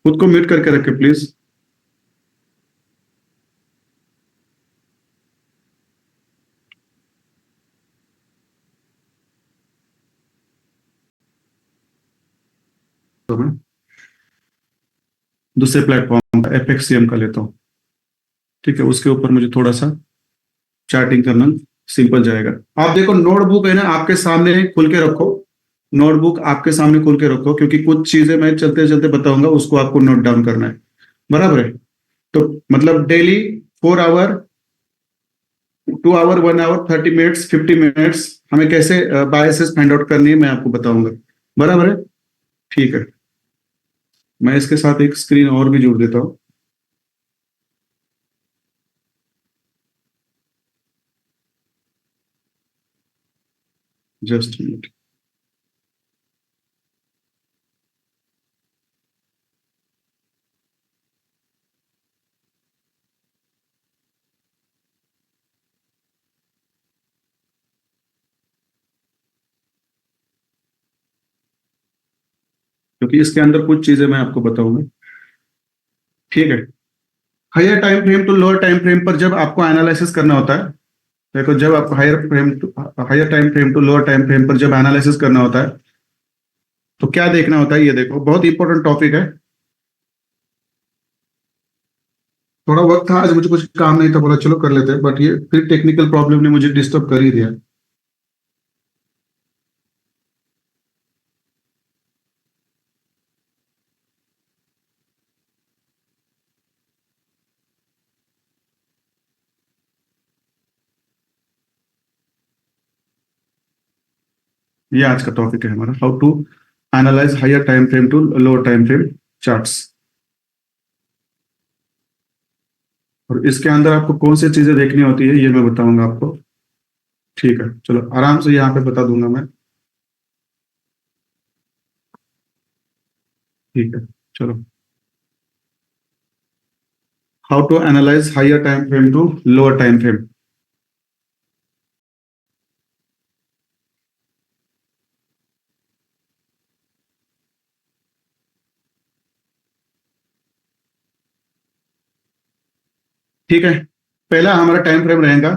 खुद को म्यूट करके रखे प्लीज। तो मैं दूसरे प्लेटफॉर्म का एफएक्ससीएम का लेता हूँ। ठीक है, उसके ऊपर मुझे थोड़ा सा चार्टिंग करना सिंपल जाएगा। आप देखो नोटबुक है ना आपके सामने खुल के रखो, नोटबुक आपके सामने खुल के रखो, क्योंकि कुछ चीजें मैं चलते चलते बताऊंगा, उसको आपको नोट डाउन करना है। बराबर है? तो मतलब daily 4 hour, 2 hour, 1 hour, 30 minutes, 50 minutes हमें कैसे बायसेस फाइंड आउट करनी है मैं आपको बताऊंगा। बराबर है? ठीक है, मैं इसके साथ एक स्क्रीन और भी जोड़ देता हूँ। Just minute. क्योंकि इसके अंदर कुछ चीजें मैं आपको बताऊंगा। ठीक है, higher time frame to lower time frame पर जब आपको एनालिसिस करना होता है, देखो जब आपको higher time frame to lower time frame पर जब एनालिसिस करना होता है तो क्या देखना होता है, ये देखो बहुत इंपॉर्टेंट टॉपिक है। थोड़ा वक्त था आज, मुझे कुछ काम नहीं था, बोला चलो कर लेते हैं, बट ये फिर टेक्निकल प्रॉब्लम ने मुझे डिस्टर्ब कर ही दिया। ये आज का टॉपिक है हमारा, how to analyse higher time frame to lower time frame charts. और इसके अंदर आपको कौन सी चीजें देखनी होती है ये मैं बताऊंगा आपको। ठीक है, चलो आराम से यहाँ पे बता दूंगा मैं। ठीक है, चलो। How to analyse higher time frame to lower time frame. ठीक है, पहला हमारा टाइम फ्रेम रहेगा,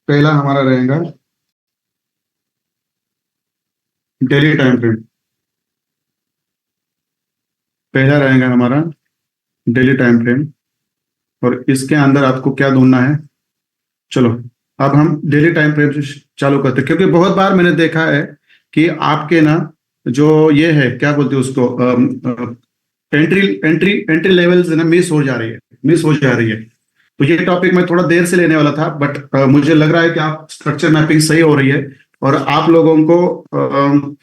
पहला हमारा रहेगा डेली टाइम फ्रेम। पहला रहेगा हमारा डेली टाइम फ्रेम। और इसके अंदर आपको क्या ढूंढना है, चलो अब हम डेली टाइम फ्रेम से चालू करते हैं, क्योंकि बहुत बार मैंने देखा है कि आपके ना जो ये है क्या बोलते हैं उसको, एंट्री एंट्री एंट्री लेवल्स ना मिस हो जा रही है, मिस हो जा रही है। तो ये टॉपिक मैं थोड़ा देर से लेने वाला था, बट मुझे लग रहा है कि आप स्ट्रक्चर मैपिंग सही हो रही है और आप लोगों को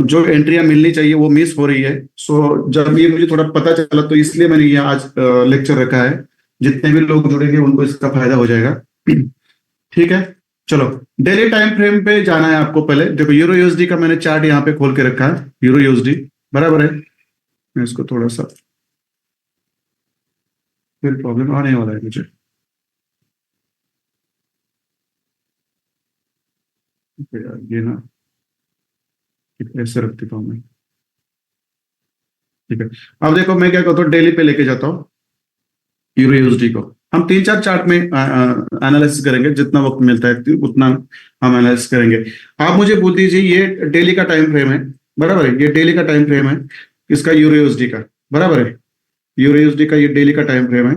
जो एंट्रियां मिलनी चाहिए वो मिस हो रही है। सो जब ये मुझे थोड़ा पता चला तो इसलिए मैंने ये आज लेक्चर रखा है। जितने भी लोग जुड़ेंगे उनको इसका फायदा हो जाएगा। ठीक है, चलो डेली टाइम फ्रेम पे जाना है आपको। पहले देखो यूरो यूएसडी का मैंने चार्ट यहाँ पे खोल के रखा है, यूरो यूएसडी। बराबर है? मैं इसको थोड़ा सा, फिर प्रॉब्लम आने वाला है मुझे। तो यार ये ना ऐसे रख देता हूँ मैं। ठीक है, अब देखो मैं क्या करता हूँ, डेली पे लेके जाता हूँ यूरो यूएसडी को। हम 3-4 चार्ट में एनालिसिस करेंगे, जितना वक्त मिलता है उतना हम एनालिसिस करेंगे। आप मुझे बोल दीजिए ये डेली का टाइम फ्रेम है। बराबर है? ये डेली का टाइम फ्रेम है इसका, यूरो यूएसडी का। बराबर है? यूरो यूएसडी का ये डेली का टाइम फ्रेम है।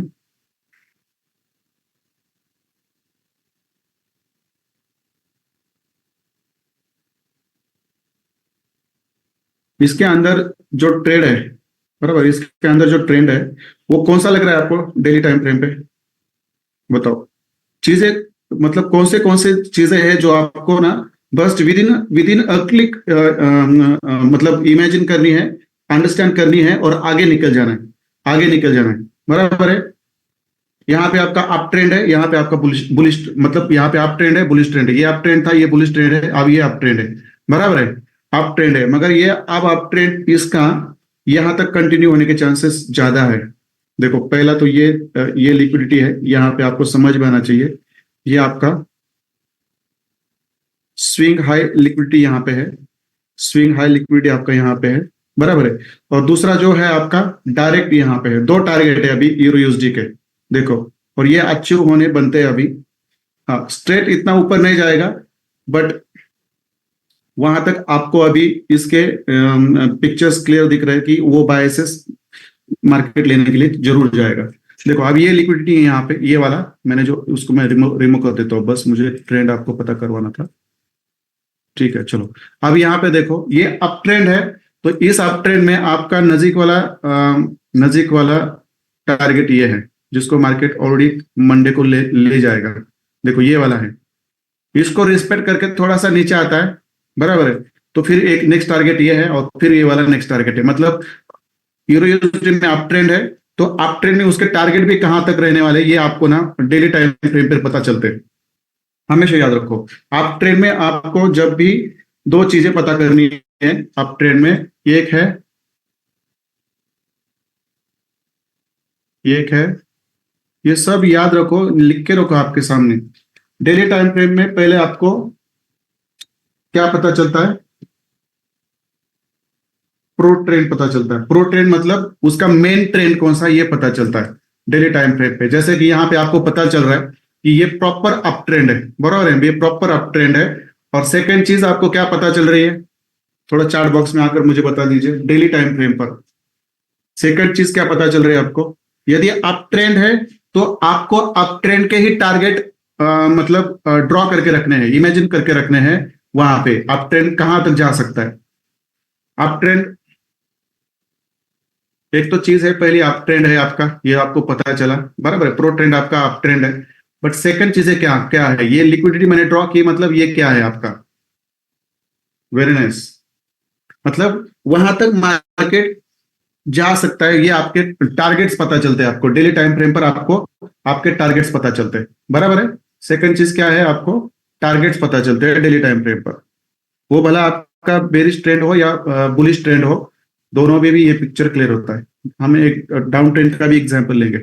इसके अंदर जो ट्रेड है, बराबर, इसके अंदर जो ट्रेंड है वो कौन सा लग रहा है आपको डेली टाइम फ्रेम पे? बताओ चीजें, मतलब कौन से चीजें हैं जो आपको ना बस विद इन अ क्लिक मतलब इमेजिन करनी है, अंडरस्टैंड करनी है और आगे निकल जाना है, आगे निकल जाना है। बराबर है? यहाँ पे आपका अप ट्रेंड है, यहाँ पे आपका बुलिश बुलिश, मतलब यहाँ पे अप ट्रेंड है, बुलिश ट्रेंड है। ये अप ट्रेंड था, ये बुलिश ट्रेंड है, अब ये अप ट्रेंड है। बराबर है? अप ट्रेंड है, मगर ये अब अप ट्रेंड इसका यहाँ तक कंटिन्यू होने के चांसेस ज्यादा है। देखो पहला तो ये लिक्विडिटी है, यहाँ पे आपको समझ में आना चाहिए। ये आपका स्विंग हाई लिक्विडिटी यहाँ पे है, स्विंग हाई लिक्विडिटी आपका यहाँ पे है। बराबर है। और दूसरा जो है आपका डायरेक्ट यहाँ पे है, दो टारगेट है अभी यूरो यूएसडी के, देखो, और ये अचीव होने बनते हैं अभी। हाँ, स्ट्रेट इतना ऊपर नहीं जाएगा, बट वहां तक आपको अभी इसके पिक्चर्स क्लियर दिख रहे हैं कि वो बायसेस मार्केट लेने के लिए जरूर जाएगा। देखो अब ये लिक्विडिटी है यहाँ पे, ये वाला मैंने जो उसको मैं रिमूव कर देता हूँ, बस मुझे ट्रेंड आपको पता करवाना था। ठीक है, चलो अब यहाँ पे देखो ये अप ट्रेंड है, तो इस अप ट्रेंड में आपका नजीक वाला टारगेट ये है, जिसको मार्केट ऑलरेडी मंडे को ले जाएगा। देखो ये वाला है, इसको रिस्पेक्ट करके थोड़ा सा नीचे आता है, बराबर है, तो फिर एक नेक्स्ट टारगेट ये है और फिर ये वाला नेक्स्ट टारगेट है। मतलब यूरो यूएसडी में अप ट्रेंड है, तो अप ट्रेंड में उसके टारगेट भी कहां तक रहने वाले, ये आपको ना डेली टाइम फ्रेम पर पता चलते हैं। हमेशा याद रखो, अप ट्रेंड में आपको जब भी दो चीजें पता करनी है अप ट्रेंड में, एक है एक है ये सब याद रखो, लिख के रखो आपके सामने। डेली टाइम फ्रेम में पहले आपको क्या पता चलता है, प्रो ट्रेंड पता चलता है। प्रो ट्रेंड मतलब उसका मेन ट्रेंड कौन सा, ये पता चलता है डेली टाइम फ्रेम पे। जैसे कि यहाँ पे आपको पता चल रहा है कि ये प्रॉपर अप ट्रेंड है, बराबर है, ये प्रॉपर अप ट्रेंड है। और सेकंड चीज आपको क्या पता चल रही है, थोड़ा चार्ट बॉक्स में आकर मुझे बता दीजिए, डेली टाइम फ्रेम पर सेकंड चीज क्या पता चल रही है आपको। यदि अप ट्रेंड है तो आपको अप ट्रेंड के ही टारगेट मतलब ड्रॉ करके रखने हैं, इमेजिन करके रखने हैं, वहां पे अप ट्रेंड कहां तक जा सकता है। अप ट्रेंड एक तो चीज है, पहली अप ट्रेंड है आपका, ये आपको पता चला, बराबर है, प्रो ट्रेंड आपका अप ट्रेंड है। बट सेकंड चीज है क्या क्या है, ये लिक्विडिटी मैंने ड्रॉ की, मतलब ये क्या है आपका, वेरी नाइस, मतलब वहां तक मार्केट जा सकता है। ये आपके टारगेट्स पता चलते हैं आपको डेली टाइम फ्रेम पर, आपको आपके टारगेट्स पता चलते हैं, बराबर है। सेकंड चीज क्या है, आपको टारगेट्स पता चलते हैं डेली टाइम फ्रेम पर, वो भला आपका बेरिश ट्रेंड हो या बुलिश ट्रेंड हो, दोनों में भी ये पिक्चर क्लियर होता है। हम एक डाउन ट्रेंड का भी एग्जांपल लेंगे।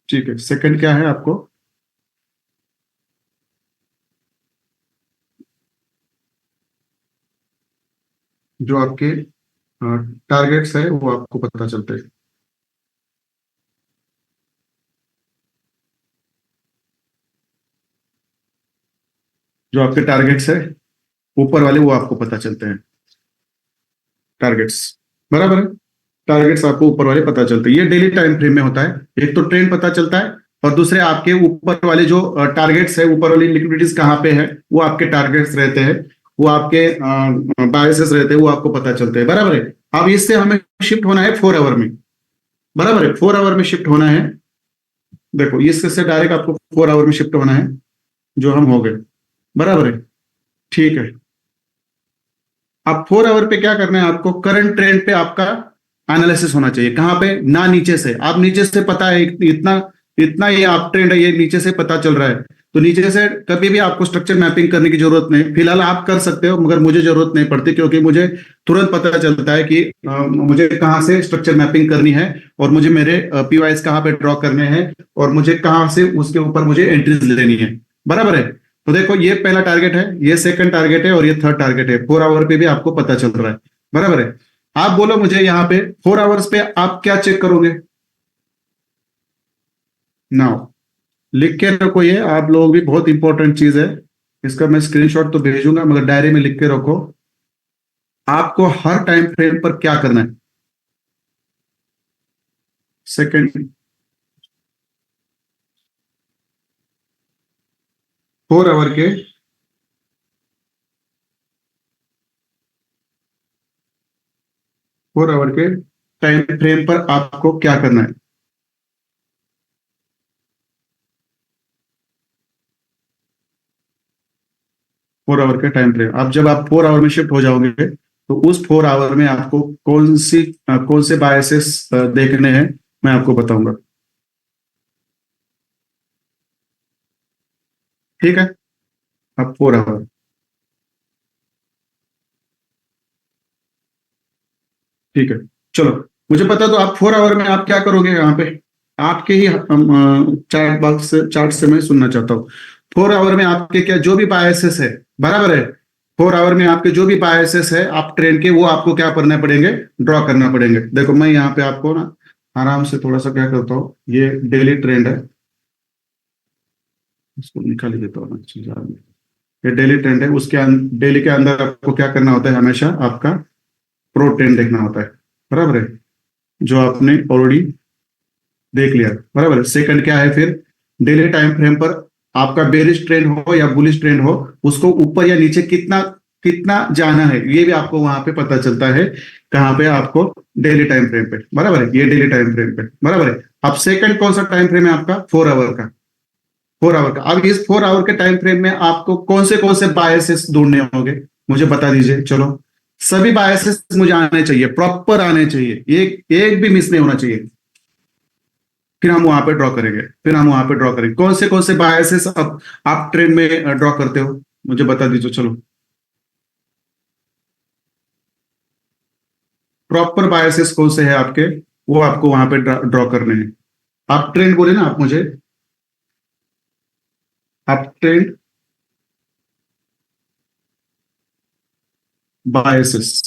ठीक है, सेकंड क्या है आपको, जो आपके टारगेट्स है वो आपको पता चलते हैं। जो आपके टारगेट्स है ऊपर वाले, वो आपको पता चलते हैं, टारगेट्स, बराबर है, टारगेट्स आपको ऊपर वाले पता चलते हैं। ये डेली टाइम फ्रेम में होता है, एक तो ट्रेंड पता चलता है, और दूसरे आपके ऊपर वाले जो टारगेट्स है, ऊपर वाली लिक्विडिटीज कहाँ पे है, वो आपके टारगेट्स रहते हैं, वो आपके बायसेस रहते हैं, वो आपको पता चलते हैं, बराबर है। अब इससे हमें शिफ्ट होना है 4 आवर में, बराबर है, 4 आवर में शिफ्ट होना है। देखो इससे डायरेक्ट आपको 4 आवर में शिफ्ट होना है, जो हम हो गए, बराबर है, ठीक है। अब 4 आवर पे क्या करना है आपको, करंट ट्रेंड पे आपका एनालिसिस होना चाहिए, कहां पे, ना नीचे से, आप नीचे से पता है इतना इतना ये अप ट्रेंड है, ये नीचे से पता चल रहा है, तो नीचे से कभी भी आपको स्ट्रक्चर मैपिंग करने की जरूरत नहीं, फिलहाल आप कर सकते हो, मगर मुझे जरूरत नहीं पड़ती, क्योंकि मुझे तुरंत पता चलता है कि मुझे कहां से स्ट्रक्चर मैपिंग करनी है, और मुझे मेरे पीवाईस कहां पे ड्रॉ करने हैं, और मुझे कहां से उसके ऊपर मुझे एंट्रीज लेनी है, बराबर है। तो देखो ये पहला टारगेट है, ये सेकंड टारगेट है, और ये थर्ड टारगेट है। 4 आवर पे भी आपको पता चल रहा है, बराबर है। आप बोलो मुझे यहाँ पे 4 आवर्स पे आप क्या चेक करोगे, नाउ लिख के रखो, ये आप लोग भी, बहुत इंपॉर्टेंट चीज है, इसका मैं स्क्रीनशॉट तो भेजूंगा, मगर डायरी में लिख के रखो, आपको हर टाइम फ्रेम पर क्या करना है। सेकंड 4 आवर के 4 आवर के टाइम फ्रेम पर आपको क्या करना है। 4 आवर के टाइम फ्रेम, अब जब आप 4 आवर में शिफ्ट हो जाओगे, तो उस 4 आवर में आपको कौन से बायसेस देखने हैं, मैं आपको बताऊंगा, ठीक है। अब 4 आवर, ठीक है, चलो, मुझे पता, तो आप 4 आवर में आप क्या करोगे यहाँ पे, आपके ही चार्ट बॉक्स से, चार्ट से मैं सुनना चाहता हूँ। 4 आवर में आपके क्या जो भी बायसेस है, बराबर है। 4 आवर में आपके जो भी बायसेस है आप ट्रेंड के, वो आपको क्या करना पड़ेंगे, ड्रॉ करना पड़ेंगे। देखो मैं यहाँ पे आपको ना आराम से थोड़ा सा क्या करता हूँ, ये डेली ट्रेंड है, इसको निकाल ही देता हूँ मैं चीज़ आगे। ये डेली ट्रेंड है, उसके डेली के अंदर आपको क्या करना होता है, हमेशा आपका प्रो ट्रेंड देखना होता है। बराबर है, जो आपने ऑलरेडी देख लिया। बराबर है। सेकंड क्या है फिर, डेली टाइम फ्रेम पर आपका बेरिश ट्रेंड हो या बुलिश ट्रेंड हो, उसको ऊपर या नीचे कितना कितना जाना है, ये भी आपको वहां पे पता चलता है। कहाँ पे आपको, डेली टाइम फ्रेम पे। बराबर है, ये डेली टाइम फ्रेम पे। बराबर है। अब सेकंड कौन सा टाइम फ्रेम है आपका, 4 आवर का। 4 आवर का। अब इस 4 आवर के टाइम फ्रेम में आपको कौन से बायसेस ढूंढने होंगे, मुझे बता दीजिए। चलो, सभी बायसेस मुझे आने चाहिए, प्रॉपर आने चाहिए, एक एक भी मिस नहीं होना चाहिए। फिर हम वहां पे ड्रॉ करेंगे, कौन से बायसेस आप ट्रेन में ड्रॉ करते हो, मुझे बता दीजिए। चलो, प्रॉपर बायसेस कौन से हैं आपके, वो आपको वहां पे ड्रॉ करने हैं। आप ट्रेंड बोले ना आप मुझे, आप ट्रेंड बायसेस,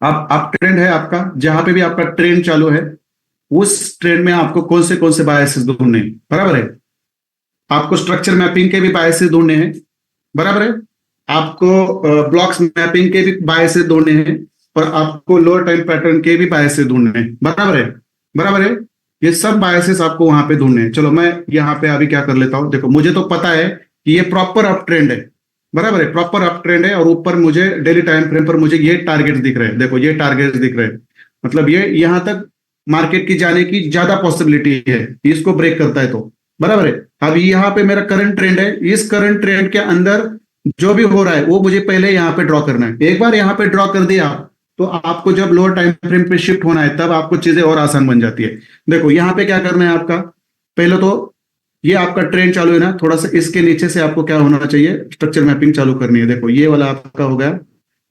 आप ट्रेंड है आपका, जहां पे भी आपका ट्रेंड चालू है, उस ट्रेंड में आपको कौन से बायसेस ढूंढने हैं। बराबर है। आपको स्ट्रक्चर मैपिंग के भी बायसेस ढूंढने हैं। बराबर है। आपको ब्लॉक्स मैपिंग के भी बायसेस ढूंढने हैं, और आपको लोअर टाइम पैटर्न के भी बायसेस ढूंढने हैं। बराबर है। बराबर है। ये सब बायसेस आपको वहां पे ढूंढने हैं। चलो मैं यहाँ पे अभी क्या कर लेता हूँ, देखो मुझे तो पता है कि ये प्रॉपर अप ट्रेंड है। बराबर है, प्रॉपर अप ट्रेंड है, और ऊपर मुझे डेली टाइम फ्रेम पर मुझे ये टारगेट दिख रहे हैं। देखो ये टारगेट दिख रहे हैं, मतलब ये यहां तक मार्केट की जाने की ज्यादा पॉसिबिलिटी है, इसको ब्रेक करता है तो। बराबर है। अब यहाँ पे मेरा करंट ट्रेंड है, इस करंट ट्रेंड के अंदर जो भी हो रहा है वो मुझे पहले यहाँ पे ड्रॉ करना है। एक बार यहाँ पे ड्रॉ कर दिया, तो आपको जब लोअर टाइम फ्रेम पे शिफ्ट होना है, तब आपको चीजें और आसान बन जाती है। देखो यहाँ पे क्या करना है आपका, पहले तो ये आपका ट्रेंड चालू है ना, थोड़ा सा इसके नीचे से आपको क्या होना चाहिए, स्ट्रक्चर मैपिंग चालू करनी है। देखो ये वाला आपका हो गया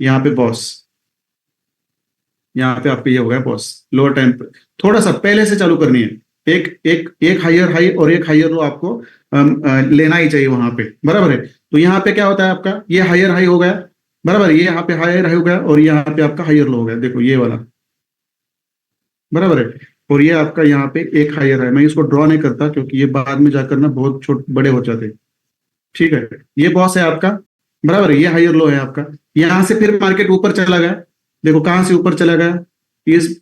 यहाँ पे बॉस, यहाँ पे आपके ये हो गया बॉस। लोअर टाइम पे थोड़ा सा पहले से चालू करनी है, एक एक एक हायर हाई और एक हायर लो आपको लेना ही चाहिए वहां पे। बराबर है। तो यहाँ पे क्या होता है आपका, ये हायर हाई हो गया। बराबर है, ये यहाँ पे हायर हाई हो गया, और यहाँ पे आपका हायर लो हो गया। देखो ये वाला। बराबर है। और ये आपका यहाँ पे एक हायर है, मैं इसको ड्रॉ नहीं करता क्योंकि ये बाद में जाकर ना बहुत छोटे बड़े हो जाते हैं। ठीक है, ये बॉस है आपका। बराबर है, ये हायर लो है आपका। यहाँ से फिर मार्केट ऊपर चला गया। देखो कहाँ से ऊपर चला गया, इस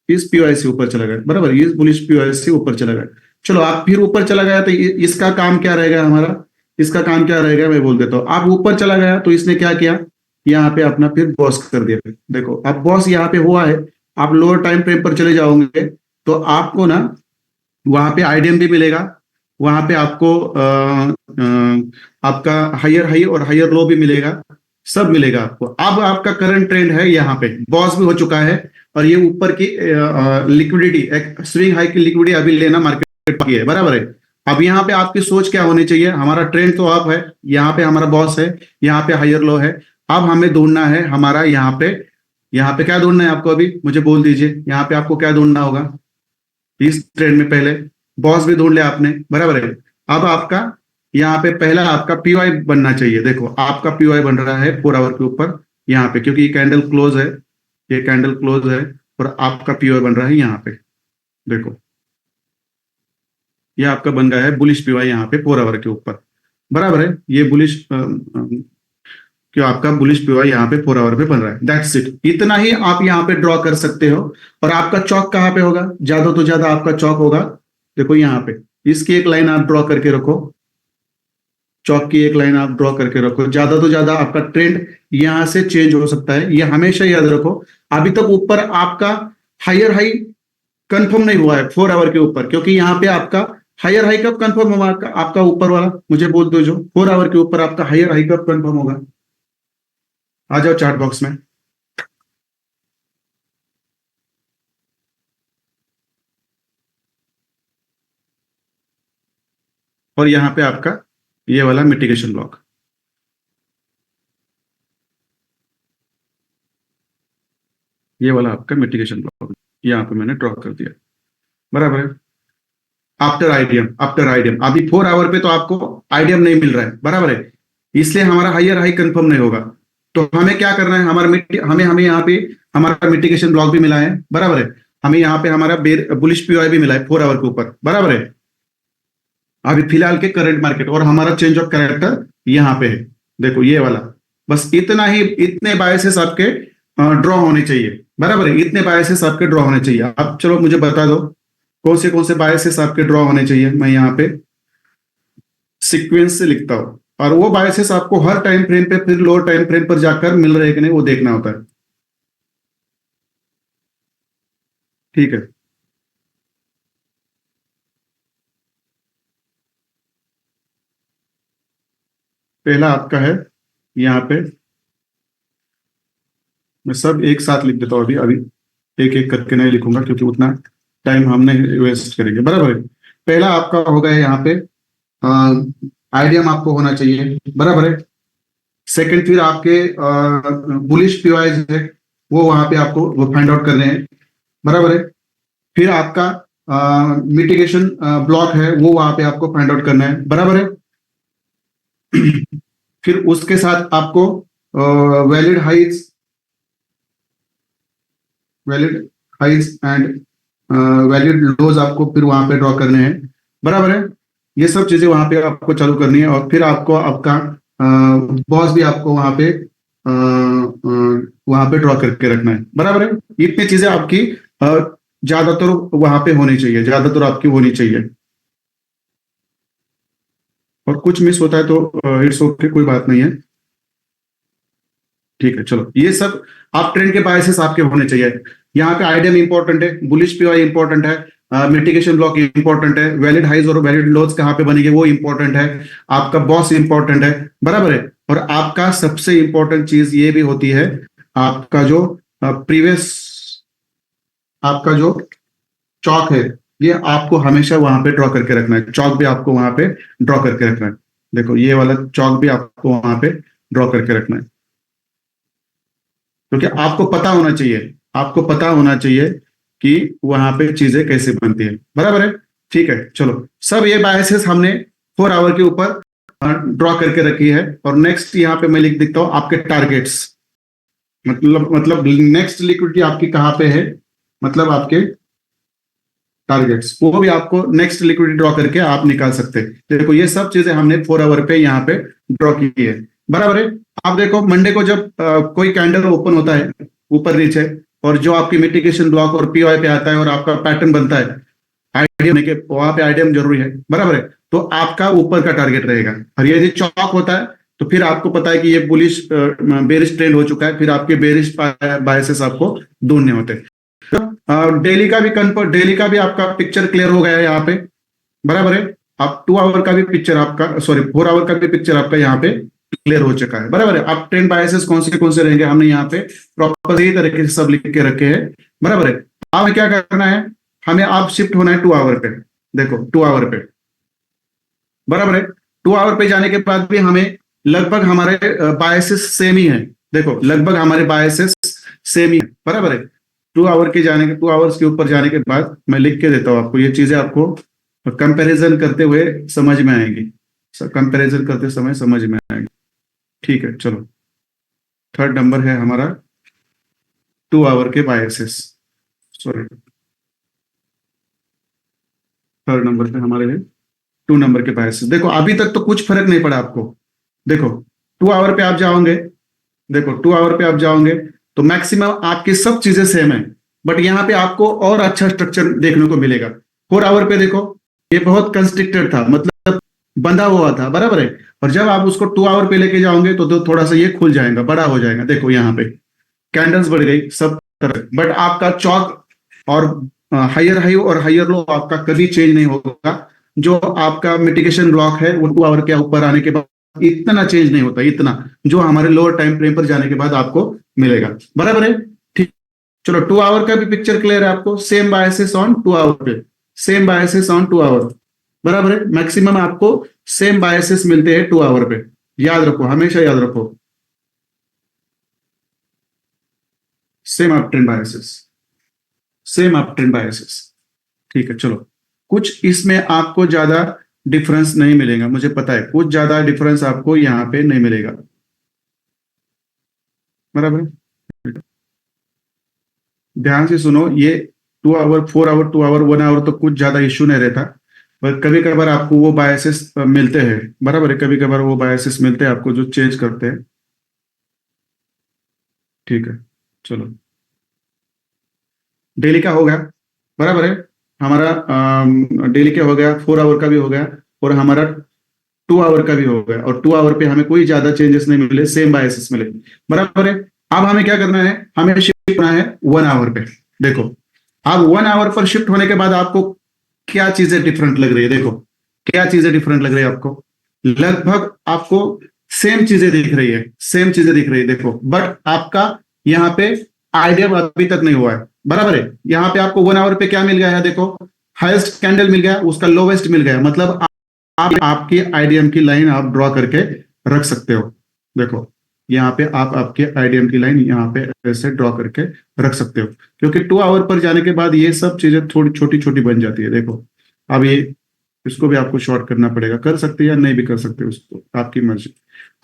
इस पीओआई से ऊपर चला गया। बराबर, ये बुलिश पीओआई से ऊपर चला गया। चलो, आप फिर ऊपर चला गया तो इसका काम क्या रहेगा हमारा, इसका काम क्या रहेगा मैं बोल देता हूँ। आप ऊपर चला गया तो इसने क्या किया, यहाँ पे अपना फिर बॉस कर दिया। देखो अब बॉस यहाँ पे हुआ है, आप लोअर टाइम फ्रेम पर चले जाओगे तो आपको ना वहां पे आईडीएम भी मिलेगा, वहां पे आपको आपका हायर हाई और हायर लो भी मिलेगा, सब मिलेगा आपको। अब आपका करंट ट्रेंड है, यहाँ पे बॉस भी हो चुका है, और ये ऊपर की लिक्विडिटी, एक स्विंग हाई की लिक्विडिटी अभी लेना मार्केट की है। बराबर है। अब यहाँ पे आपकी सोच क्या होनी चाहिए, हमारा ट्रेंड तो अप है, यहाँ पे हमारा बॉस है, यहाँ पे हायर लो है। अब हमें ढूंढना है हमारा यहाँ पे क्या ढूंढना है आपको, अभी मुझे बोल दीजिए, यहाँ पे आपको क्या ढूंढना होगा। इस ट्रेंड में पहले बॉस भी ढूंढ लिया आपने। बराबर है। अब आपका यहाँ पे पहला आपका पीवाई बनना चाहिए। देखो आपका पीवाई बन रहा है 4 आवर के ऊपर यहाँ पे, क्योंकि ये कैंडल क्लोज है, ये कैंडल क्लोज है, और आपका पीवाई बन रहा है यहाँ पे। देखो ये आपका बन गया है बुलिश पीवाई यहाँ पे 4 आवर के ऊपर। बराबर है, ये बुलिश क्यों आपका बुलिश पीवाई यहाँ पे 4 आवर पे बन रहा है। दैट्स इट, इतना ही आप यहाँ पे ड्रॉ कर सकते हो। और आपका चौक कहाँ पे होगा, ज्यादा तो ज्यादा आपका चौक होगा, देखो यहाँ पे, इसकी एक लाइन आप ड्रॉ करके रखो, चौक की एक लाइन आप ड्रॉ करके रखो। ज्यादा तो ज्यादा आपका ट्रेंड यहां से चेंज हो सकता है, ये हमेशा याद रखो। अभी तक ऊपर आपका हायर हाई कंफर्म नहीं हुआ है 4 आवर के ऊपर, क्योंकि यहाँ पे आपका हायर हाई कब कंफर्म होगा, आपका ऊपर वाला मुझे बोल दो, जो 4 आवर के ऊपर आपका हायर हाई कब कंफर्म होगा। आ जाओ चार्ट बॉक्स में। और यहाँ पे आपका ये वाला मिटिगेशन ब्लॉक, ये वाला आपका मिटिगेशन ब्लॉक यहाँ पे मैंने ड्रॉ कर दिया। बराबर है। आफ्टर आईडीएम अभी 4 आवर पे तो आपको आईडीएम नहीं मिल रहा है, बराबर है, इसलिए हमारा हायर हाई कंफर्म नहीं होगा। तो हमें क्या करना है, हमें हमें यहाँ पे हमारा मिटिगेशन ब्लॉक भी मिला है, बराबर है, हमें यहाँ पे हमारा बुलिश पीओआई भी मिला है 4 आवर के ऊपर, बराबर है, अभी फिलहाल के करंट मार्केट, और हमारा चेंज ऑफ कैरेक्टर यहाँ पे है, देखो ये वाला, बस इतना ही, इतने बायसेस आपके ड्रॉ होने चाहिए, बराबर है, इतने बायसेस आपके ड्रॉ होने चाहिए। अब चलो मुझे बता दो कौन से बायसेस आपके ड्रॉ होने चाहिए, मैं यहाँ पे सीक्वेंस से लिखता हूँ, और वो बायसेस आपको हर टाइम फ्रेम पे फिर लोअर टाइम फ्रेम पर जाकर मिल रहे कि नहीं वो देखना होता है, ठीक है। पहला आपका है यहाँ पे, मैं सब एक साथ लिख देता हूँ, अभी अभी एक एक करके नहीं लिखूंगा क्योंकि उतना टाइम हम नहीं वेस्ट करेंगे, बराबर है। पहला आपका होगा यहाँ पे आइडियम आपको होना चाहिए, बराबर है। सेकंड फिर आपके बुलिश पीओआईज है, वो वहां पे आपको वो फाइंड आउट करने हैं, बराबर है। फिर आपका मिटिगेशन ब्लॉक है, वो वहां पे आपको फाइंड आउट करना है, बराबर है। फिर उसके साथ आपको valid heights, valid heights and valid lows आपको फिर वहां पे ड्रॉ करने हैं, बराबर है। ये सब चीजें वहां पे आपको चालू करनी है, और फिर आपको आपका बॉस भी आपको वहां पे ड्रॉ करके रखना है, बराबर है। इतनी चीजें आपकी ज्यादातर वहां पे होनी चाहिए, ज्यादातर आपकी होनी चाहिए, और कुछ मिस होता है तो इट्स ओके, कोई बात नहीं है, ठीक है। चलो ये सब आप ट्रेंड के बायसेस आपके होने चाहिए। यहाँ पे आइडियम इंपॉर्टेंट है, बुलिश पीओआई इंपॉर्टेंट है, मिटिगेशन ब्लॉक इंपॉर्टेंट है, वैलिड हाइज और वैलिड लोज कहाँ पे बनेंगे वो इंपॉर्टेंट है, आपका बॉस इंपॉर्टेंट है, बराबर है। और आपका सबसे इंपॉर्टेंट चीज ये भी होती है, आपका जो प्रीवियस आपका जो चौक है, ये आपको हमेशा वहां पे ड्रॉ करके रखना है, चौक भी आपको वहां पे ड्रॉ करके रखना है, देखो ये वाला चौक भी आपको वहां पे ड्रॉ करके रखना है, क्योंकि आपको पता होना चाहिए, आपको पता होना चाहिए कि वहां पे चीजें कैसे बनती है, बराबर है, ठीक है। चलो सब ये बायसेस हमने 4 आवर के ऊपर ड्रॉ करके रखी है, और नेक्स्ट यहाँ पे मैं लिख देता हूँ आपके टारगेट्स, मतलब नेक्स्ट लिक्विडिटी आपकी कहाँ पे है, मतलब आपके टारगेट्स, वो भी आपको नेक्स्ट लिक्विडिटी ड्रॉ करके आप निकाल सकते हैं। देखो ये सब चीजें हमने 4 आवर पे यहाँ पे ड्रॉ की है, बराबर है। आप देखो मंडे को जब कोई कैंडल ओपन होता है ऊपर नीचे, और जो आपकी मिटिगेशन ब्लॉक और पीओआई पे आता है और आपका पैटर्न बनता है, आइडियम के वहां पे आइडियम जरूरी है, बराबर है, तो आपका ऊपर का टारगेट रहेगा। और ये यदि चौक होता है तो फिर आपको पता है कि ये बुलिश बेरिश ट्रेंड हो चुका है, फिर आपके बेरिश बायसेस आपको ढूंढने होते हैं। डेली का भी आपका पिक्चर क्लियर हो गया है यहाँ पे, बराबर है। आप 2 आवर का भी पिक्चर आपका, सॉरी 4 आवर का भी पिक्चर आपका यहाँ पे क्लियर हो चुका है, बराबर है। अब ट्रेंड बायसेस कौन से रहेंगे हमने यहाँ पे प्रॉपर सही तरीके से सब लिख के रखे हैं, बराबर है। अब क्या करना है, हमें आप शिफ्ट होना है 2 आवर पे, देखो 2 आवर पे, बराबर है। 2 आवर पे जाने के बाद भी हमें लगभग हमारे बायसेस सेम ही है, देखो लगभग हमारे बायसेस सेम ही है, बराबर है। 2 आवर्स के ऊपर जाने के बाद मैं लिख के देता हूँ आपको, ये चीजें आपको कंपैरिजन करते हुए समझ में आएंगी, कंपैरिजन करते समय समझ में आएंगी, ठीक है। चलो थर्ड नंबर है हमारा 2 आवर के बायसेस, सॉरी थर्ड नंबर पे हमारे है 2 नंबर के बायसेस। देखो अभी तक तो कुछ फर्क नहीं पड़ा आपको, देखो 2 आवर पे आप जाओगे, देखो 2 आवर पे आप जाओगे तो मैक्सिमम आपकी सब चीजें सेम है, बट यहाँ पे आपको और अच्छा स्ट्रक्चर देखने को मिलेगा। 4 आवर पे देखो ये बहुत कंस्ट्रिक्टेड था, मतलब बंधा हुआ था, बराबर है। और जब आप उसको 2 आवर पे लेके जाओगे तो थोड़ा सा ये खुल जाएगा, बड़ा हो जाएगा, देखो यहाँ पे कैंडल्स बढ़ गई सब तरह, बट आपका चौक और हायर हाई और हायर लो आपका कभी चेंज नहीं होगा। जो आपका मिटिगेशन ब्लॉक है वो 2 आवर के ऊपर आने के बाद इतना चेंज नहीं होता, इतना जो हमारे लोअर टाइम फ्रेम पर जाने के बाद आपको मिलेगा, बराबर है, ठीक। चलो 2 आवर का भी पिक्चर क्लियर है आपको, सेम बायसेस ऑन 2 आवर पे, सेम बायसेस ऑन 2 आवर, बराबर है। मैक्सिमम आपको सेम बायसेस मिलते हैं 2 आवर पे, याद रखो, हमेशा याद रखो, same up trend biases, same up trend biases, ठीक है। चलो कुछ इसमें आपको ज्यादा डिफरेंस नहीं मिलेगा, मुझे पता है कुछ ज्यादा डिफरेंस आपको यहाँ पे नहीं मिलेगा, बराबर है। ध्यान से सुनो, ये 2 आवर 4 आवर 2 आवर 1 आवर तो कुछ ज्यादा इश्यू नहीं रहता, पर कभी कभार आपको वो बायसेस मिलते हैं, बराबर है, कभी कभार वो बायसेस मिलते हैं आपको जो चेंज करते हैं। ठीक है, चलो डेली का हो गया, बराबर है। हमारा डेली का हो गया, 4 आवर का भी हो गया, और हमारा 2 आवर का भी हो गया, और 2 आवर पे हमें कोई ज्यादा चेंजेस नहीं मिले, सेम बायसेस मिले, बराबर है। अब हमें क्या करना है, हमें शिफ्ट होना है 1 आवर पे। देखो, अब 1 आवर पर शिफ्ट होने के बाद आपको क्या चीजें डिफरेंट लग रही है, देखो क्या चीजें डिफरेंट लग रही है आपको। लगभग आपको सेम चीजें दिख रही है, सेम चीजें दिख रही है, देखो, बट आपका यहाँ पे आइडिया अभी तक नहीं हुआ है, बराबर है। यहाँ पे आपको 1 आवर पे क्या मिल गया है, देखो, हाईएस्ट कैंडल मिल गया, उसका लोवेस्ट मिल गया, मतलब आप आपकी आईडीएम की लाइन आप ड्रॉ करके रख सकते हो। देखो, यहाँ पे आप आपके आईडीएम की लाइन यहाँ पे ऐसे ड्रॉ करके रख सकते हो, क्योंकि 2 आवर पर जाने के बाद ये सब चीजें थोड़ी छोटी छोटी बन जाती है। देखो, अब ये इसको भी आपको शॉर्ट करना पड़ेगा, कर सकते हैं या नहीं भी कर सकते, उसको आपकी मर्जी।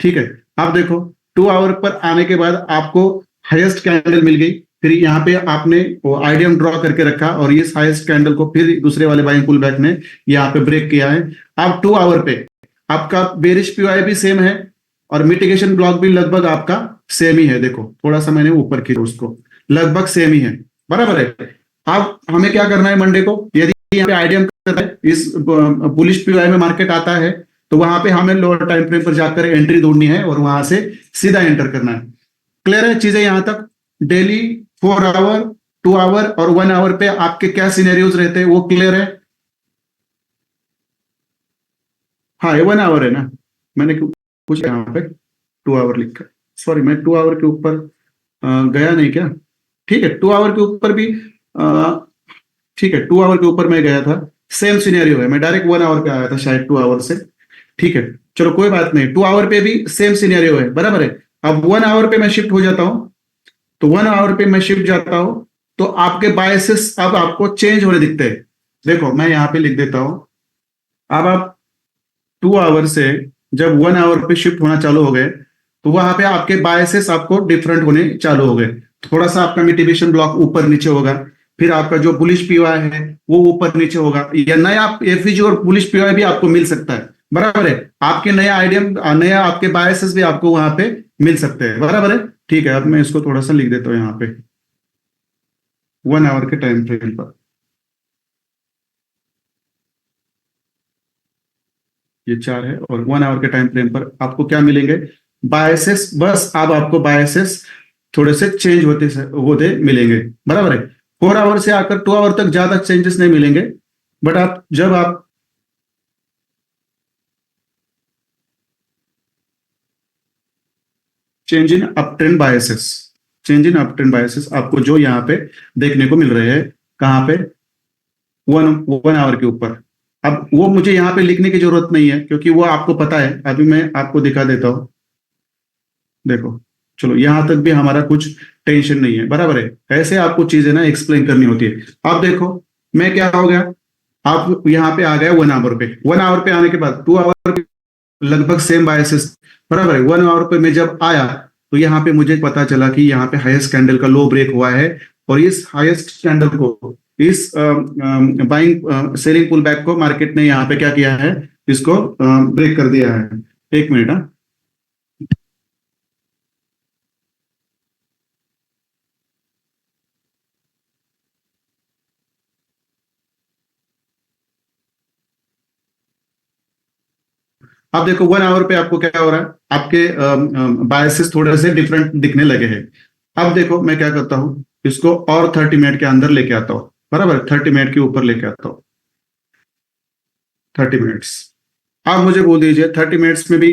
ठीक है, आप देखो 2 आवर पर आने के बाद आपको हाईएस्ट कैंडल मिल गई, फिर यहाँ पे आपने वो आईडीएम ड्रॉ करके रखा, और इस हाईएस्ट कैंडल को फिर दूसरे वाले बाइंग पुल बैक ने यहाँ पे ब्रेक किया है। अब 2 आवर पे आपका बेरिश पीओआई भी सेम है, और मिटिगेशन ब्लॉक भी लगभग आपका सेम ही है। देखो, थोड़ा सा मैंने ऊपर किया उसको, लगभग सेम ही है, बराबर है। अब हमें क्या करना है, मंडे को यदि यहाँ पे आईडीएम करता है, इस बुलिश पीओआई में मार्केट आता है, तो वहां पे हमें लोअर टाइम फ्रेम पर जाकर एंट्री ढूंढनी है, और वहां से सीधा एंटर करना है। क्लियर है चीजें यहां तक? डेली 4 आवर 2 आवर और 1 आवर पे आपके क्या सिनेरियोज रहते हैं, वो क्लियर है? हाँ, ये 1 आवर है ना, मैंने कुछ यहाँ पे 2 आवर लिखा, सॉरी मैं 2 आवर के ऊपर गया नहीं क्या? ठीक है, 2 आवर के ऊपर भी ठीक है, 2 आवर के ऊपर मैं गया था, सेम सिनेरियो है, मैं डायरेक्ट 1 आवर पे आया था शायद 2 आवर से। ठीक है, चलो कोई बात नहीं, 2 आवर पे भी सेम सिनेरियो है, बराबर है। अब 1 आवर पे मैं शिफ्ट हो जाता हूं, तो 1 आवर पे मैं शिफ्ट जाता हूं, तो आपके बायसेस अब आपको चेंज होने दिखते हैं। देखो, मैं यहाँ पे लिख देता हूं, अब आप 2 आवर से जब 1 आवर पे शिफ्ट होना चालू हो गए, तो वहां पे आपके बायसेस आपको डिफरेंट होने चालू हो गए। थोड़ा सा आपका मिटिगेशन ब्लॉक ऊपर नीचे होगा, फिर आपका जो बुलिश पीओआई है वो ऊपर नीचे होगा, या नया एफवीजी और बुलिश पीओआई भी आपको मिल सकता है, बराबर है। आपके नया आइडियम, नया आपके बायसेस भी आपको वहां पे मिल सकते हैं, बराबर है। ठीक है, अब मैं इसको थोड़ा सा लिख देता हूँ यहाँ पे 1 आवर के टाइम फ्रेम पर, ये 4 है, और 1 आवर के टाइम फ्रेम पर आपको क्या मिलेंगे, बायसेस, बस अब आपको बायसेस थोड़े से चेंज होते होते मिलेंगे, बराबर है। 4 आवर से आकर 2 आवर तक ज्यादा चेंजेस नहीं मिलेंगे, बट आप जब आप change in up trend biases, change in up trend biases आपको जो यहाँ पे देखने को मिल रहे हैं, कहाँ पे, 1 आवर के ऊपर। अब वो मुझे यहाँ पे लिखने की जरूरत नहीं है, क्योंकि वो आपको पता है, अभी मैं आपको दिखा देता हूँ। देखो, चलो यहां तक भी हमारा कुछ टेंशन नहीं है, बराबर है। ऐसे आपको चीजें ना एक्सप्लेन करनी होती है। अब देखो, मैं क्या हो गया, आप यहाँ पे आ गए 1 आवर पे, 1 आवर पे आने के बाद 2 आवर पे लगभग सेम बायसेस, बराबर है। 1 आवर पे मैं जब आया, तो यहाँ पे मुझे पता चला कि यहाँ पे हाईएस्ट कैंडल का लो ब्रेक हुआ है, और इस हाईएस्ट कैंडल को, इस बाइंग सेलिंग पुल बैक को मार्केट ने यहाँ पे क्या किया है, इसको ब्रेक कर दिया है। एक मिनट, हाँ, अब देखो 1 आवर पे आपको क्या हो रहा है, आपके बायसेस थोड़े से डिफरेंट दिखने लगे हैं। अब देखो, मैं क्या करता हूं, इसको और 30 मिनट के अंदर लेके आता हूं, बराबर, 30 मिनट के ऊपर लेके आता हूं, 30 मिनट्स। आप मुझे बोल दीजिए 30 मिनट्स में भी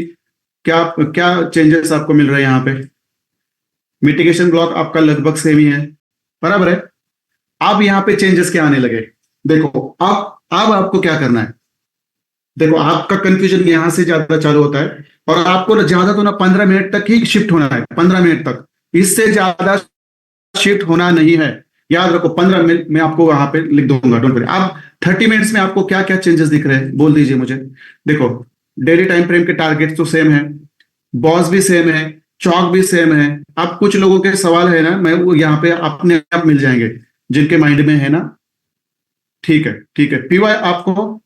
क्या क्या चेंजेस आपको मिल रहे हैं यहाँ पे। मिटिगेशन ब्लॉक आपका लगभग सेम ही है, बराबर है। अब यहाँ पे चेंजेस क्या आने लगे, देखो, अब आपको क्या करना है। देखो, आपका कंफ्यूजन यहां से ज्यादा चालू होता है, और आपको ना ज्यादा तो ना 15 मिनट तक ही शिफ्ट होना है, 15 मिनट तक, इससे ज्यादा शिफ्ट होना नहीं है। याद रखो, 15 मिनट में आपको वहां पे लिख दूंगा, डोंट वरी। अब 30 मिनट्स में आपको क्या क्या चेंजेस दिख रहे हैं बोल दीजिए मुझे। देखो, डेली टाइम फ्रेम के टारगेट तो सेम है, बॉस भी सेम है, चौक भी सेम है। अब कुछ लोगों के सवाल है ना, मैं वो यहाँ पे अपने आप मिल जाएंगे जिनके माइंड में है ना। ठीक है, ठीक है, पीवाई आपको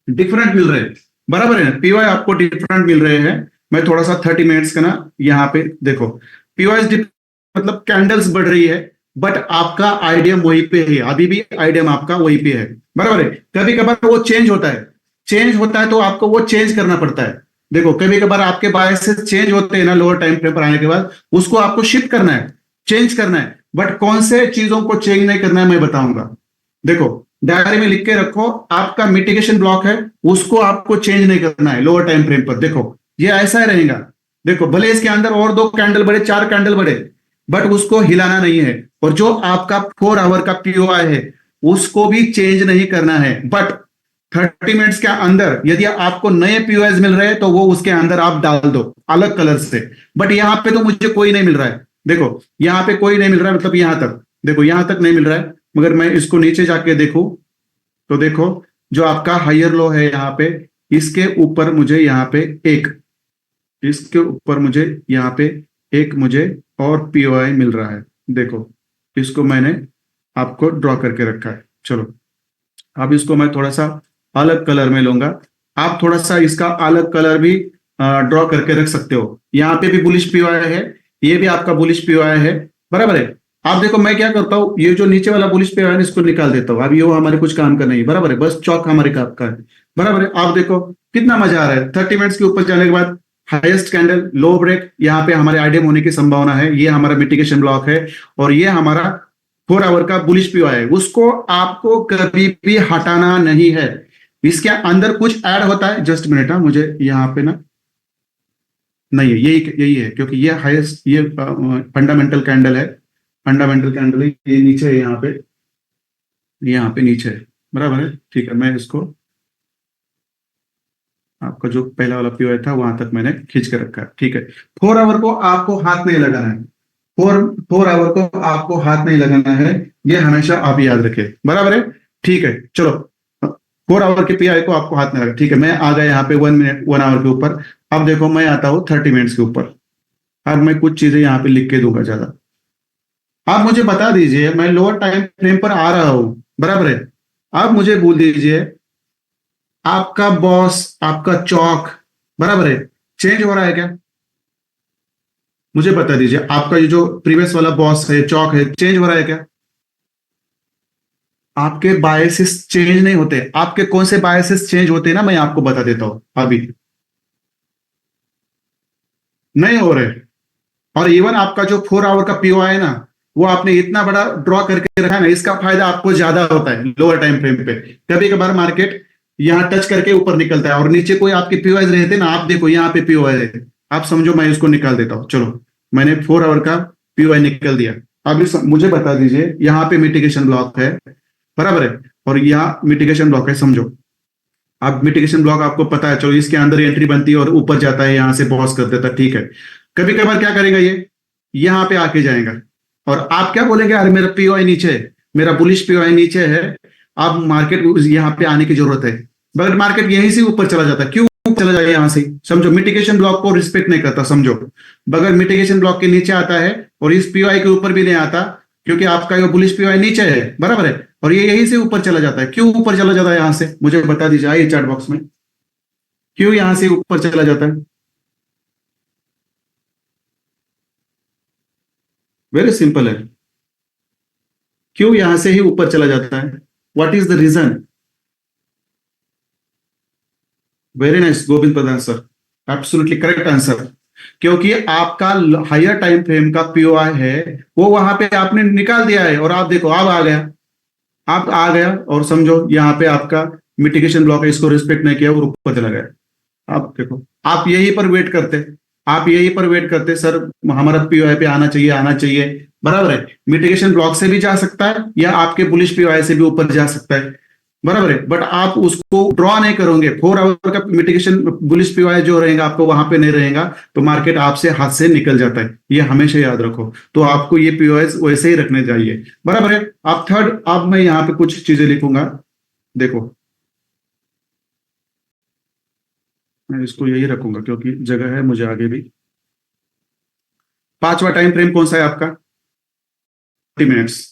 डिफरेंट मिल रहे हैं, बराबर है ना, पीवाई आपको डिफरेंट मिल रहे हैं। मैं थोड़ा सा 30 मिनट्स का ना यहाँ पे देखो, पीवाई मतलब कैंडल्स बढ़ रही है, बट आपका आइडियम वहीं पे है, अभी भी आइडियम आपका वहीं पे है, बराबर है। कभी कभार वो चेंज होता है, चेंज होता है तो आपको वो चेंज करना पड़ता है। देखो, कभी कभार आपके बायसेस चेंज होते हैं ना लोअर टाइम फ्रेम पर आने के बाद, उसको आपको शिफ्ट करना है, चेंज करना है। बट कौन से चीजों को चेंज नहीं करना है मैं बताऊंगा। देखो, डायरी में लिख के रखो, आपका मिटिगेशन ब्लॉक है, उसको आपको चेंज नहीं करना है लोअर टाइम फ्रेम पर। देखो, ये ऐसा ही रहेगा। देखो, भले इसके अंदर और 2 कैंडल बढ़े, 4 कैंडल बढ़े, बट उसको हिलाना नहीं है। और जो आपका 4 आवर का पीओआई है, उसको भी चेंज नहीं करना है। बट 30 मिनट्स के अंदर यदि आपको नए पीओएस मिल रहे हैं तो वो उसके अंदर आप डाल दो अलग कलर से। बट यहाँ पे तो मुझे कोई नहीं मिल रहा है। देखो, यहाँ पे कोई नहीं मिल रहा है, मतलब यहाँ तक देखो, यहाँ तक नहीं मिल रहा है। मगर मैं इसको नीचे जाके देखूं तो देखो, जो आपका हायर लो है यहाँ पे, इसके ऊपर मुझे यहाँ पे एक, इसके ऊपर मुझे यहाँ पे एक मुझे और पीओआई मिल रहा है। देखो, इसको मैंने आपको ड्रॉ करके रखा है। चलो, अब इसको मैं थोड़ा सा अलग कलर में लूंगा। आप थोड़ा सा इसका अलग कलर भी ड्रॉ करके रख सकते हो। यहाँ पे भी बुलिश पीओआई है, ये भी आपका बुलिश पीओआई है, बराबर है। आप देखो, मैं क्या करता हूँ, ये जो नीचे वाला बुलिश पीओआई है इसको निकाल देता हूँ। अब ये वो हमारे कुछ काम का नहीं है, बराबर है, बस चौक हमारे काम का है, बराबर है। आप देखो कितना मजा आ रहा है। 30 मिनट्स के ऊपर जाने के बाद हाईएस्ट कैंडल, लो ब्रेक, यहाँ पे हमारे आइडियम होने की संभावना है। ये हमारा मिटिगेशन ब्लॉक है और ये हमारा 4 आवर का बुलिश पीओआई है। उसको आपको कभी भी हटाना नहीं है। इसके अंदर कुछ ऐड होता है, जस्ट मिनट, मुझे यहाँ पे ना, नहीं है, यही यही है, क्योंकि ये हाईएस्ट, ये फंडामेंटल कैंडल है, फंडामेंटल कैंडल है, ये नीचे है, यहाँ पे नीचे है, बराबर है। ठीक है, मैं इसको आपका जो पहला वाला पीओआई था वहां तक मैंने खींच के रखा है। ठीक है, 4 आवर को आपको हाथ नहीं लगाना है, फोर आवर को आपको हाथ नहीं लगाना है, ये हमेशा आप याद रखें, बराबर है। ठीक है, चलो, 4 आवर के पीआई को आपको हाथ नहीं लगा। ठीक है, मैं आ गया यहाँ पे 1 मिनट, 1 आवर के ऊपर। अब देखो, मैं आता हूँ 30 मिनट्स के ऊपर। अब मैं कुछ चीजें यहाँ पे लिख के दूंगा ज्यादा। आप मुझे बता दीजिए, मैं लोअर टाइम फ्रेम पर आ रहा हूं, बराबर है। आप मुझे बोल दीजिए, आपका बॉस, आपका चौक, बराबर है, चेंज हो रहा है क्या? मुझे बता दीजिए, आपका ये जो प्रीवियस वाला बॉस है, चौक है, चेंज हो रहा है क्या? आपके बायसेस चेंज नहीं होते। आपके कौन से बायसेस चेंज होते हैं ना, मैं आपको बता देता हूं, अभी नहीं हो रहे। और इवन आपका जो 4 आवर का पीओ है ना, वो आपने इतना बड़ा ड्रॉ करके रखा है ना, इसका फायदा आपको ज्यादा होता है लोअर टाइम फ्रेम पे। कभी कभार मार्केट यहाँ टच करके ऊपर निकलता है और नीचे कोई आपके पीओआई रहते ना, आप देखो यहाँ पे पीओआई रहते, आप समझो मैं इसको निकाल देता हूँ। चलो, मैंने 4 आवर का पीओआई निकल दिया। अब मुझे बता दीजिए, यहाँ पे मिटिगेशन ब्लॉक है, बराबर है, और यहाँ मिटिगेशन ब्लॉक है, समझो। अब मिटिगेशन ब्लॉक आपको पता है, चलो इसके अंदर एंट्री बनती है और ऊपर जाता है, यहां से पॉज कर देता है, ठीक है। कभी कभार क्या करेगा ये, यहाँ पे आके जाएगा और आप क्या बोलेंगे, अरे मेरा पीओआई नीचे है, मेरा बुलिश पीओआई नीचे है, अब मार्केट यहाँ पे आने की जरूरत है। बट मार्केट यहीं से ऊपर चला जाता है, क्यों चला जाए यहाँ से? समझो, मिटिगेशन ब्लॉक को रिस्पेक्ट नहीं करता, समझो। बगैर मिटिगेशन ब्लॉक के नीचे आता है और इस पीओआई के ऊपर भी नहीं आता, क्योंकि आपका ये बुलिश पीओआई नीचे है, बराबर है, और ये यहीं से ऊपर चला जाता है। क्यों ऊपर चला जाता है यहाँ से, मुझे बता दीजिए, आइए चैट बॉक्स में, क्यों यहाँ से ऊपर चला जाता है? वेरी सिंपल है, क्यों यहां से ही ऊपर चला जाता है? What is the reason? Very nice Govind Pradhan sir, absolutely correct answer. क्योंकि आपका हायर टाइम फ्रेम का पीओआई है, वो वहां पे आपने निकाल दिया है, और आप देखो अब आ गया, आप आ गया, और समझो यहाँ पे आपका मिटिगेशन ब्लॉक है, इसको रिस्पेक्ट नहीं किया और ऊपर चला गया। आप देखो, आप यहीं पर वेट करते, आप यहीं पर वेट करते, सर हमारा पीओआई पे आना चाहिए, आना चाहिए, बराबर है। मिटिगेशन ब्लॉक से भी जा सकता है या आपके बुलिश पीओआई से भी ऊपर जा सकता है, बराबर है। बट आप उसको ड्रॉ नहीं करोगे, 4 आवर का मिटिगेशन बुलिश पीओआई जो रहेगा आपको वहां पे नहीं रहेगा, तो मार्केट आपसे हाथ से निकल जाता है, ये हमेशा याद रखो। तो आपको ये पीओआई वैसे ही रखने चाहिए, बराबर है। आप थर्ड, अब मैं यहाँ पे कुछ चीजें लिखूंगा, देखो, मैं इसको यही रखूंगा क्योंकि जगह है मुझे आगे भी। पांचवा टाइम फ्रेम कौन सा है आपका? 30 मिनट्स।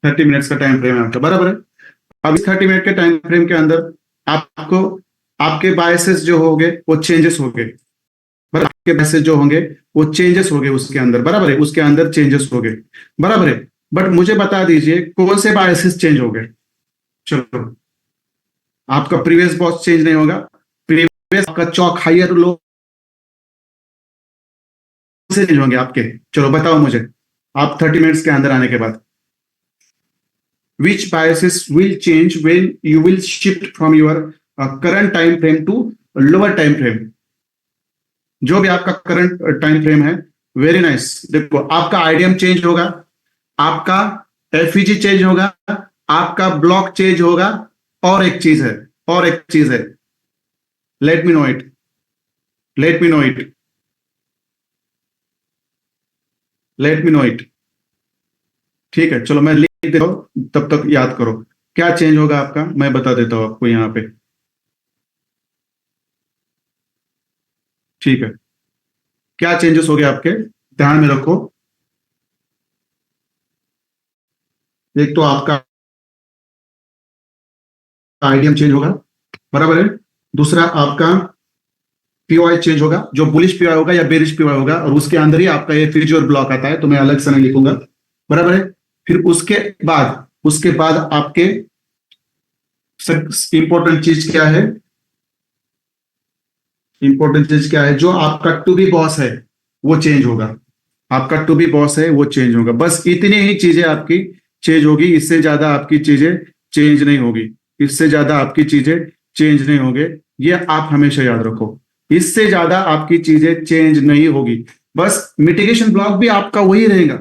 30 मिनट्स का टाइम फ्रेम है आपका, बराबर है। अब इस 30 मिनट के टाइम फ्रेम के अंदर आपको आपके बायसेस जो होंगे वो चेंजेस होंगे, बराबर। आपके बायसेस जो होंगे वो चेंजेस होंगे उसके अंदर, बराबर है, उसके अंदर चेंजेस होंगे, बराबर है। बट मुझे बता दीजिए कौन से बायसेस चेंज हो गए। चलो, आपका प्रीवियस बॉस चेंज नहीं होगा। प्रीवियस आपका चौक हायर लो से चेंज होंगे आपके। चलो बताओ मुझे, आप 30 मिनट्स के अंदर आने के बाद which biases will change when you will shift from your current time frame to lower time frame। जो भी आपका करंट टाइम फ्रेम है, वेरी नाइस। देखो, आपका आईडीएम चेंज होगा, आपका एफईजी चेंज होगा, आपका ब्लॉक चेंज होगा, और एक चीज है, और एक चीज है, let me know it, let me know it, let me know it. ठीक है, चलो मैं लिख देता हूं, तब तक याद करो क्या चेंज होगा आपका। मैं बता देता हूं आपको यहां पे। ठीक है, क्या चेंजेस हो गए आपके, ध्यान में रखो। एक तो आपका आईडीएम चेंज होगा, बराबर है। दूसरा आपका पीओआई चेंज होगा, जो बुलिश पीओआई होगा या बेरिश पीओआई होगा, और उसके अंदर ही आपका ये फ्यूज और ब्लॉक आता है, तो मैं अलग से नहीं लिखूंगा, बराबर है। फिर उसके बाद आपके इंपॉर्टेंट चीज क्या है, इंपॉर्टेंट चीज क्या है, जो आपका टू बी बॉस है वो चेंज होगा। आपका टू बी बॉस है वो चेंज होगा। बस इतनी ही चीजें आपकी चेंज होगी, इससे ज्यादा आपकी चीजें चेंज नहीं होगी, इससे ज्यादा आपकी चीजें चेंज नहीं होंगे। ये आप हमेशा याद रखो, इससे ज्यादा आपकी चीजें चेंज नहीं होगी। बस मिटिगेशन ब्लॉक भी आपका वही रहेगा।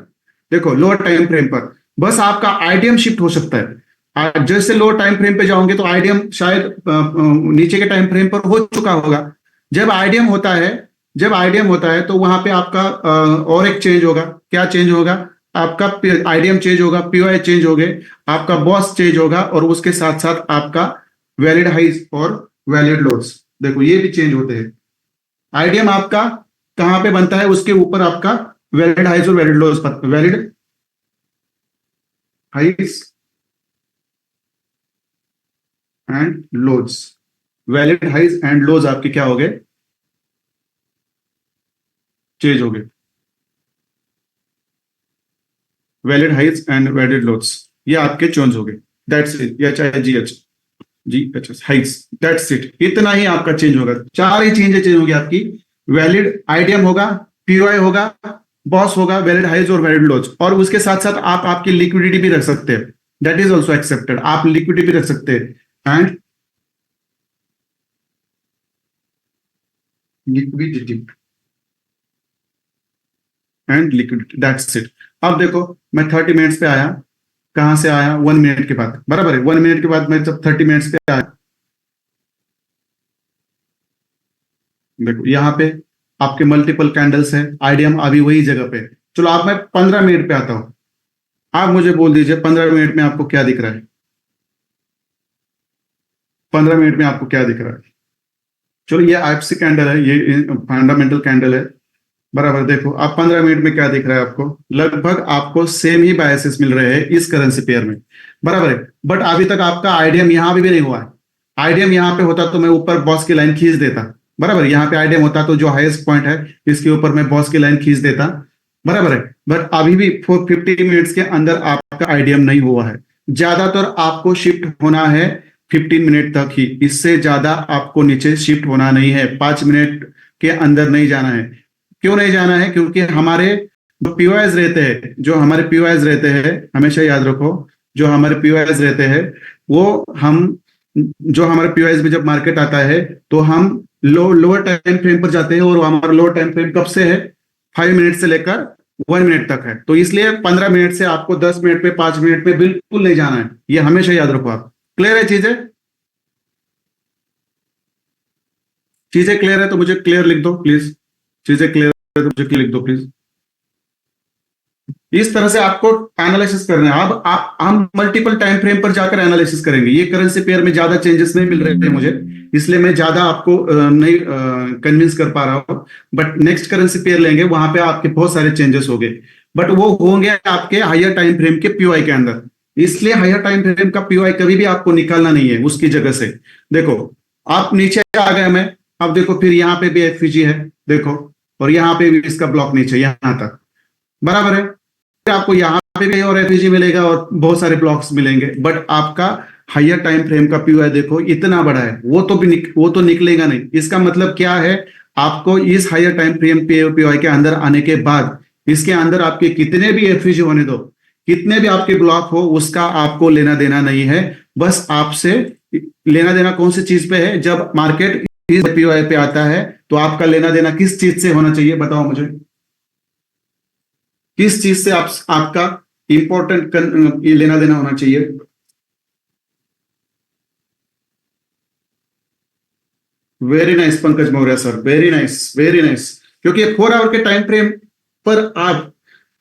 देखो, लोअर टाइम फ्रेम पर बस आपका आईडीएम शिफ्ट हो सकता है। जैसे लोअर टाइम फ्रेम पे जाओगे तो आईडीएम शायद नीचे के टाइम फ्रेम पर हो चुका होगा। जब आईडीएम होता है जब आईडीएम होता है तो वहां पे आपका और एक चेंज होगा। क्या चेंज होगा? आपका आईडीएम चेंज होगा, पीओआई चेंज हो गए, आपका बॉस चेंज होगा, और उसके साथ साथ आपका वैलिड हाइज और वैलिड लोड्स, देखो ये भी चेंज होते हैं। आईडीएम आपका कहां पे बनता है, उसके ऊपर आपका वैलिड हाइज और valid lows, valid highs and lows, valid highs and lows आपके क्या हो गए, चेंज हो गए। Valid highs and valid lows ये आपके चेंज हो गए। दैट्स इट, या चाहे G H S highs, that's it, इतना ही आपका चेंज होगा। चार ही चेंज होगी आपकी। वैलिड आईडीएम होगा, पीओआई होगा, बॉस होगा, वैलिड हाइज और वैलिड लोड्स, और उसके साथ साथ आप आपकी लिक्विडिटी भी रख सकते हैं। दैट इज ऑल्सो एक्सेप्टेड, आप लिक्विडिटी भी रख सकते हैं। And liquidity and liquidity, that's it. अब देखो, मैं 30 मिनट्स पे आया, कहां से आया, 1 मिनट के बाद, बराबर है। 1 मिनट के बाद मैं जब 30 मिनट्स पे आया, देखो यहाँ पे आपके मल्टीपल कैंडल्स है, आईडीएम अभी वही जगह पे है। चलो, आप मैं 15 मिनट पे आता हूँ, आप मुझे बोल दीजिए 15 मिनट में आपको क्या दिख रहा है। 15 मिनट में आपको क्या दिख रहा है? चलो, ये आईएफसी कैंडल है, ये फंडामेंटल कैंडल है, बराबर। देखो आप 15 मिनट में क्या दिख रहा है आपको, लगभग आपको सेम ही बायसेस मिल रहे हैं इस करेंसी पेयर में, बराबर है। बट अभी तक आपका आईडीएम यहाँ भी नहीं हुआ है। आईडीएम यहाँ पे होता तो मैं ऊपर बॉस की लाइन खींच देता, बराबर। यहाँ पे आईडीएम होता तो जो हाईएस्ट पॉइंट है इसके ऊपर मैं बॉस की लाइन खींच देता, बराबर है। बट अभी भी 50 मिनट्स के अंदर आपका आईडीएम नहीं हुआ है। ज्यादातर आपको शिफ्ट होना है 15 मिनट तक ही, इससे ज्यादा आपको नीचे शिफ्ट होना नहीं है, 5 मिनट के अंदर नहीं जाना है। क्यों नहीं जाना है? क्योंकि हमारे जो पीओएस रहते हैं हमेशा याद रखो, जो हमारे पीओएस रहते हैं वो हम जो हमारे पीओएस में जब मार्केट आता है तो हम लोअर टाइम फ्रेम पर जाते हैं, और हमारा लोअर टाइम फ्रेम कब से है, 5 मिनट से लेकर 1 मिनट तक है। तो इसलिए 15 मिनट से आपको 10 मिनट पे, 5 मिनट पे बिल्कुल नहीं जाना है, ये हमेशा याद रखो आप। क्लियर है चीजें? चीजें क्लियर है तो मुझे क्लियर लिख दो प्लीज। चीजें क्लियर है तो मुझे क्लियर लिख दो प्लीज। इस तरह से आपको एनालिसिस करना है। अब आप हम मल्टीपल टाइम फ्रेम पर जाकर एनालिसिस करेंगे। ये करेंसी पेयर में ज्यादा चेंजेस नहीं मिल रहे थे मुझे, इसलिए मैं ज्यादा आपको नहीं कन्विंस कर पा रहा हूं। बट नेक्स्ट करेंसी पेयर लेंगे, वहां पे आपके बहुत सारे चेंजेस हो गए, बट वो होंगे आपके हायर टाइम फ्रेम के पीओआई के अंदर। इसलिए हायर टाइम फ्रेम का पीओआई कभी भी आपको निकालना नहीं है उसकी जगह से। देखो आप नीचे आ गए, मैं अब देखो फिर यहाँ पे भी एफवीजी है, देखो, और यहाँ पे भी इसका ब्लॉक नीचे यहाँ तक, बराबर है। आपको यहाँ पे भी और एफईजी मिलेगा और बहुत सारे ब्लॉक्स मिलेंगे, बट आपका हायर टाइम फ्रेम का पीओआई देखो इतना बड़ा है, वो तो निकलेगा नहीं। इसका मतलब क्या है, आपको इस हायर टाइम फ्रेम पीओआई के अंदर आने के बाद इसके अंदर आपके कितने भी एफईजी होने दो, कितने भी आपके ब्लॉक हो, उसका आपको लेना देना नहीं है। बस आपसे लेना देना कौन सी चीज पे है, जब मार्केट इस पीओआई पे आता है तो आपका लेना देना किस चीज से होना चाहिए, बताओ मुझे। किस चीज से आपका इंपॉर्टेंट लेना देना होना चाहिए। Very nice Pankaj Maurya sir, very nice very nice. क्योंकि 4 आवर के टाइम फ्रेम पर आप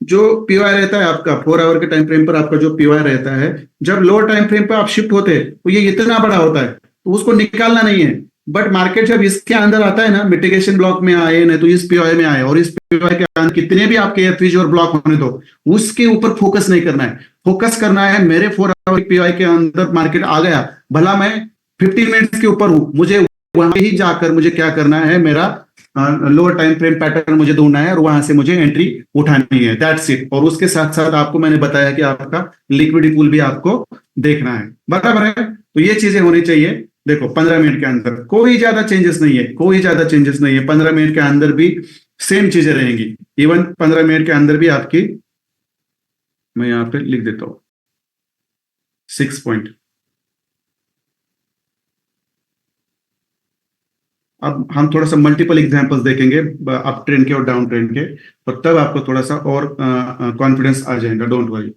जो पीवाई रहता है आपका, 4 आवर के टाइम फ्रेम पर आपका जो पीवाई रहता है, जब लोअर टाइम फ्रेम पर आप शिफ्ट होते हैं तो ये इतना बड़ा होता है, तो उसको निकालना नहीं है। बट मार्केट जब इसके अंदर आता है ना, मिटिगेशन ब्लॉक में आए, नहीं तो इस पीवाई में आए, और इस पीवाई के अंदर कितने भी आपके एफवीज और ब्लॉक होने दो, उसके ऊपर फोकस नहीं करना है। फोकस करना है मेरे 4 आवर पीवाई के अंदर मार्केट आ गया, भला मैं 15 मिनट्स के ऊपर हूं, मुझे वहां ही जाकर मुझे क्या करना है, मेरा लोअर टाइम फ्रेम पैटर्न मुझे ढूंढना है और वहां से मुझे एंट्री उठानी है, दैट्स इट। और उसके साथ साथ आपको मैंने बताया कि आपका लिक्विडिटी पूल भी आपको देखना है, बराबर है। तो ये चीजें होनी चाहिए। देखो 15 मिनट के अंदर कोई ज्यादा चेंजेस नहीं है, कोई ज्यादा चेंजेस नहीं है। 15 मिनट के अंदर भी सेम चीजें रहेंगी। इवन 15 मिनट के अंदर भी आपकी, मैं यहां पे लिख देता हूं 6 पॉइंट। अब हम थोड़ा सा मल्टीपल एग्जांपल्स देखेंगे अप ट्रेंड के और डाउन ट्रेंड के, और तब आपको थोड़ा सा और कॉन्फिडेंस आ जाएगा, डोंट वरी।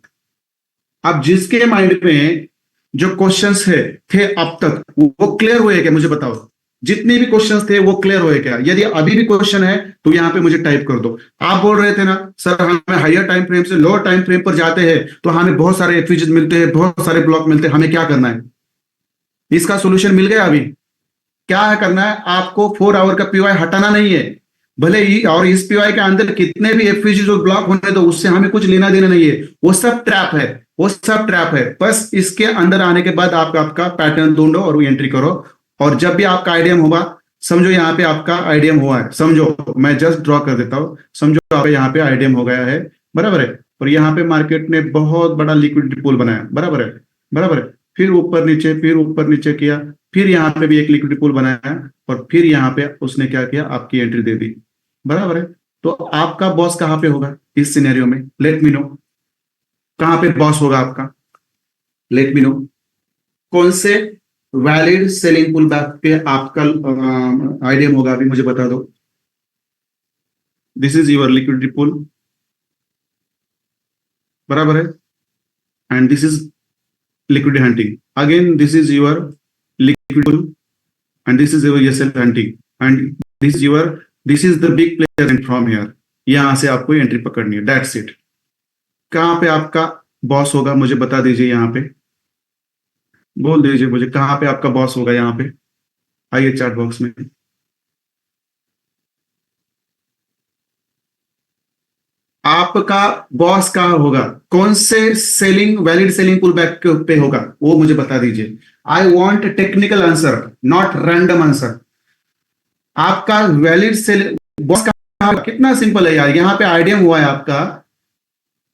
अब जिसके माइंड में जो क्वेश्चंस है थे अब तक, वो क्लियर हुए क्या, मुझे बताओ। जितने भी क्वेश्चंस थे वो क्लियर हुए क्या? यदि अभी भी क्वेश्चन है तो यहाँ पे मुझे टाइप कर दो। आप बोल रहे थे ना सर, हमें हायर टाइम फ्रेम से लोअर टाइम फ्रेम पर जाते हैं तो हमें बहुत सारे एफिज मिलते हैं, बहुत सारे ब्लॉक मिलते हैं, हमें क्या करना है? इसका सोल्यूशन मिल गया अभी। क्या है करना है आपको, 4 आवर का पीवाई हटाना नहीं है, भले ही और इस पीवाई के अंदर कितने भी एफपीजी जो ब्लॉक होने दो, उससे हमें कुछ लेना देना नहीं है, वो सब ट्रैप है, वो सब ट्रैप है। बस इसके अंदर आने के बाद आप आपका पैटर्न ढूंढो और एंट्री करो। और जब भी आपका आईडीएम होगा, समझो यहाँ पे आपका आईडीएम हुआ है, समझो मैं जस्ट ड्रॉ कर देता हूँ, समझो आप यहाँ पे आईडीएम हो गया है, बराबर है। और यहाँ पे मार्केट ने बहुत बड़ा लिक्विडिटी पूल बनाया, बराबर है, बराबर है। फिर ऊपर नीचे किया, फिर यहाँ पे भी एक लिक्विडिटी पूल बनाया, और फिर यहाँ पे उसने क्या किया, आपकी एंट्री दे दी, बराबर है। तो आपका बॉस कहाँ पे होगा इस सिनेरियो में, लेट मी नो। कहाँ पे बॉस होगा आपका, लेट मी नो। कौन से वैलिड सेलिंग पुल बैक पे आपका आइडियम होगा, अभी मुझे बता दो। दिस इज योर लिक्विडिटी पुल, बराबर है, and this is liquidity hunting. Again, this is your liquid pool, and this is your ESL hunting, and this is the big player from here. यहां से आपको एंट्री पकड़नी है, दैट्स इट। कहां पे आपका बॉस होगा मुझे बता दीजिए, यहाँ पे बोल दीजिए मुझे, कहां पे आपका बॉस होगा। यहाँ पे आइए चैट बॉक्स में, आपका बॉस कहाँ होगा, कौन से selling valid selling pull back पे होगा, वो मुझे बता दीजिए। I want technical answer, not random answer. आपका वैलिड सेलिंग बॉस कहाँ, कितना सिंपल है यार। यहाँ पे आईडीएम हुआ है आपका,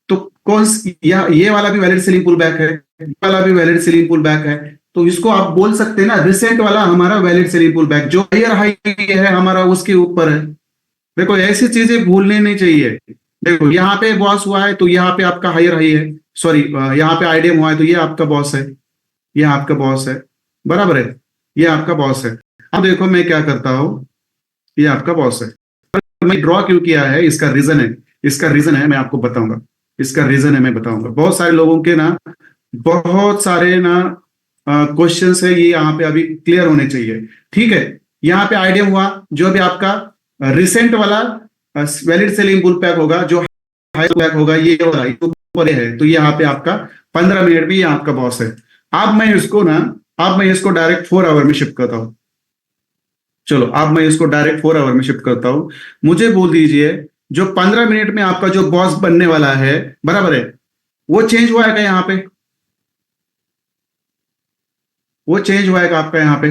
तो ये वाला भी वैलिड सेलिंग पुल बैक है, ये वाला भी वैलिड सेलिंग पुल बैक है। तो इसको आप बोल सकते हैं ना, रिसेंट वाला हमारा वैलिड सेलिंग पुल बैक, जो हायर हाई है हमारा उसके ऊपर है। देखो ऐसी चीजें भूलनी नहीं चाहिए। देखो यहाँ पे बॉस हुआ है तो यहाँ पे आपका हायर हाई है, सॉरी यहाँ पे आईडीएम हुआ है तो ये आपका बॉस है, ये आपका बॉस है, बराबर है, ये आपका बॉस है। अब देखो मैं क्या करता हूं, ये आपका बॉस है। मैं ड्रॉ क्यों किया है, इसका रीजन है, इसका रीजन है मैं आपको बताऊंगा, इसका रीजन है मैं बताऊंगा। बहुत सारे लोगों के ना, बहुत सारे ना क्वेश्चंस है, ये यहाँ पे अभी क्लियर होने चाहिए, ठीक है। यहाँ पे आईडीएम हुआ, जो भी आपका रिसेंट वाला वैलिड सेलिंग पुल बैक होगा, जो हाई ब्लैक होगा, ये वाला ये ऊपर है, तो यहाँ पे आपका 15 मिनट भी ये आपका बॉस है। अब मैं इसको डायरेक्ट 4 आवर में शिफ्ट करता हूँ। चलो अब मैं इसको डायरेक्ट 4 आवर में शिफ्ट करता हूँ। मुझे बोल दीजिए, जो 15 मिनट में आपका जो बॉस बनने वाला है, बराबर है, वो चेंज हुआ है क्या यहाँ पे? वो चेंज हुआ है क्या आपका यहाँ पे?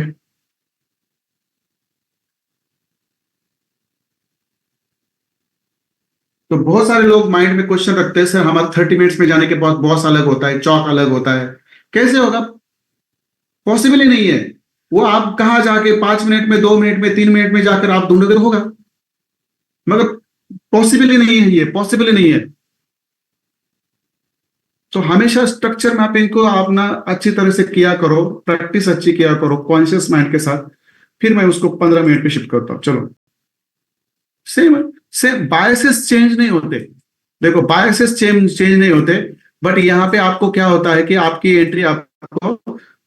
तो बहुत सारे लोग माइंड में क्वेश्चन रखते हैं, सर हमारा 30 मिनट्स में जाने के बाद बॉस अलग होता है, चौक अलग होता है, कैसे होगा? पॉसिबल ही नहीं है। वो आप कहाँ जाके 5 मिनट में, 2 मिनट में, 3 मिनट में जाकर आप ढूंढोगे तो होगा, मगर पॉसिबल ही नहीं है, ये पॉसिबल ही नहीं है। तो हमेशा स्ट्रक्चर मैपिंग को आप ना अच्छी तरह से किया करो, प्रैक्टिस अच्छी किया करो कॉन्शियस माइंड के साथ। फिर मैं उसको 15 मिनट पे शिफ्ट करता हूँ। चलो, सेम सेम बायसेस चेंज नहीं होते। देखो, बायसेस चेंज चेंज नहीं होते, बट यहाँ पे आपको क्या होता है कि आपकी एंट्री आपको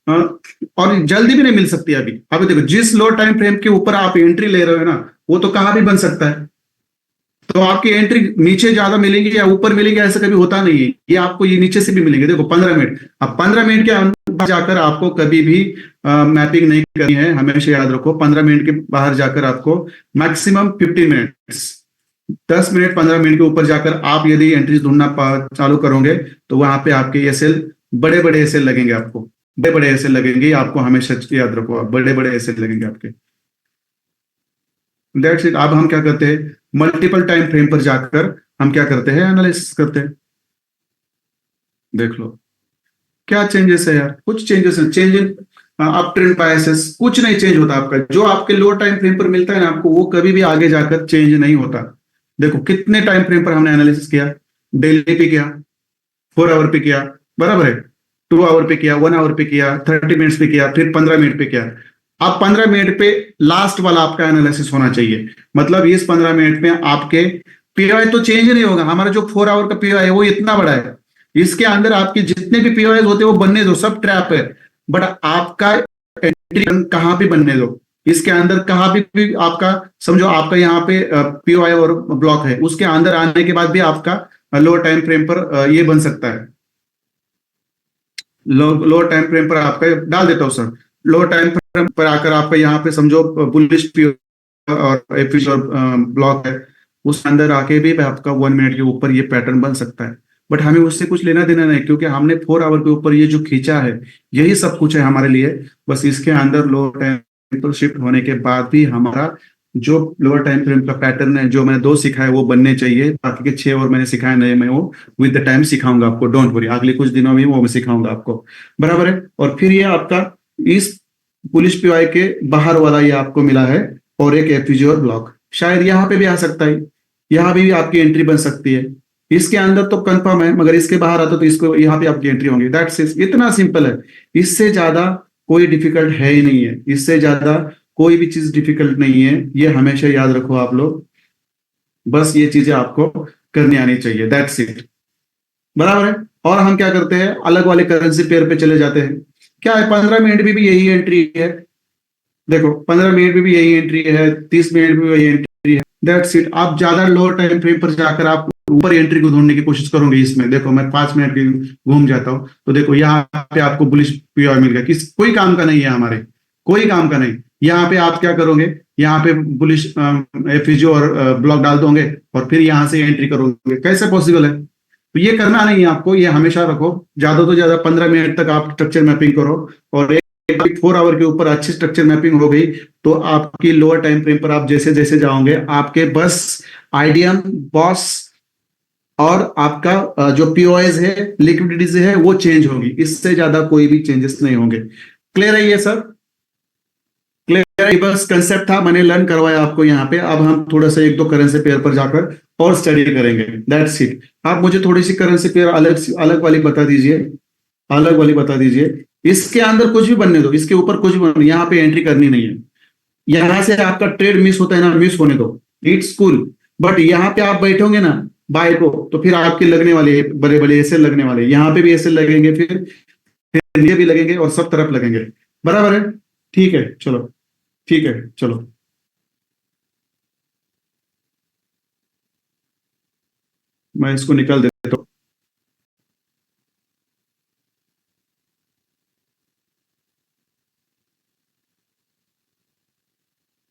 अ, और जल्दी भी नहीं मिल सकती। अभी देखो, जिस लो टाइम फ्रेम के ऊपर आप एंट्री ले रहे हो ना, वो तो कहाँ भी बन सकता है। तो आपकी एंट्री नीचे ज्यादा मिलेगी या ऊपर मिलेगी, ऐसा कभी होता नहीं है। ये आपको ये नीचे से भी मिलेंगे। देखो 15 मिनट, अब 15 मिनट के अंदर जाकर आपको कभी भी मैपिंग नहीं करनी है। हमेशा याद रखो, 15 मिनट के बाहर जाकर आपको मैक्सिमम 15 मिनट्स, 10 मिनट 15 मिनट के ऊपर जाकर आप यदि एंट्रीज ढूंढना चालू करोगे, तो वहां पे आपके एसएल, बड़े बड़े एसएल लगेंगे आपको, बड़े बड़े एसएल लगेंगे आपको। हमेशा याद रखो, आप बड़े बड़े एसएल लगेंगे आपके। That's it. अब हम क्या करते हैं, मल्टीपल टाइम फ्रेम पर जाकर हम क्या करते हैं, एनालिसिस करते हैं। देख लो क्या चेंजेस है यार, कुछ चेंजेस है। Change in up trend biases, कुछ नहीं चेंज होता आपका। जो आपके लो टाइम फ्रेम पर मिलता है ना आपको, वो कभी भी आगे जाकर चेंज नहीं होता। देखो कितने टाइम फ्रेम पर हमने एनालिसिस किया, डेली पे किया, 4 आवर पे किया, बराबर है, 2 आवर पे किया, 1 आवर पे किया, 30 मिनट्स पे किया, फिर 15 मिनट पे किया। अब 15 मिनट पे लास्ट वाला आपका एनालिसिस होना चाहिए। मतलब इस 15 मिनट में आपके पीओआई तो चेंज नहीं होगा। हमारा जो 4 आवर का पीओआई है वो इतना बड़ा है, इसके अंदर आपके जितने भी पीओआई होते हैं वो बनने दो, सब ट्रैप है। बट आपका एंट्री कहाँ भी बनने दो, इसके अंदर कहाँ भी आपका, समझो आपका यहाँ पे पीओआई और ब्लॉक है, उसके अंदर आने के बाद भी आपका लो टाइम फ्रेम पर ये बन सकता है। लो टाइम फ्रेम पर आपका डाल देता हूँ सर। लो टाइम फ्रेम पर आकर आपका यहाँ पे समझो बुलिश पीओ और एफिश और ब्लॉक है, उस अंदर आके भी आपका 1 मिनट के ऊपर ये पैटर्न बन सकता है। बट हमें उससे कुछ लेना देना नहीं, क्योंकि हमने 4 आवर के ऊपर ये जो खींचा है, यही सब कुछ है हमारे लिए। बस इसके अंदर लो टाइम पर शिफ्ट होने के बाद भी हमारा जो लोअर टाइम फ्रेम का पैटर्न है, जो मैंने 2 सिखाए वो बनने चाहिए। बाकी के 6 और मैंने सिखाए नहीं, मैं वो विद द टाइम सिखाऊंगा आपको, डोंट वरी, अगले कुछ दिनों में वो मैं सिखाऊंगा आपको, बराबर है। और फिर ये आपका इस पुलिस पीवाई के बाहर वाला ये आपको मिला है, और एक एफयूजी और ब्लॉक शायद यहाँ पे भी आ सकता है, यहाँ भी आपकी एंट्री बन सकती है। इसके अंदर तो कंफर्म है, मगर इसके बाहर आता तो इसको यहाँ पे आपकी एंट्री होंगी। दैट्स इतना सिंपल है। इससे ज्यादा कोई डिफिकल्ट है ही नहीं है, इससे ज्यादा कोई भी चीज डिफिकल्ट नहीं है। ये हमेशा याद रखो आप लोग, बस ये चीजें आपको करनी आनी चाहिए, दैट्स इट, बराबर है। और हम क्या करते हैं, अलग वाले करेंसी पेयर पे चले जाते हैं। क्या है, 15 मिनट में भी यही एंट्री है। देखो 15 मिनट में भी यही एंट्री है, 30 मिनट में भी यही एंट्री है, दैट्स इट। आप ज्यादा लोअर टाइम फ्रेम पर जाकर आप ऊपर एंट्री को ढूंढने की कोशिश करोगे। इसमें देखो मैं 5 मिनट की घूम जाता हूँ, तो देखो यहाँ पे आपको बुलिश पीओ मिल गया, किस कोई काम का नहीं है हमारे, कोई काम का नहीं। यहाँ पे आप क्या करोगे, यहाँ पे बुलिश एफिजियो और ब्लॉक डाल दोगे, और फिर यहाँ से एंट्री करोगे, कैसे पॉसिबल है? तो ये करना नहीं है आपको, ये हमेशा रखो। ज्यादा तो ज्यादा 15 मिनट तक आप स्ट्रक्चर मैपिंग करो, और एक 4 आवर के ऊपर अच्छी स्ट्रक्चर मैपिंग हो गई, तो आपकी लोअर टाइम फ्रेम पर आप जैसे जैसे जाओगे, आपके बस आईडीएम बॉस और आपका जो पीओएस है, लिक्विडिटीज है, वो चेंज होगी। इससे ज्यादा कोई भी चेंजेस नहीं होंगे। क्लियर है ये सर? क्लियर है? बस कंसेप्ट था, मैंने लर्न करवाया आपको यहाँ पे। अब हम थोड़ा सा 1-2 करेंसी पेयर पर जाकर और स्टडी करेंगे, दैट्स इट। आप मुझे थोड़ी सी करेंसी पेयर अलग अलग वाली बता दीजिए, अलग वाली बता दीजिए। इसके अंदर कुछ भी बनने दो, इसके ऊपर कुछ भी बनने, यहाँ पे एंट्री करनी नहीं है। यहाँ से आपका ट्रेड मिस होता है ना, मिस होने दो, इट्स कूल। बट यहाँ पे आप बैठोगे ना बाय को, तो फिर आपके लगने वाले बड़े बड़े ऐसे लगने वाले, यहाँ पे भी ऐसे लगेंगे, फिर ये भी लगेंगे, और सब तरफ लगेंगे, बराबर है। ठीक है चलो, ठीक है चलो। मैं इसको निकाल देता हूँ।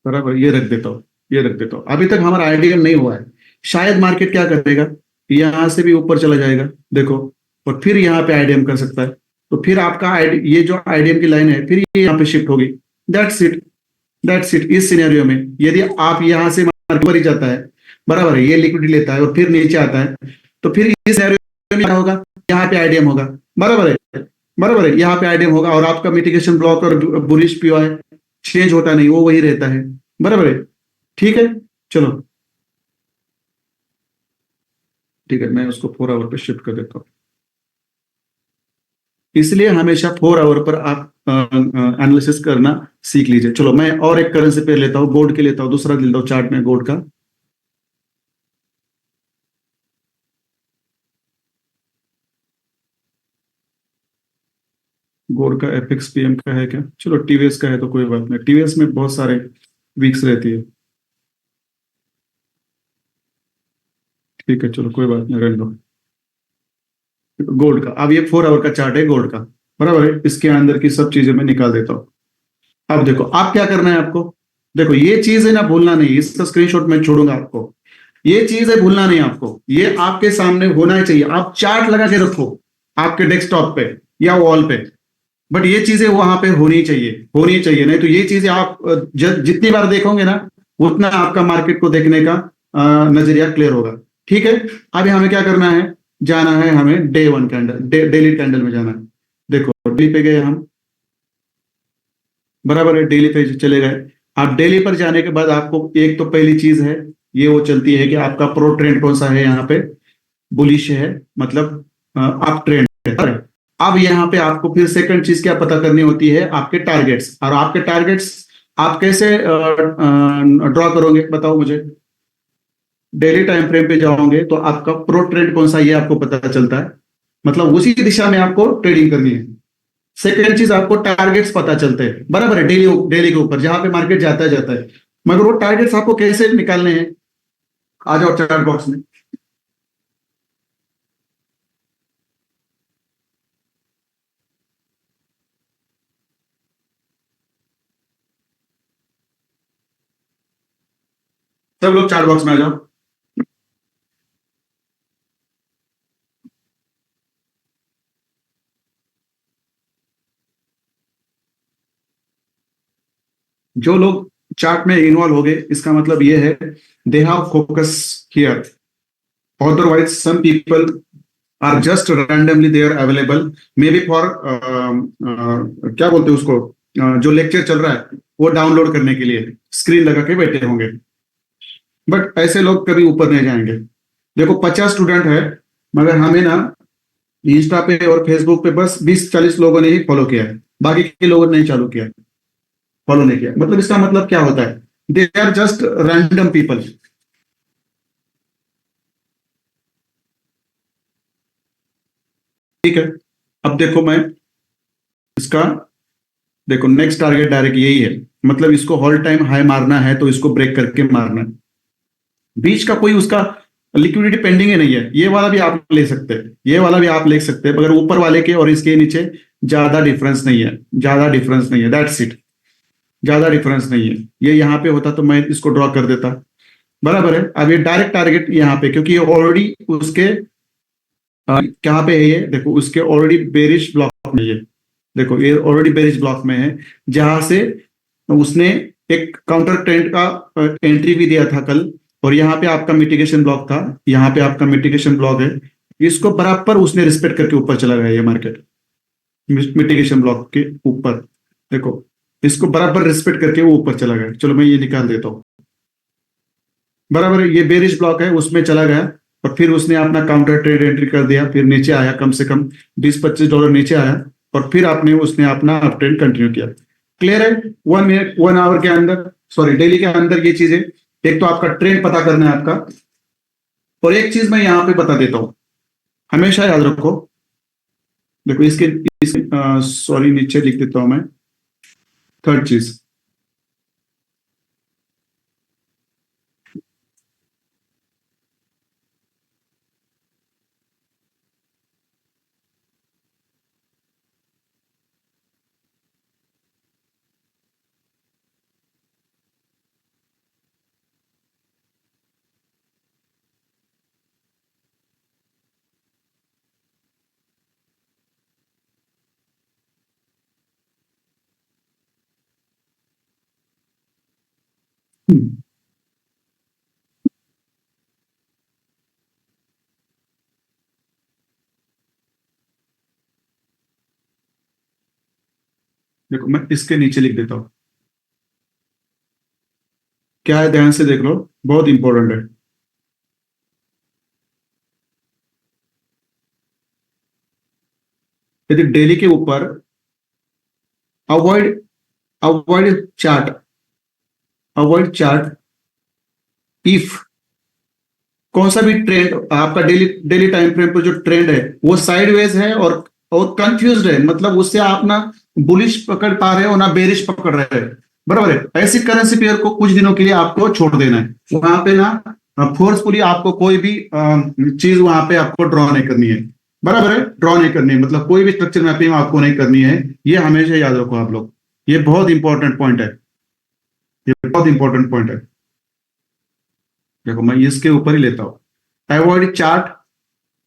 बराबर, ये रख देता हूँ, ये रख देता हूँ। अभी तक हमारा आइडियल नहीं हुआ है। शायद मार्केट क्या करेगा, यहाँ से भी ऊपर चला जाएगा, देखो, और फिर यहाँ पे आईडीएम कर सकता है। तो फिर आपका ये जो आईडीएम की लाइन है, फिर ये यहाँ पे शिफ्ट होगी। That's it, that's it. इस सिनेरियो में यदि आप यहाँ से मार्केट ऊपर ही जाता है, बराबर है, ये लिक्विडिटी लेता है और फिर नीचे आता है, तो फिर इस सिनेरियो में क्या होगा, यहाँ पे आईडीएम होगा। बराबर है, बराबर है, यहाँ पे आईडीएम होगा और आपका मिटिगेशन ब्लॉक और बुलिश पीओआई चेंज होता नहीं, वो वही रहता है। बराबर है, ठीक है। चलो, ठीक है, मैं उसको 4 आवर पे शिफ्ट कर देता हूँ। इसलिए हमेशा 4 आवर पर आप एनालिसिस करना सीख लीजिए। चलो, मैं और एक करेंसी पे लेता हूँ, गोल्ड के लेता हूँ, दूसरा लेता हूँ चार्ट में गोल्ड का। गोल्ड का एफएक्स पीएम का है क्या? चलो, टीवीएस का है तो कोई बात नहीं, टीवीएस में बहुत सारे वीक्स रहती है। ठीक है, चलो कोई बात नहीं, रहने दो। गोल्ड का, अब ये 4 आवर का चार्ट है गोल्ड का, बराबर है, इसके अंदर की सब चीजें मैं निकाल देता हूँ। अब देखो, आप क्या करना है आपको, देखो ये चीज है ना, भूलना नहीं, इसका स्क्रीनशॉट मैं छोड़ूंगा आपको। ये चीज है, भूलना नहीं आपको, ये आपके सामने होना ही चाहिए। आप चार्ट लगा के रखो आपके डेस्कटॉप पे या वॉल पे, बट ये चीजें वहां पे होनी चाहिए, होनी चाहिए। नहीं तो ये चीजें आप जितनी बार देखोगे ना, उतना आपका मार्केट को देखने का नजरिया क्लियर होगा। ठीक है, अभी हमें क्या करना है, जाना है हमें day one candle, daily candle में जाना है। देखो, डी पे गए हम, बराबर है, डेली पे चले गए। आप डेली पर जाने के बाद आपको एक तो पहली चीज है, ये वो चलती है कि आपका प्रो ट्रेंड कौन सा है, यहाँ पे बुलिश है, मतलब अप ट्रेंड है। अब यहाँ पे आपको फिर सेकंड चीज क्या पता करनी होती है, आपके टारगेट्स। और आपके टारगेट्स आप कैसे ड्रॉ करोगे, बताओ मुझे। डेली टाइम फ्रेम पे जाओगे तो आपका प्रो ट्रेंड कौन सा है, ये आपको पता चलता है, मतलब उसी दिशा में आपको ट्रेडिंग करनी है। सेकेंड चीज, आपको टारगेट्स पता चलते हैं, बराबर है, डेली डेली के ऊपर जहां पे मार्केट जाता है जाता है। मगर वो टारगेट्स आपको कैसे निकालने हैं, आ जाओ चार्ट बॉक्स में। सब लोग चार्ट बॉक्स में आ जाओ। जो लोग चार्ट में इन्वॉल्व हो गए, इसका मतलब ये है, they have focus here. Otherwise some people are just randomly they are available, maybe for क्या बोलते हैं उसको, जो लेक्चर चल रहा है वो डाउनलोड करने के लिए स्क्रीन लगा के बैठे होंगे। बट ऐसे लोग कभी ऊपर नहीं जाएंगे। देखो, 50 स्टूडेंट है, मगर हमें ना इंस्टा पे और फेसबुक पे बस 20-40 लोगों ने ही फॉलो किया है, बाकी के लोगों ने नहीं चालू किया, फॉलो नहीं किया। मतलब इसका मतलब क्या होता है, they are just random people. ठीक है, अब देखो मैं इसका, देखो नेक्स्ट टारगेट डायरेक्ट यही है, मतलब इसको हॉल टाइम हाई मारना है तो इसको ब्रेक करके मारना है। बीच का कोई उसका लिक्विडिटी पेंडिंग ही नहीं है, ये वाला भी आप ले सकते हैं, ये वाला भी आप ले सकते हैं, मगर ऊपर वाले के और इसके नीचे ज्यादा डिफरेंस नहीं है, ज्यादा डिफरेंस नहीं है, दैट्स इट। ज्यादा डिफरेंस नहीं है। ये यहाँ पे होता तो मैं इसको ड्रॉ कर देता, बराबर है। अब ये डायरेक्ट टारगेट यहाँ पे, क्योंकि ये ऑलरेडी उसके कहाँ पे है, ये देखो, उसके ऑलरेडी बेरिश ब्लॉक में है। देखो, ये ऑलरेडी बेरिश ब्लॉक में है, जहां से उसने एक काउंटर ट्रेंड का एंट्री भी दिया था कल। और यहाँ पे आपका मिटिगेशन ब्लॉक था, यहाँ पे आपका मिटिगेशन ब्लॉक है। इसको बराबर उसने रिस्पेक्ट करके ऊपर चला गया ये मार्केट, मिटिगेशन ब्लॉक के ऊपर। देखो, इसको बराबर रिस्पेक्ट करके वो ऊपर चला गया। चलो, मैं ये निकाल देता हूँ, बराबर है, ये बेरिश ब्लॉक है, उसमें चला गया। और फिर उसने अपना काउंटर ट्रेड एंट्री कर दिया, फिर नीचे आया, कम से कम $20-25 नीचे आया। और फिर आपने उसने अपना अप ट्रेंड कंटिन्यू किया। क्लियर है, 1 मिनट 1 आवर के अंदर, सॉरी डेली के अंदर ये चीजें, एक तो आपका ट्रेंड पता करना है आपका। और एक चीज मैं यहाँ पे बता देता हूँ, हमेशा याद रखो। देखो, इसके सॉरी, नीचे लिख देता हूं मैं, थर्ड चीज, देखो मैं इसके नीचे लिख देता हूँ, क्या है ध्यान से देख लो, बहुत इंपॉर्टेंट है। यदि डेली के ऊपर avoid avoid chart avoid chart if कौन सा भी ट्रेंड आपका डेली डेली टाइम फ्रेम पर जो ट्रेंड है वो साइडवेज है और कंफ्यूज है, मतलब उससे आप ना बुलिश पकड़ पा रहे हो ना बेरिश पकड़ रहे हैं, बराबर है। ऐसी करेंसी पेयर को कुछ दिनों के लिए आपको छोड़ देना है, वहां पे ना फोर्सफुली आपको कोई भी चीज वहां पे आपको ड्रॉ नहीं करनी है, बराबर है। ड्रॉ नहीं करनी है, मतलब कोई भी स्ट्रक्चर मैपिंग आपको नहीं करनी है। ये हमेशा याद रखो आप लोग, ये बहुत इंपॉर्टेंट पॉइंट है, ये बहुत इंपॉर्टेंट पॉइंट है। देखो मैं इसके ऊपर ही लेता हूं, avoid chart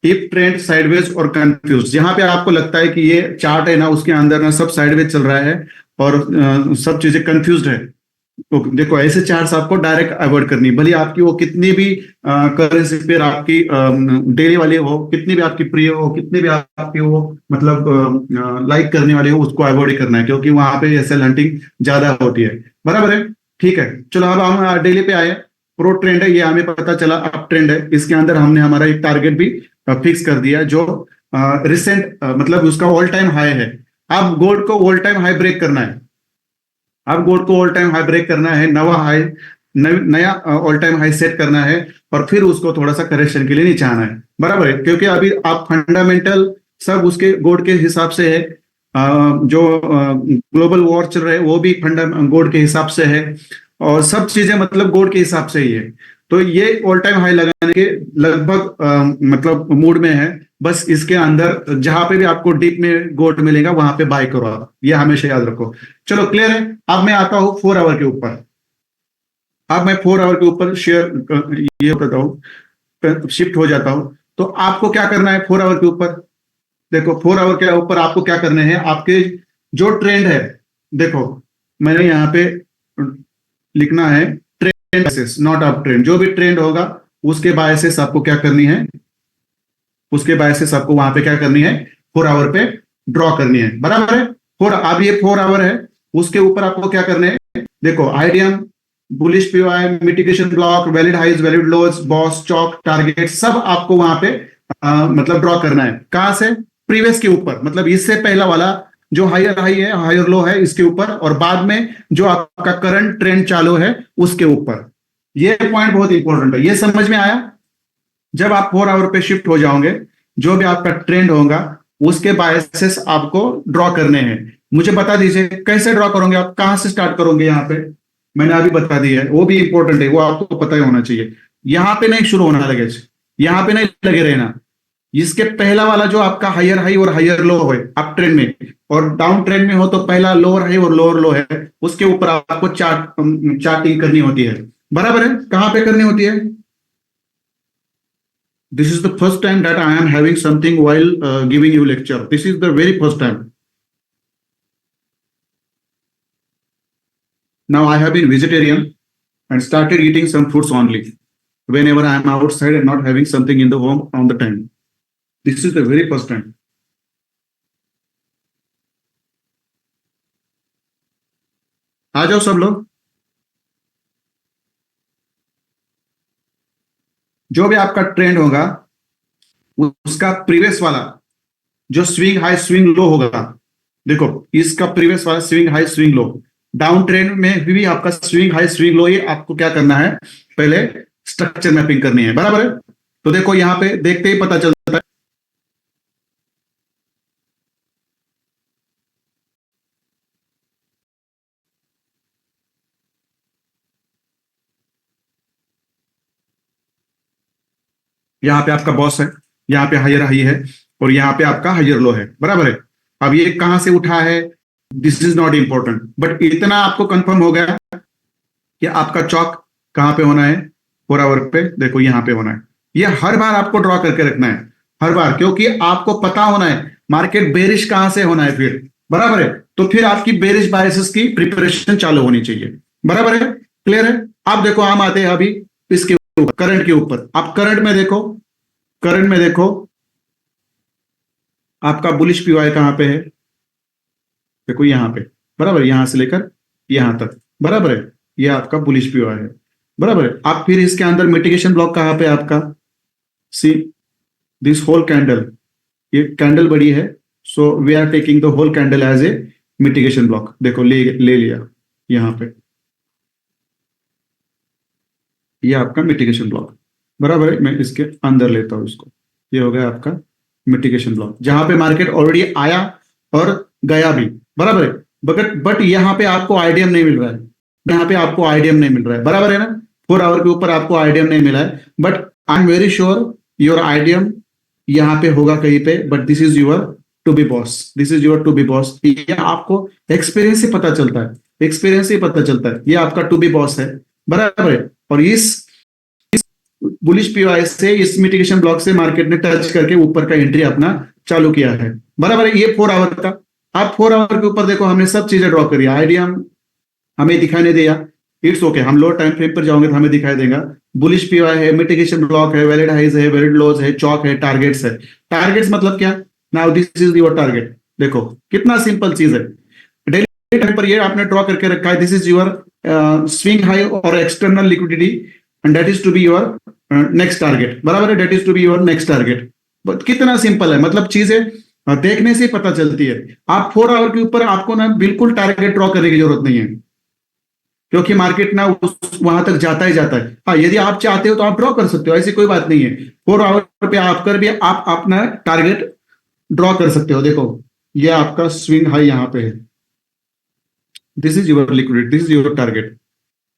if trend sideways और कंफ्यूज। जहां पे आपको लगता है कि ये चार्ट है ना उसके अंदर ना सब साइडवेज चल रहा है और सब चीजें कंफ्यूज है, तो देखो ऐसे चार्ट्स आपको डायरेक्ट अवॉइड करनी है। भले आपकी वो कितनी भी करेंसी पेयर आपकी डेली वाली हो, कितनी भी आपकी प्रिय हो, कितनी भी आपकी वो मतलब लाइक करने वाली हो, उसको अवॉइड ही करना है, क्योंकि वहां पे एसएल हंटिंग ज्यादा होती है, बराबर है। ठीक है, चलो अब हम डेली पे आए। प्रो ट्रेंड है, ये हमें पता चला अप ट्रेंड है, इसके अंदर हमने हमारा एक टारगेट भी फिक्स कर दिया जो रिसेंट मतलब उसका ऑल टाइम हाई है। अब गोल्ड को ऑल टाइम हाई ब्रेक करना है, अब गोल्ड को ऑल टाइम हाई ब्रेक करना है, नवा हाई नया ऑल टाइम हाई सेट करना है, और फिर उसको थोड़ा सा करेक्शन के लिए नीचे आना है, बराबर है। क्योंकि अभी आप फंडामेंटल सब उसके गोल्ड के हिसाब से है, जो ग्लोबल वॉर चल रहे हैं वो भी फंडा गोल्ड के हिसाब से है, और सब चीजें मतलब गोल्ड के हिसाब से ही है। तो ये ऑल टाइम हाई लगाने के लगभग मतलब मूड में है। बस इसके अंदर जहां पे भी आपको डीप में गोल्ड मिलेगा वहां पे बाय करो आप, ये हमेशा याद रखो। चलो क्लियर है। अब मैं आता हूं 4 आवर के ऊपर। अब मैं 4 आवर के ऊपर शेयर ये करता हूँ, शिफ्ट हो जाता हूं। तो आपको क्या करना है 4 आवर के ऊपर? देखो 4 आवर के ऊपर आपको क्या करने हैं, आपके जो ट्रेंड है, देखो मैंने यहाँ पे लिखना है trend biases not up trend. जो भी ट्रेंड होगा उसके बायसेस आपको क्या करनी है, उसके बायसेस आपको वहां पे क्या करनी है, 4 आवर पे ड्रॉ करनी है, बराबर है। फोर अब ये 4 आवर है, उसके ऊपर आपको क्या करने हैं, देखो IDM, bullish POI, mitigation block, valid highs, valid lows, BOS, CHoCH, target, सब आपको वहां पे मतलब ड्रॉ करना है। कहां से? प्रीवियस के ऊपर, मतलब इससे पहला वाला जो हायर हाई है, हायर लो है, इसके ऊपर, और बाद में जो आपका करंट ट्रेंड चालू है उसके ऊपर। ये पॉइंट बहुत इंपॉर्टेंट है, ये समझ में आया? जब आप 4 आवर पे शिफ्ट हो जाओगे, जो भी आपका ट्रेंड होगा उसके बायसेस आपको ड्रॉ करने हैं। मुझे बता दीजिए कैसे ड्रॉ करोगे आप, कहां से स्टार्ट करोगे? यहाँ पे मैंने अभी बता दिया है, वो भी इंपॉर्टेंट है, वो आपको पता ही होना चाहिए। यहाँ पे नहीं शुरू होना लगे, यहाँ पे नहीं लगे रहना। इसके पहला वाला जो आपका हायर हाई और हायर लो है अप ट्रेंड में, और डाउन ट्रेंड में हो तो पहला लोअर हाई और लोअर लो है, उसके ऊपर आपको चार्टिंग करनी होती है, बराबर है। कहां पे करनी होती है? This is the first time that I am having something while giving you lecture. This is the very first time. Now I have been vegetarian and started eating some fruits only whenever I am outside and not having something in the home on the time. This is the very first time. आ जाओ सब लोग। जो भी आपका trend होगा उसका previous वाला जो स्विंग हाई स्विंग लो होगा, देखो इसका प्रीवियस वाला swing high swing low, down trend में भी आपका स्विंग हाई स्विंग लो, ये आपको क्या करना है, पहले स्ट्रक्चर मैपिंग करनी है, बराबर है। तो देखो यहां पे देखते ही पता चलता है, यहाँ पे आपका बॉस है, यहाँ पे हायर हाई है, और यहाँ पे आपका हायर लो है, बराबर है। अब ये कहां से उठा है, this is not important, but इतना आपको कंफर्म हो गया कि आपका चौक कहां पे होना है, 4 आवर पे देखो यहाँ पे होना है। ये हर बार आपको ड्रॉ करके रखना है, हर बार, क्योंकि आपको पता होना है मार्केट बेरिश कहां से होना है फिर, बराबर है। तो फिर आपकी बेरिश बायसेस की प्रिपरेशन चालू होनी चाहिए, बराबर है, क्लियर है। आप देखो हम आते हैं अभी इसके ऊपर, करंट के ऊपर। आप करंट में देखो, करंट में देखो आपका बुलिश पीओआई कहां पे है, देखो यहां पे, बराबर, यहां से लेकर यहां तक, बराबर है, ये आपका बुलिश पीओआई है, बराबर है। आप फिर इसके अंदर मिटिगेशन ब्लॉक कहां पे है आपका, सी दिस होल कैंडल, ये कैंडल बड़ी है, so we are taking the whole candle as a mitigation block. देखो ले लिया यहां पे, ये आपका मिटिगेशन ब्लॉक, बराबर है। मैं इसके अंदर लेता हूं इसको, ये हो गया आपका मिटिगेशन ब्लॉक, जहां पे मार्केट ऑलरेडी आया और गया भी, बराबर है। बट यहाँ पे आपको आईडीएम नहीं मिल रहा है, यहाँ पे आपको आईडीएम नहीं मिल रहा है, बराबर है ना। 4 आवर के ऊपर आपको आईडीएम नहीं मिला है, but I am very sure your IDM यहाँ पे होगा कहीं पे, but this is your to be boss, this is your to be boss. ये आपको एक्सपीरियंस से पता चलता है, एक्सपीरियंस से पता चलता है, ये आपका टू बी बॉस है, बराबर है। और इस बुलिश पीओआई से, इस मिटिगेशन ब्लॉक से मार्केट ने टच करके ऊपर का एंट्री अपना चालू किया है, बराबर है। ये 4 आवर का, आप 4 आवर के ऊपर देखो हमने सब चीजें ड्रॉ करी, आईडीएम हमें दिखाई नहीं दिया, इट्स ओके, हम लोअर टाइम फ्रेम पर जाओगे तो हमें दिखाई देगा। बुलिश पीओआई है, मिटिगेशन ब्लॉक है, वैलिड हाइज है, वैलिड लोज है, चौक है, टारगेट्स है। टारगेट्स मतलब क्या, now this is your target, देखो कितना सिंपल चीज है। डेली टाइम पर ये आपने ड्रॉ करके रखा है, this is your swing high और external liquidity, and that is to be your next target, बराबर है, that is to be your next target. कितना सिंपल है, मतलब चीजें देखने से ही पता चलती है। आप 4 आवर के ऊपर आपको ना बिल्कुल टारगेट ड्रॉ करने की जरूरत नहीं है, क्योंकि मार्केट ना वहां तक जाता ही जाता है। हाँ, यदि आप चाहते हो तो आप ड्रॉ कर सकते हो, ऐसी कोई बात नहीं है। 4 आवर पे आकर भी आप अपना टारगेट ड्रॉ कर सकते हो। देखो ये आपका स्विंग हाई यहाँ पे है, this is your liquidity, this is your target,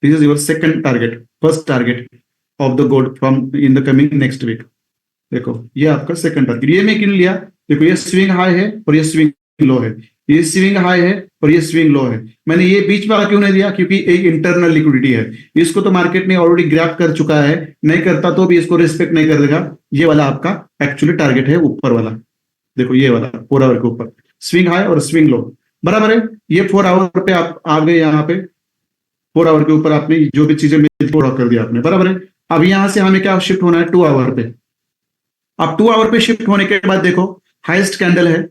this is your second target, first target of the gold from in the coming next week. देखो ये आपका सेकंड टारगेट, ये मैं क्यों लिया, देखो ये स्विंग हाई है और ये स्विंग लो है, ये स्विंग हाई है और ये स्विंग लो है। मैंने ये बीच वाला क्यों नहीं दिया, क्योंकि एक इंटरनल लिक्विडिटी है, इसको तो मार्केट ने ऑलरेडी ग्रैब कर चुका है, नहीं करता तो भी इसको रिस्पेक्ट नहीं कर देगा। ये वाला आपका एक्चुअली टारगेट है, ऊपर वाला, देखो ये वाला 4 आवर के ऊपर स्विंग हाई और स्विंग लो, बराबर है। ये 4 आवर पे आप आ गए, यहाँ पे 4 आवर के ऊपर आपने जो भी चीजें ड्रॉ कर दिया आपने, बराबर है। अब यहां से हमें क्या शिफ्ट होना है, 2 आवर पे। अब 2 आवर पे शिफ्ट होने के बाद देखो हाईएस्ट कैंडल है,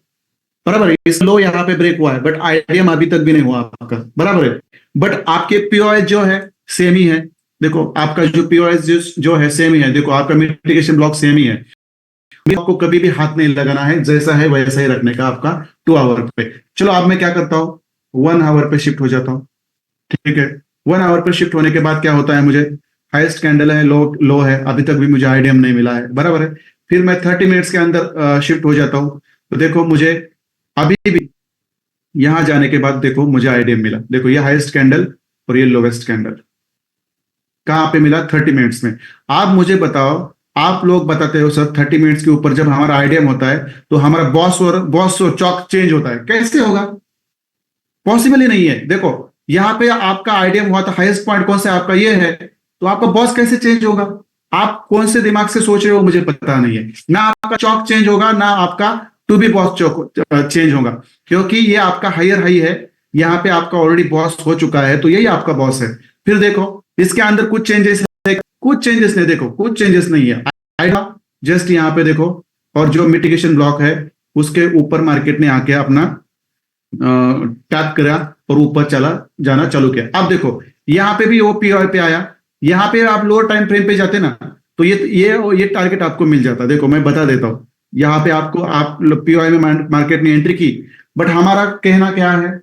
बराबर है, इस लो यहाँ पे ब्रेक हुआ है, बट आईडीएम अभी तक भी नहीं हुआ आपका, बराबर है। बट आपके पीओएस जो है सेम ही है, देखो आपका जो पीओएस जो है सेम ही है, देखो आपका मिटिगेशन ब्लॉक सेम ही है। आपको कभी भी हाथ नहीं लगाना है, जैसा है वैसा ही रखने का आपका 2 आवर पे। चलो अब मैं क्या करता हूँ, 1 आवर पे शिफ्ट हो जाता हूँ, ठीक है। 1 आवर पे शिफ्ट होने के बाद क्या होता है, मुझे हाईएस्ट कैंडल है, लो लो है, अभी तक भी मुझे आईडीएम नहीं मिला है, बराबर है। फिर मैं 30 मिनट्स के अंदर शिफ्ट हो जाता हूँ, तो देखो मुझे अभी भी यहां जाने के बाद देखो मुझे आईडीएम मिला, देखो ये हाईएस्ट कैंडल और ये लोवेस्ट कैंडल कहां पे मिला, 30 मिनट्स में। आप मुझे बताओ, आप लोग बताते हो सर 30 मिनट्स के ऊपर जब हमारा आईडीएम होता है तो हमारा बॉस और चौक चेंज होता है, कैसे होगा, पॉसिबल ही नहीं है। देखो यहाँ पे आपका आईडीएम हुआ था, हाईएस्ट पॉइंट कौन सा आपका ये है, तो आपका बॉस कैसे चेंज होगा, आप कौन से दिमाग से सोच रहे हो मुझे पता नहीं है। ना आपका चौक चेंज होगा, ना आपका टू बी बॉस चौक चेंज होगा, क्योंकि ये आपका हायर हाई है, यहाँ पे आपका ऑलरेडी बॉस हो चुका है, तो यही आपका बॉस है। फिर देखो इसके अंदर कुछ चेंजेस है, कुछ चेंजेस नहीं, देखो कुछ चेंजेस नहीं है, जस्ट यहाँ पे देखो, और जो मिटिगेशन ब्लॉक है उसके ऊपर मार्केट ने आके अपना टैप करा और ऊपर चला जाना चालू किया। अब देखो यहाँ पे भी वो पीओआई पे आया, यहाँ पे आप लोअर टाइम फ्रेम पे जाते ना तो ये टारगेट आपको मिल जाता। देखो मैं बता देता हूँ, यहाँ पे आपको आप पीओआई में मार्केट ने एंट्री की, बट हमारा कहना क्या है,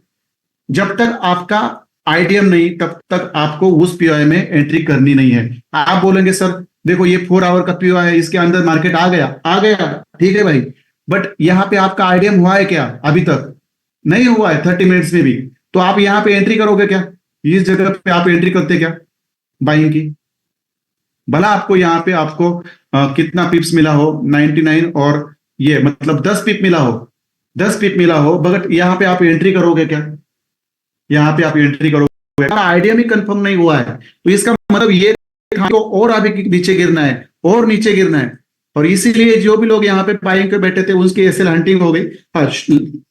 जब तक आपका आईडीएम नहीं तब तक आपको उस पीओआई में एंट्री करनी नहीं है। आप बोलेंगे सर देखो ये 4 आवर का पीओआई है, इसके अंदर मार्केट आ गया, ठीक है भाई, बट यहाँ पे आपका आईडीएम हुआ है क्या, अभी तक नहीं हुआ है 30 मिनट्स में भी, तो आप यहाँ पे एंट्री करोगे क्या, इस जगह पे आप एंट्री करते क्या बाइंग की, भला आपको यहाँ पे आपको कितना पिप्स मिला हो, 99, और ये मतलब 10 पिप मिला हो, 10 पिप मिला हो, बट यहाँ पे आप एंट्री करोगे क्या, यहाँ पे आप एंट्री करोगे, आइडिया भी कंफर्म नहीं हुआ है, तो इसका मतलब ये तो और अभी नीचे गिरना है और नीचे गिरना है, और इसीलिए जो भी लोग यहाँ पे बाइंग पे बैठे थे उसकी एसएल हंटिंग हो गई।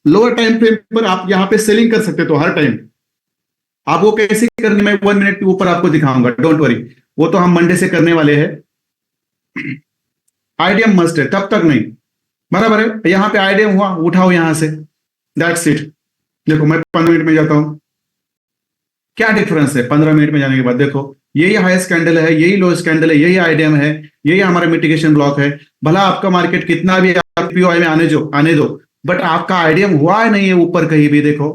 लोअर टाइम फ्रेम पर आप यहाँ पे सेलिंग कर सकते तो हर टाइम आप वो कैसे करनी, मैं 1 मिनट के ऊपर आपको दिखाऊंगा, डोंट वरी, वो तो हम मंडे से करने वाले हैं। आईडीएम मस्ट है, तब तक नहीं, बराबर है। यहाँ पे आईडीएम हुआ, उठाओ यहां से, दैट्स इट। देखो मैं 15 मिनट में जाता हूं, क्या डिफरेंस है 15 मिनट में जाने के बाद? देखो यही हाईएस्ट कैंडल है, यही लोएस्ट कैंडल है, यही आईडीएम है, यही हमारा मिटिगेशन ब्लॉक है। भला आपका मार्केट कितना भी पीओआई में आने दो, बट आपका आईडीएम हुआ है नहीं है ऊपर कहीं भी। देखो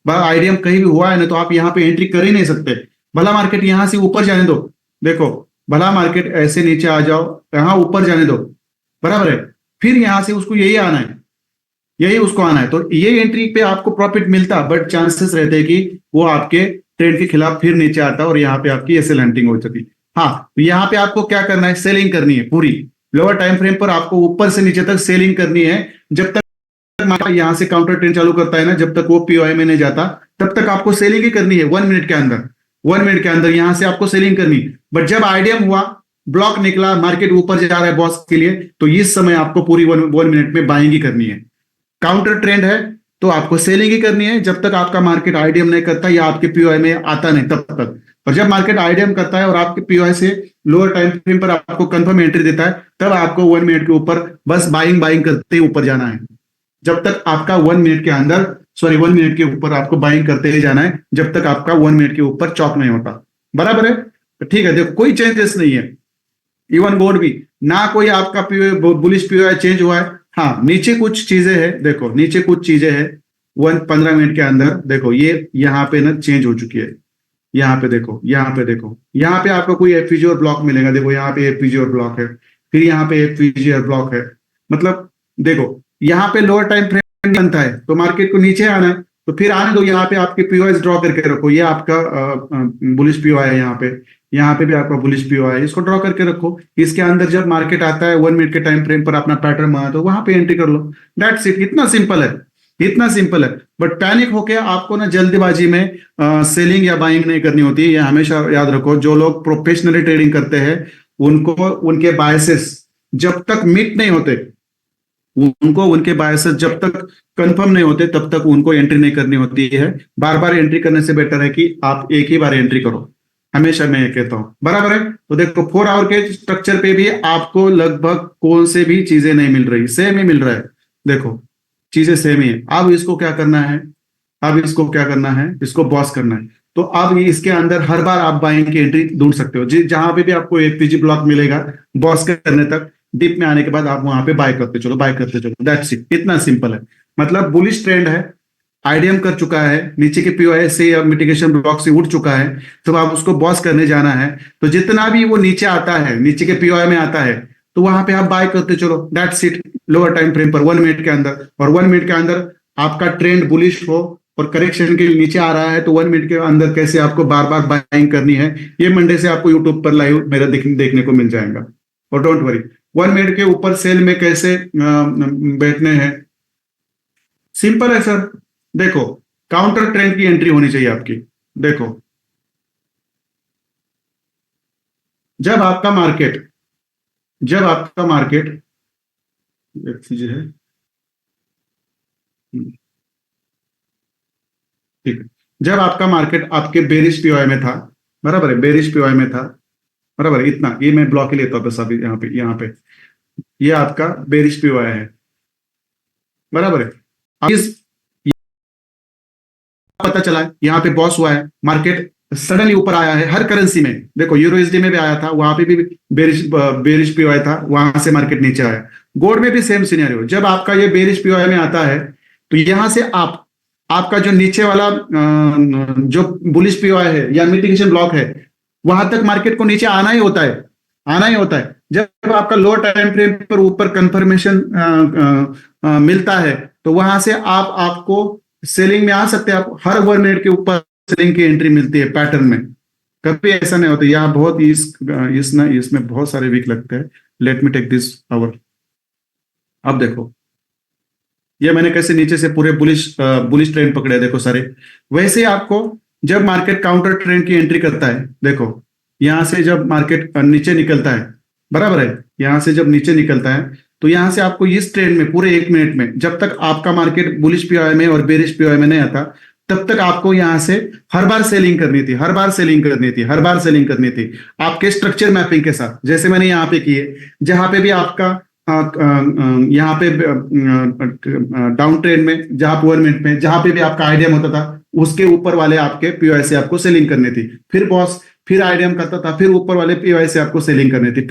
भला आईडीएम कहीं भी हुआ है ना, तो आप यहाँ पे एंट्री कर ही नहीं सकते। भला मार्केट यहां से ऊपर जाने दो, देखो भला मार्केट ऐसे नीचे आ जाओ, यहाँ ऊपर जाने दो, बराबर है। फिर यहां से उसको यही आना है, यही उसको आना है, तो ये एंट्री पे आपको प्रॉफिट मिलता, बट चांसेस रहते हैं कि वो आपके ट्रेंड के खिलाफ फिर नीचे आता और यहाँ पे आपकी ऐसे लैंडिंग हो जाती। हाँ, तो यहाँ पे आपको क्या करना है, सेलिंग करनी है पूरी। लोअर टाइम फ्रेम पर आपको ऊपर से नीचे तक सेलिंग करनी है। जब तक यहां से काउंटर ट्रेंड चालू करता है ना, जब तक वो पीओआई में नहीं जाता, तब तक आपको सेलिंग ही करनी है 1 मिनट के अंदर। 1 मिनट के अंदर यहां से आपको सेलिंग करनी। बट जब आईडीएम हुआ, ब्लॉक निकला, मार्केट ऊपर जा रहा है बॉस के लिए, तो इस समय आपको पूरी 1 मिनट में बाइंग ही करनी है। काउंटर ट्रेंड है तो आपको सेलिंग ही करनी है जब तक आपका मार्केट आईडीएम नहीं करता या आपके पीओआई में आता नहीं तब तक। और जब मार्केट आईडीएम करता है और आपके पीओआई से लोअर टाइम फ्रेम पर आपको कंफर्म एंट्री देता है, तब आपको 1 मिनट के ऊपर बस बाइंग बाइंग करते ही ऊपर जाना है। जब तक आपका 1 मिनट के अंदर, सॉरी 1 मिनट के ऊपर आपको बाइंग करते ही जाना है, जब तक आपका 1 मिनट के ऊपर चौक नहीं होता, बराबर है। तो ठीक है, देखो कोई चेंजेस नहीं है, इवन गोल्ड भी ना कोई आपका बुलिश पीओआई चेंज हुआ है। हाँ, नीचे कुछ चीजें हैं, देखो नीचे कुछ चीजें हैं 15 मिनट के अंदर। देखो ये यहाँ पे ना चेंज हो चुकी है, यहाँ पे देखो, यहाँ पे देखो, यहाँ पे आपको कोई एफपीजी और ब्लॉक मिलेगा। देखो यहाँ पे एफपीजी और ब्लॉक है, फिर यहाँ पे एफपीजी और ब्लॉक है। मतलब देखो यहाँ पे लोअर टाइम फ्रेम बनता है तो मार्केट को नीचे आना है, तो फिर आने दो। यहाँ पे आपके पीओआई ड्रॉ करके रखो, ये आपका बुलिश पीओआई है, यहाँ पे भी आपका बुलिश पीओआई है, इसको ड्रॉ करके रखो। इसके अंदर जब मार्केट आता है 1 मिनट के टाइम फ्रेम पर अपना पैटर्न बना, तो वहां पे एंट्री कर लो, दैट्स इट। इतना सिंपल है, इतना सिंपल है। बट पैनिक होके आपको ना जल्दीबाजी में सेलिंग या बाइंग नहीं करनी होती है। ये हमेशा याद रखो, जो लोग प्रोफेशनली ट्रेडिंग करते हैं उनको उनके बायसेस जब तक मीट नहीं होते, उनको उनके बायसेस जब तक कंफर्म नहीं होते, तब तक उनको एंट्री नहीं करनी होती है। बार बार एंट्री करने से बेटर है कि आप एक ही बार एंट्री करो, हमेशा मैं ये कहता हूं, बराबर है। तो देखो 4 आवर के स्ट्रक्चर पे भी आपको लगभग कौन से भी चीजें नहीं मिल रही, सेम ही मिल रहा है। देखो चीजें सेम ही है। अब इसको क्या करना है, अब इसको क्या करना है, इसको बॉस करना है। तो अब इसके अंदर हर बार आप बाइंग की एंट्री ढूंढ सकते हो, जहां पे भी आपको एक पीजी ब्लॉक मिलेगा बॉस करने तक, डिप में आने के बाद आप वहां पे बाय करते चलो, बाय करते चलो, दैट्स इट। इतना सिंपल है। मतलब बुलिश ट्रेंड है, आईडीएम कर चुका है, नीचे के पीओआई से या मिटिगेशन ब्लॉक से उठ चुका है, तो आप उसको बॉस करने जाना है। तो जितना भी वो नीचे आता है, नीचे के पीओआई में आता है, तो वहां पे आप बाय करते चलो, that's it. Lower time frame पर 1 मिनट के अंदर, और 1 मिनट के अंदर आपका ट्रेंड बुलिश हो और करेक्शन के लिए नीचे आ रहा है, तो 1 मिनट के अंदर कैसे आपको बार बार बाइंग करनी है, ये मंडे से आपको यूट्यूब पर लाइव मेरा देखने को मिल जाएगा। और डोंट वरी, 1 मिनट के ऊपर सेल में कैसे बैठने हैं, सिंपल है सर। देखो काउंटर ट्रेंड की एंट्री होनी चाहिए आपकी। देखो जब आपका मार्केट, जब आपका मार्केट, एक चीज है, ठीक है, जब आपका मार्केट आपके बेरिश पीओआई में था, बराबर है, बेरिश पीओआई में था, बराबर है, इतना ये मैं ब्लॉक ही लेता हूं बस अभी, यहाँ पे ये आपका बेरिश पीओआई है, बराबर है। अब इस पता चला है यहाँ पे बॉस हुआ है, मार्केट सडनली ऊपर आया है हर करेंसी में। देखो यूरोएसडी में भी आया था, वहां पे भी बेरिश पीओआई था, वहां से मार्केट नीचे आया। गोल्ड में भी सेम सिनेरियो, जब आपका ये बेरिश पीओआई में आता है, तो यहां से आपका जो नीचे वाला जो बुलिश पीओआई है या मिटिगेशन ब्लॉक है, वहां तक मार्केट को नीचे आना ही होता है, आना ही होता है। जब आपका लोअर टाइम फ्रेम पर ऊपर कंफर्मेशन मिलता है, तो वहां से आपको सेलिंग में आ सकते हैं। आप हर 1 मिनट के ऊपर सेलिंग की एंट्री मिलती है पैटर्न में, कभी ऐसा नहीं होता। यहाँ बहुत इसमें बहुत सारे वीक लगते हैं। Let me take this hour. अब देखो ये मैंने कैसे नीचे से पूरे बुलिश ट्रेंड पकड़े, देखो सारे। वैसे आपको जब मार्केट काउंटर ट्रेंड की एंट्री करता है, देखो यहां से जब मार्केट नीचे निकलता है, बराबर है, यहां से जब नीचे निकलता है, तो यहां से आपको इस ट्रेंड में पूरे 1 मिनट में, जब तक आपका मार्केट बुलिश पीओआई में और बेरिश पीओआई में नहीं आता, तब तक आपको यहां से हर बार सेलिंग करनी थी, हर बार सेलिंग करनी थी, हर बार सेलिंग करनी थी आपके स्ट्रक्चर मैपिंग के साथ, जैसे मैंने यहाँ पे की है। जहां पे भी आपका यहाँ पे डाउन ट्रेंड में, जहां अपर मिनट में, जहां पे भी आपका आईडीएम होता था, उसके ऊपर वाले आपके पीओआई से आपको सेलिंग करनी थी। फिर बॉस फिर आईडीएम करता था, फिर ऊपर वाले पीओआई से आपको सेलिंग करनी थी,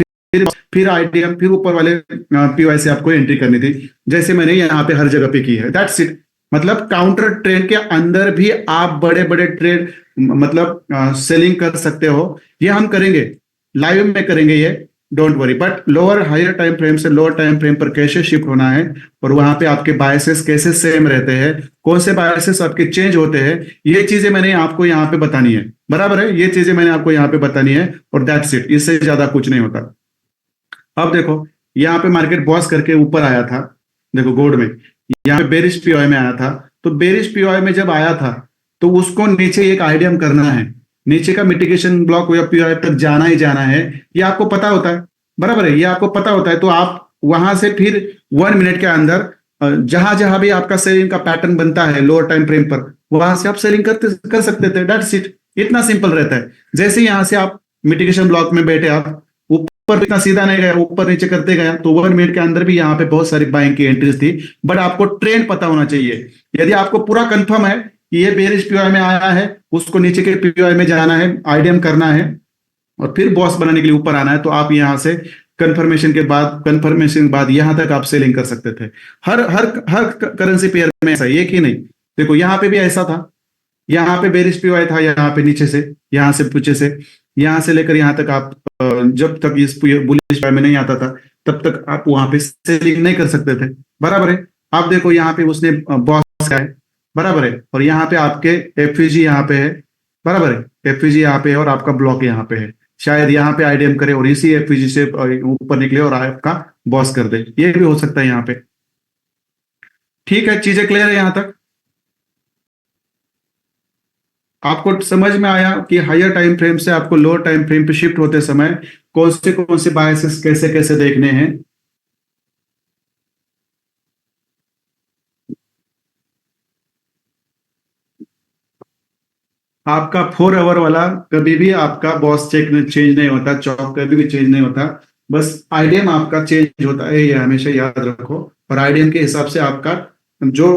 फिर आईडीएम, फिर ऊपर वाले पीओआई से आपको एंट्री करनी थी, जैसे मैंने यहाँ पे हर जगह पे की है। That's it. मतलब काउंटर ट्रेड के अंदर भी आप बड़े बड़े ट्रेड मतलब सेलिंग कर सकते हो। ये हम करेंगे, लाइव में करेंगे ये, don't worry. But lower higher time frame से लोअर टाइम फ्रेम पर कैसे शिफ्ट होना है, और वहां पे आपके बायसेस कैसे सेम रहते हैं, कौन से बायसेस आपके चेंज होते हैं, ये चीजें मैंने आपको यहाँ पे बतानी है। बराबर है, ये चीजें मैंने आपको यहाँ पे बतानी है, और दैट्स इट, इससे ज्यादा कुछ नहीं होता। अब देखो, यहाँ पे मार्केट बॉस करके ऊपर आया था, देखो गोल्ड में यहाँ पे बेरिश पीओआई में आया था। तो बेरिश पीओआई में जब आया था, तो उसको नीचे एक आइडियम करना है, नीचे का मिटिगेशन ब्लॉक या पीओआई तक जाना ही जाना है, ये आपको पता होता है। बराबर है, ये आपको पता होता है। तो आप वहां से फिर 1 मिनट के अंदर जहां जहां भी आपका सेलिंग का पैटर्न बनता है लोअर टाइम फ्रेम पर, वहां से आप सेलिंग कर सकते थे। दैट्स इट, इतना सिंपल रहता है। जैसे यहां से आप मिटिगेशन ब्लॉक में बैठे, आप ऊपर इतना सीधा नहीं गया, ऊपर नीचे करते गया, तो 1 मिनट के अंदर भी यहाँ पे बहुत सारी बाइंग की एंट्रीज थी। बट आपको ट्रेंड पता होना चाहिए। यदि आपको पूरा कंफर्म है कि ये बेरिश पीओआई में आया है, उसको नीचे के पीओआई में जाना है, आईडीएम करना है, और फिर बॉस बनाने के लिए ऊपर आना है, तो आप यहां से कंफर्मेशन के बाद यहां तक आप सेलिंग कर सकते थे। हर हर हर करेंसी पेयर में ऐसा, एक ही नहीं। देखो यहाँ पे भी ऐसा था, यहाँ पे बेरिश पीओआई था, यहाँ पे नीचे से, यहाँ से पीछे से, यहाँ से लेकर यहाँ तक आप जब तक इस बुलिश में नहीं आता था, तब तक आप वहां पे सेलिंग नहीं कर सकते थे। बराबर है। आप देखो यहाँ पे उसने बॉस का है, बराबर है, और यहाँ पे आपके एफईजी यहाँ पे है, बराबर है, एफईजी यहाँ पे है, और आपका ब्लॉक यहाँ पे है। शायद यहाँ पे आईडीएम करे और इसी एफईजी से ऊपर निकले और आपका बॉस कर दे, ये भी हो सकता है यहाँ पे। ठीक है, चीजें क्लियर है यहाँ तक? आपको समझ में आया कि हायर टाइम फ्रेम से आपको लोअर टाइम फ्रेम पे शिफ्ट होते समय कौन से बायसेस कैसे कैसे देखने हैं? आपका 4 आवर वाला कभी भी आपका बॉस चेक चेंज नहीं होता, चौक कभी भी चेंज नहीं होता। बस आईडीएम आपका चेंज होता है, ये हमेशा याद रखो। और आईडीएम के हिसाब से आपका जो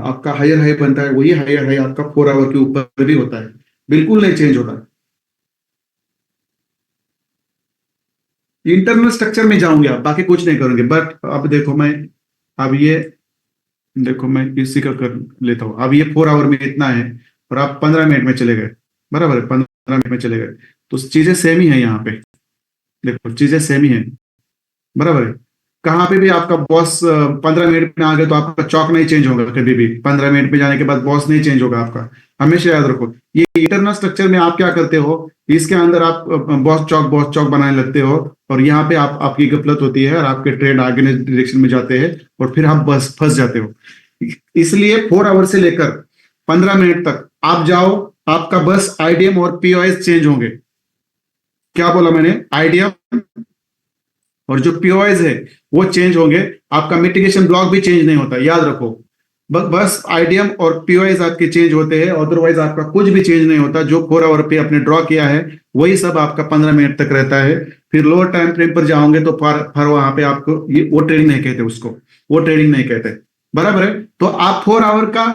आपका हायर हाई बनता है, वही हायर हाई आपका 4 आवर के ऊपर भी होता है, बिल्कुल नहीं चेंज होता। इंटरनल स्ट्रक्चर में जाऊंगे आप, बाकी कुछ नहीं करोगे। बट अब देखो मैं, अब ये देखो मैं इसी का कर लेता हूँ। अब ये 4 आवर में इतना है, और आप 15 मिनट में चले गए, बराबर है, 15 मिनट में चले गए, तो चीजें सेम ही है यहाँ पे। देखो चीजें सेम ही है, बराबर है। कहाँ पे भी आपका बॉस 15 मिनट में आ गया, तो आपका चौक नहीं चेंज होगा कभी भी। 15 मिनट में जाने के बाद बॉस नहीं चेंज होगा आपका, हमेशा याद रखो। ये इंटरनल स्ट्रक्चर में आप क्या करते हो, इसके अंदर आप बॉस चौक बनाने लगते हो, और यहाँ पे आपकी गफलत होती है, और आपके ट्रेड आगे डायरेक्शन में जाते हैं, और फिर आप बस फंस जाते हो। इसलिए 4 आवर से लेकर 15 मिनट तक आप जाओ, आपका बस आईडीएम और पीओएस चेंज होंगे। क्या बोला मैंने? आईडीएम और जो पीओएस है वो चेंज होंगे। आपका मिटिगेशन ब्लॉक भी चेंज नहीं होता, याद रखो। बस आईडीएम और पीओएस आपके चेंज होते हैं, अदरवाइज आपका कुछ भी चेंज नहीं होता। जो 4 आवर पे आपने ड्रॉ किया है, वही सब आपका 15 मिनट तक रहता है। फिर लोअर टाइम फ्रेम पर जाओगे तो फिर वहां पे आपको ये वो ट्रेडिंग नहीं कहते, उसको वो ट्रेडिंग नहीं कहते। बराबर है। तो आप 4 आवर का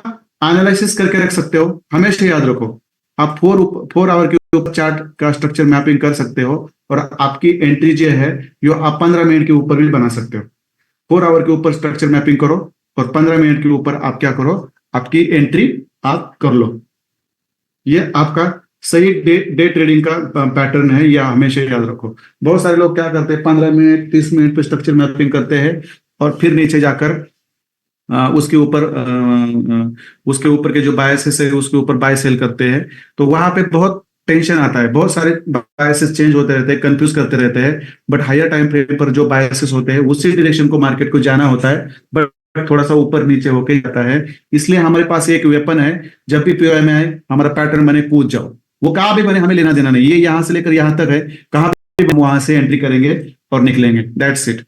एनालिसिस करके रख सकते हो, हमेशा याद रखो। आप 4 आवर के ऊपर चार्ट का स्ट्रक्चर मैपिंग कर सकते हो, और आपकी एंट्री जो है जो आप 15 मिनट के ऊपर भी बना सकते हो। 4 आवर के ऊपर स्ट्रक्चर मैपिंग करो, और 15 मिनट के ऊपर आप क्या करो, आपकी एंट्री आप कर लो। ये आपका सही डे ट्रेडिंग का पैटर्न है, या हमेशा याद रखो। बहुत सारे लोग क्या करते हैं, 15 मिनट 30 मिनट पे स्ट्रक्चर मैपिंग करते हैं, और फिर नीचे जाकर उसके ऊपर के जो बायसेस है उसके ऊपर बाय सेल करते हैं। तो वहां पे बहुत टेंशन आता है, बहुत सारे बायसेस चेंज होते रहते हैं, कंफ्यूज करते रहते हैं। बट हायर टाइम फ्रेम पर जो बायसेस होते हैं उसी डायरेक्शन को मार्केट को जाना होता है, बट थोड़ा सा ऊपर नीचे होके जाता है। इसलिए हमारे पास एक वेपन है, जब भी पीओआई में आए हमारा पैटर्न बने, कूद जाओ। वो कहाँ भी बने, हमें लेना देना नहीं, ये यहाँ से लेकर यहाँ तक है, कहाँ भी हम वहां से एंट्री करेंगे और निकलेंगे। दैट्स इट,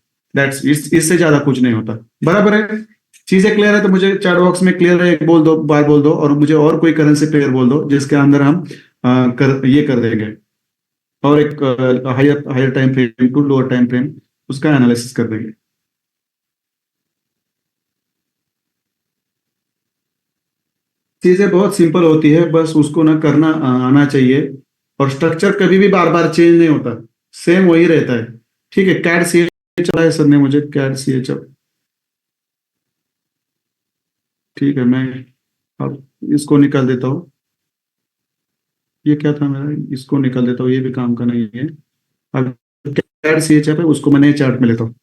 इससे ज्यादा कुछ नहीं होता। बराबर है, चीजें क्लियर है तो मुझे चैट बॉक्स में क्लियर है बोल दो, बार बोल दो, और मुझे और कोई करेंसी पेयर बोल दो जिसके अंदर हम ये कर देंगे, और एक higher higher time frame to lower time frame उसका एनालिसिस कर देंगे। चीजें बहुत सिंपल होती है, बस उसको ना करना आना चाहिए। और स्ट्रक्चर कभी भी बार बार चेंज नहीं होता, सेम वही रहता है। ठीक है, कैड सी चला है सर ने मुझे, कैड सी एच। ठीक है, मैं अब इसको निकाल देता हूँ। ये क्या था मेरा, इसको निकाल देता हूँ, ये भी काम का नहीं है। अब कैड सी एच है उसको मैं नए चार्ट में लेता हूँ,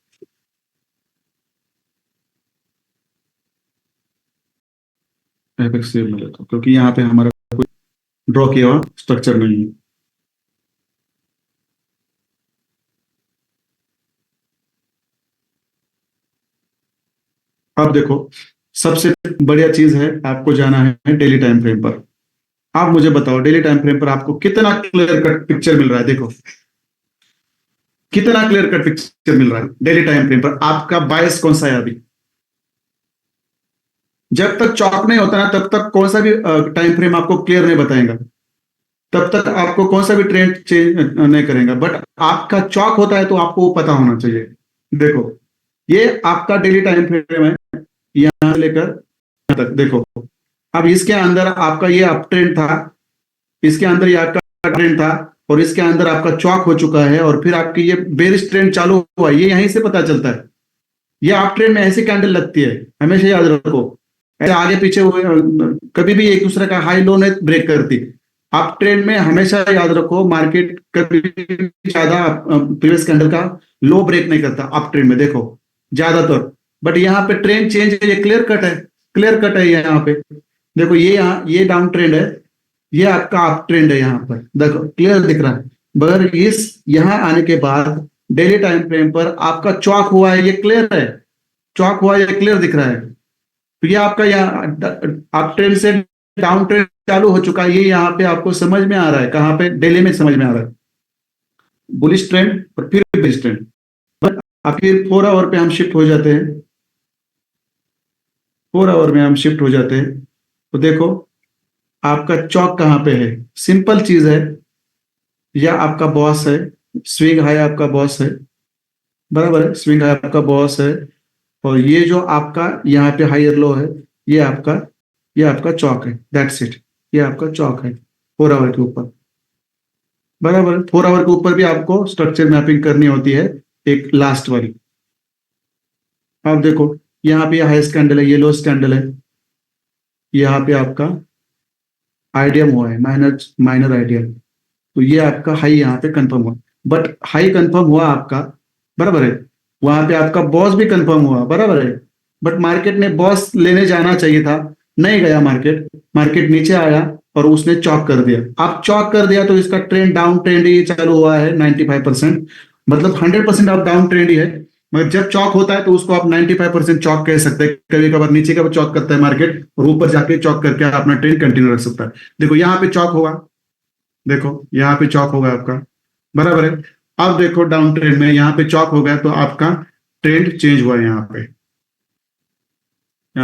एपेक्स सेव में लेता हूँ, क्योंकि यहाँ पे हमारा ड्रॉ किया हुआ स्ट्रक्चर नहीं है। अब देखो, सबसे बढ़िया चीज है, आपको जाना है डेली टाइम फ्रेम पर। आप मुझे बताओ डेली टाइम फ्रेम पर आपको कितना क्लियर कट पिक्चर मिल रहा है। देखो कितना क्लियर कट पिक्चर मिल रहा है डेली टाइम फ्रेम पर। आपका बायस कौन सा है अभी? जब तक चौक नहीं होता ना, तब तक कौन सा भी टाइम फ्रेम आपको क्लियर नहीं बताएगा, तब तक आपको कौन सा भी ट्रेंड चेंज नहीं करेगा। बट आपका चौक होता है तो आपको वो पता होना चाहिए। देखो, ये आपका डेली टाइम फ्रेम है, यहां से लेकर यहाँ तक। देखो, अब इसके अंदर आपका ये अप ट्रेंड था, इसके अंदर ये आपका ट्रेंड था, और इसके अंदर आपका चौक हो चुका है, और फिर आपकी ये बेरिश ट्रेंड चालू हुआ, ये यहीं से पता चलता है। ये आप ट्रेंड में ऐसी कैंडल लगती है, हमेशा याद रखो। ऐसे आगे पीछे हुए कभी भी एक दूसरे का हाई लो नहीं ब्रेक करती। आप ट्रेंड में हमेशा याद रखो, मार्केट कभी भी ज्यादा प्रीवियस कैंडल का लो ब्रेक नहीं करता अप ट्रेंड में, देखो ज्यादातर। बट यहाँ पे ट्रेंड चेंज है, ये क्लियर कट है, क्लियर कट है यहाँ पे। देखो ये यहाँ ये डाउन ट्रेंड है, ये आपका अप ट्रेंड है, यहाँ पर देखो क्लियर दिख रहा है। मगर इस यहाँ आने के बाद डेली टाइम फ्रेम पर आपका चौक हुआ है, ये क्लियर है, चौक हुआ है, ये क्लियर दिख रहा है। तो ये आपका यहाँ अप ट्रेंड से डाउन ट्रेंड चालू हो चुका है, ये यहाँ पे आपको समझ में आ रहा है, कहाँ पे? डेली में समझ में आ रहा है, बुलिश ट्रेंड और फिर बेरिश ट्रेंड। बट अब फिर 4 आवर पे हम शिफ्ट हो जाते हैं, 4 आवर में हम शिफ्ट हो जाते हैं। तो देखो आपका चौक कहाँ पे है, सिंपल चीज है, या आपका बॉस है, स्विंग हाई आपका बॉस है, बराबर है, स्विंग हाई आपका बॉस है। और ये जो आपका यहाँ पे हायर लो है, ये आपका ये आपका चौक है, दैट्स इट। ये आपका चौक है 4 आवर के ऊपर, बराबर। 4 आवर के ऊपर भी आपको स्ट्रक्चर मैपिंग करनी होती है, एक लास्ट वाली। आप देखो यहाँ पे हाईएस्ट कैंडल है, ये लोएस्ट कैंडल है, यहाँ पे आपका आइडियम हुआ है, माइनर माइनर आइडियम। तो ये आपका हाई यहाँ पे कंफर्म हुआ, बट हाई कंफर्म हुआ आपका, बराबर है। वहां पे आपका बॉस भी कंफर्म हुआ, बराबर है। बट मार्केट ने बॉस लेने जाना चाहिए था, नहीं गया मार्केट, मार्केट नीचे आया और उसने चॉक कर दिया। आप चॉक कर दिया तो इसका ट्रेंड डाउन ट्रेंड ही चालू हुआ है 95%, मतलब 100% आप डाउन ट्रेंड ही है। मगर जब चॉक होता है तो उसको आप 95% चॉक कह सकते हैं। कभी कभार नीचे का भी चॉक करता है मार्केट, और ऊपर जाके चॉक करके अपना ट्रेंड कंटिन्यू रख सकता है। देखो यहाँ पे चॉक होगा, देखो यहाँ पे चौक होगा आपका, बराबर है। अब देखो डाउन ट्रेंड में यहाँ पे चौक हो गया तो आपका ट्रेंड चेंज हुआ है, यहाँ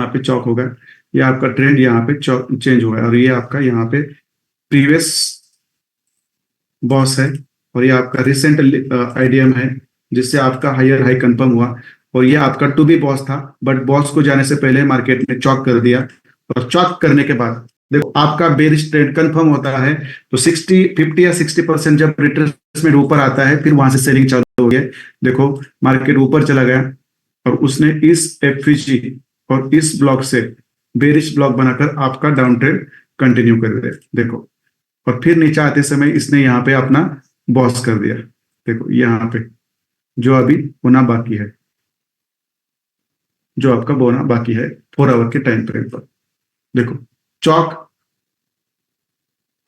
पे चौक होगा, ये आपका ट्रेंड यहाँ पे चेंज हुआ है, और ये आपका यहाँ पे प्रीवियस बॉस है, और ये आपका रिसेंट आईडीएम है, जिससे आपका हायर हाई कंफर्म हुआ। और ये आपका टू बी बॉस था, बट बॉस को जाने से पहले मार्केट ने चौक कर दिया, और चौक करने के बाद देखो आपका बेरिश ट्रेंड कंफर्म होता है। तो 50 या 60% जब रिट्रेसमेंट ऊपर आता है, फिर वहां से सेलिंग चालू हो गया। देखो मार्केट ऊपर चला गया, और उसने इस एफवीजी और इस ब्लॉक से बेरिश ब्लॉक बनाकर आपका डाउन ट्रेंड कंटिन्यू कर दिया, देखो। और फिर नीचे आते समय इसने यहाँ पे अपना बॉस कर दिया, देखो यहाँ पे जो अभी होना बाकी है, जो आपका बोना बाकी है 4 आवर के टाइम फ्रेम पर। देखो चौक,